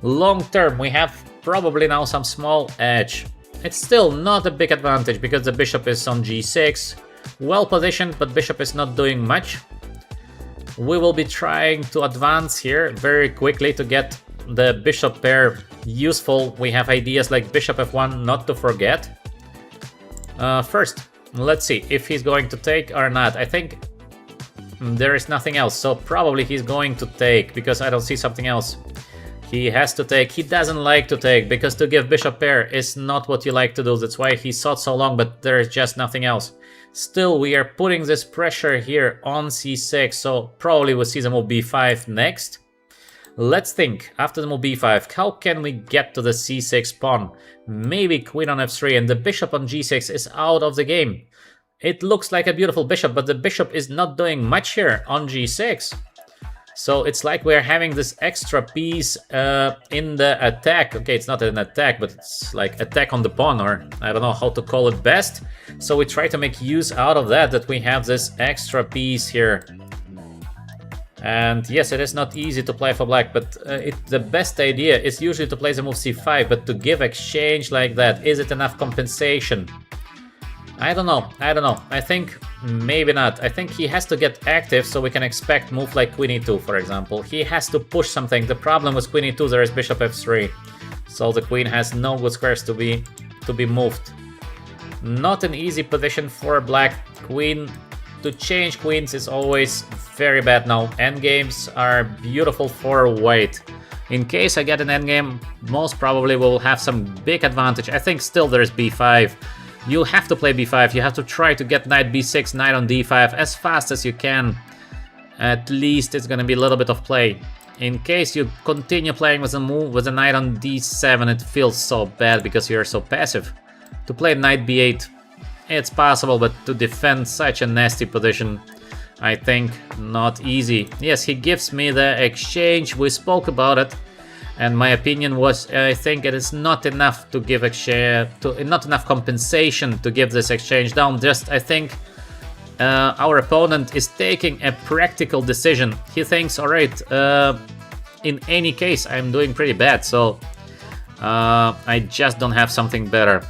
Long term, we have probably now some small edge. It's still not a big advantage because the bishop is on g6. Well positioned, but bishop is not doing much. We will be trying to advance here very quickly to get the bishop pair useful. We have ideas like bishop f1 not to forget. First, let's see if he's going to take or not. I think there is nothing else, so probably he's going to take because I don't see something else. He has to take. He doesn't like to take because to give bishop pair is not what you like to do. That's why he thought so long, but there is just nothing else. Still, we are putting this pressure here on c6, so probably we'll see the move b5 next. Let's think, after the move b5, how can we get to the c6 pawn? Maybe queen on f3 and the bishop on g6 is out of the game. It looks like a beautiful bishop, but the bishop is not doing much here on g6. So it's like we're having this extra piece in the attack. Okay, it's not an attack, but it's like attack on the pawn, or I don't know how to call it best. So we try to make use out of that we have this extra piece here. And yes, it is not easy to play for black, but the best idea is usually to play the move c5, but to give exchange like that, is it enough compensation? I don't know. I think maybe not. I think he has to get active so we can expect move like queen e2, for example. He has to push something. The problem with queen e2, there is bishop f3. So the queen has no good squares to be moved. Not an easy position for black. Queen, to change queens is always very bad now. Endgames are beautiful for white. In case I get an endgame, most probably we'll have some big advantage. I think still there is b5. You have to play b5, you have to try to get knight b6, knight on d5 as fast as you can. At least it's gonna be a little bit of play. In case you continue playing with a move with a knight on d7, it feels so bad because you're so passive. To play knight b8, it's possible, but to defend such a nasty position, I think not easy. Yes, he gives me the exchange, we spoke about it. And my opinion was, I think it is not enough to give not enough compensation to give this exchange down. Just, I think our opponent is taking a practical decision. He thinks, all right, in any case, I'm doing pretty bad, so I just don't have something better.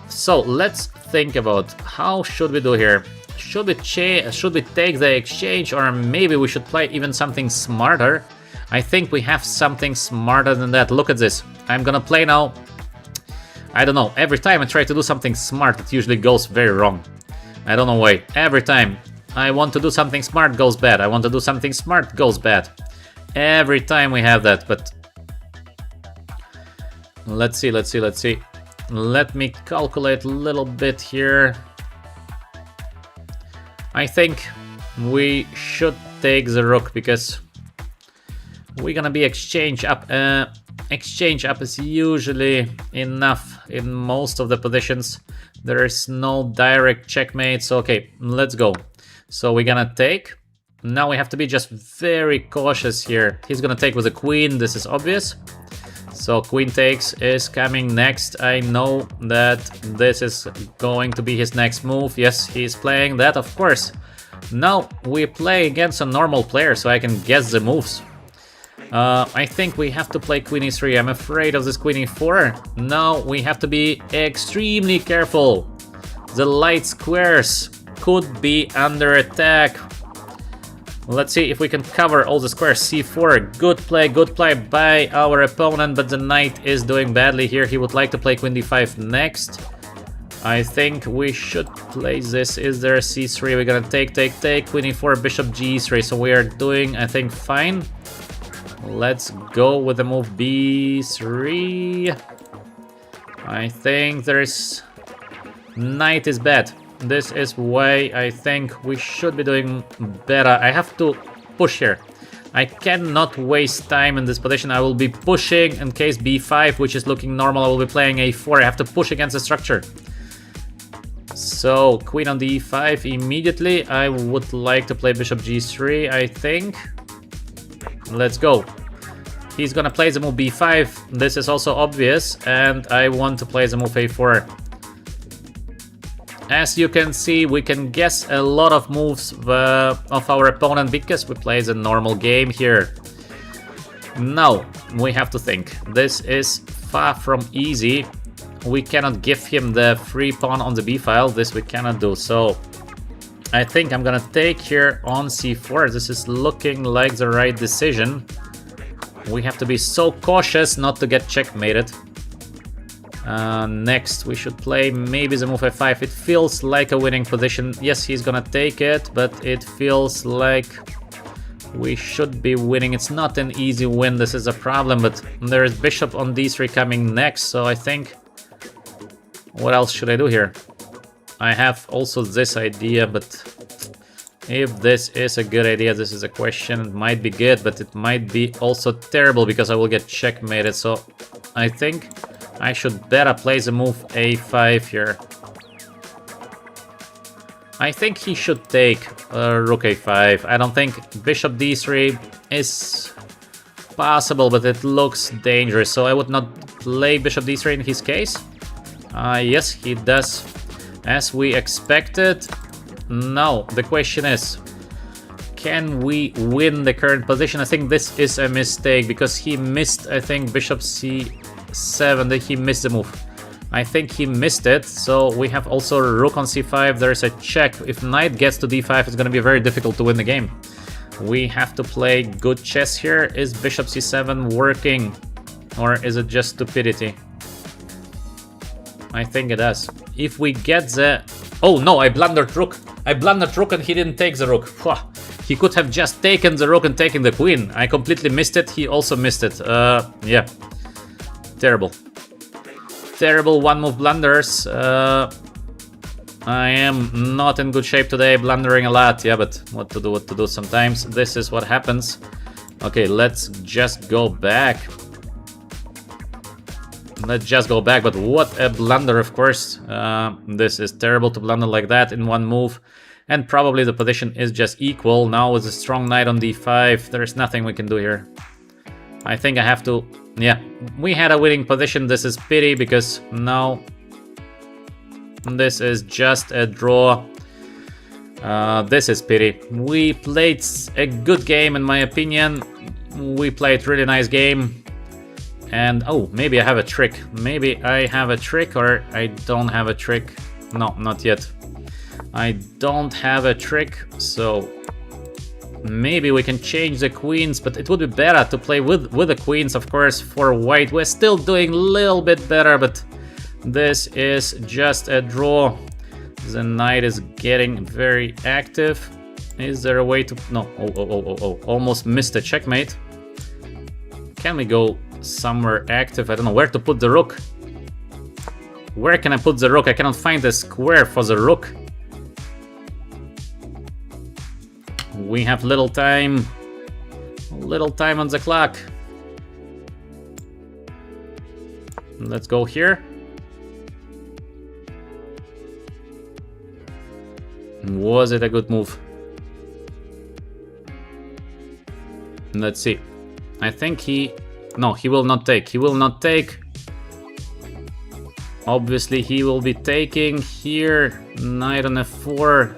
So let's think about how should we do here. Should we take the exchange, or maybe we should play even something smarter? I think we have something smarter than that. Look at this. I'm gonna play now. I don't know. Every time I try to do something smart, it usually goes very wrong. I don't know why. Every time I want to do something smart, goes bad. I want to do something smart, goes bad. Every time we have that, but let's see. Let me calculate a little bit here. I think we should take the rook because we're gonna be exchange up. Exchange up is usually enough in most of the positions. There is no direct checkmate, so okay, let's go. So we're gonna take. Now we have to be just very cautious here. He's gonna take with a queen, this is obvious. So queen takes is coming next. I know that this is going to be his next move. Yes, he's playing that, of course. Now we play against a normal player, so I can guess the moves. I think we have to play queen e3. I'm afraid of this queen e4. Now we have to be extremely careful. The light squares could be under attack. Let's see if we can cover all the squares. c4, good play by our opponent, but the knight is doing badly here. He would like to play queen d5 next. I think we should play this. Is there a c3? We're gonna take, queen e4, bishop g3. So we are doing, I think, fine. Let's go with the move b3. I think there is... Knight is bad. This is why I think we should be doing better. I have to push here. I cannot waste time in this position. I will be pushing in case b5, which is looking normal. I will be playing a4. I have to push against the structure. So, queen on d5 immediately. I would like to play bishop g3, I think. Let's go. He's gonna play the move b5. This is also obvious, and I want to play the move a4. As you can see, we can guess a lot of moves of our opponent because we play the normal game here. Now, we have to think. This is far from easy. We cannot give him the free pawn on the b file. This we cannot do. So, I think I'm gonna take here on c4. This is looking like the right decision. We have to be so cautious not to get checkmated. Next, we should play maybe the move f5. It feels like a winning position. Yes, he's gonna take it, but it feels like we should be winning. It's not an easy win, this is a problem, but there is bishop on d3 coming next, so I think... What else should I do here? I have also this idea, but if this is a good idea, this is a question. It might be good, but it might be also terrible because I will get checkmated, so I think I should better play the move a5 here. I think he should take rook a5. I don't think bishop d3 is possible, but it looks dangerous, so I would not play bishop d3 in his case. Yes, he does, as we expected. Now, the question is, can we win the current position? I think this is a mistake, because he missed, I think, bishop c7, that he missed the move. I think he missed it, so we have also rook on c5, there's a check. If knight gets to d5, it's gonna be very difficult to win the game. We have to play good chess here. Is bishop c7 working, or is it just stupidity? I think it does. If we get the... Oh no, I blundered rook. I blundered rook and he didn't take the rook. He could have just taken the rook and taken the queen. I completely missed it, he also missed it. Yeah. Terrible. Terrible one-move blunders. I am not in good shape today, blundering a lot. Yeah, but what to do sometimes. This is what happens. Okay, let's just go back. Let's just go back, but what a blunder, of course. This is terrible to blunder like that in one move. And probably the position is just equal. Now with a strong knight on d5, there's nothing we can do here. I think I have to... Yeah, we had a winning position. This is pity, because now this is just a draw. This is pity. We played a good game, in my opinion. We played really nice game. And, oh, maybe I have a trick. Maybe I have a trick, or I don't have a trick. No, not yet. I don't have a trick, so... Maybe we can change the queens, but it would be better to play with the queens, of course, for white. We're still doing a little bit better, but this is just a draw. The knight is getting very active. Is there a way to... No, oh, almost missed a checkmate. Can we go somewhere active? I don't know where to put the rook. Where can I put the rook? I cannot find a square for the rook. We have little time on the clock. Let's go here. Was it a good move? Let's see. I think he... No, he will not take. He will not take. Obviously, he will be taking here. Knight on f4.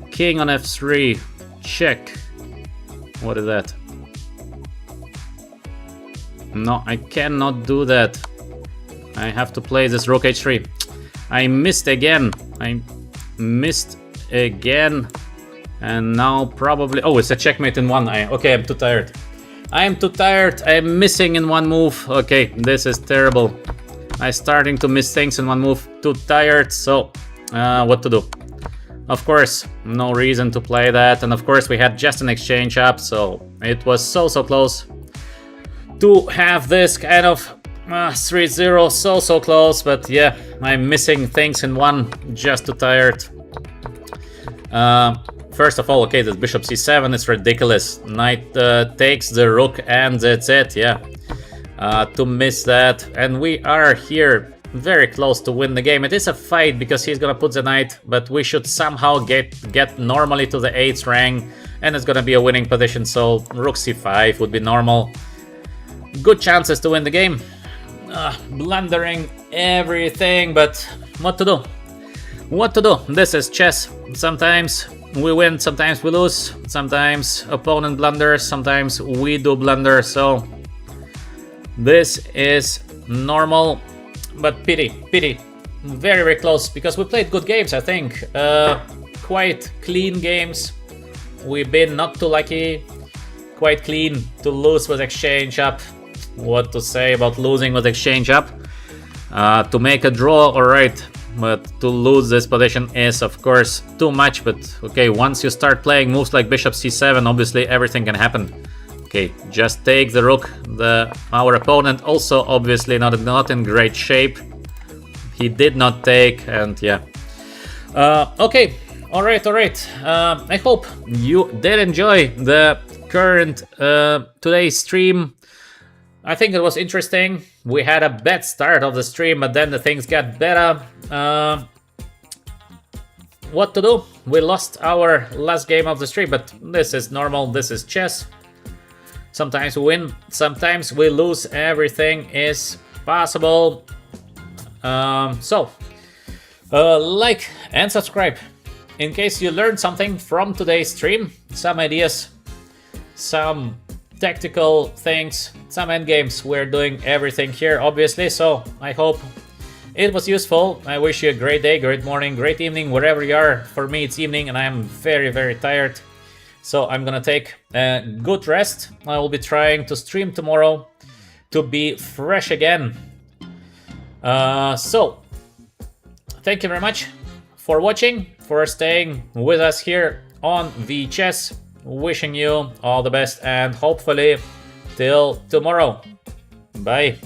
King on f3. Check. What is that? No, I cannot do that. I have to play this rook h3. I missed again. I missed again. And now probably... Oh, it's a checkmate in one. Okay, I'm too tired. I'm too tired. I'm missing in one move. Okay, this is terrible. I'm starting to miss things in one move. Too tired, so what to do? Of course, no reason to play that, and of course we had just an exchange up, so it was so close to have this kind of 3-0, so close, but yeah, I'm missing things in one, just too tired. First of all, okay, this bishop c7 is ridiculous. Knight takes the rook and that's it, yeah. To miss that, and we are here very close to win the game. It is a fight because he's gonna put the knight, but we should somehow get normally to the 8th rank, and it's gonna be a winning position, so rook c5 would be normal. Good chances to win the game. Blundering everything, but what to do? What to do? This is chess. Sometimes we win, sometimes we lose, sometimes opponent blunders, sometimes we do blunder, so this is normal, but pity. Very, very close, because we played good games, I think. Quite clean games. We've been not too lucky. Quite clean. To lose with exchange up. What to say about losing with exchange up? To make a draw, alright. But to lose this position is, of course, too much. But okay, once you start playing moves like bishop c7, obviously everything can happen. Okay, just take the rook. Our opponent also obviously not in great shape. He did not take, and yeah. Okay, alright. I hope you did enjoy the current today's stream. I think it was interesting. We had a bad start of the stream, but then the things got better. What to do? We lost our last game of the stream, but this is normal. This is chess. Sometimes we win, sometimes we lose. Everything is possible. Like and subscribe in case you learned something from today's stream. Some ideas, some tactical things, some endgames. We're doing everything here, obviously, so I hope it was useful. I wish you a great day, great morning, great evening, wherever you are. For me, it's evening, and I'm very, very tired, so I'm gonna take a good rest. I will be trying to stream tomorrow to be fresh again. So, thank you very much for watching, for staying with us here on VChess. Wishing you all the best, and hopefully till tomorrow. Bye.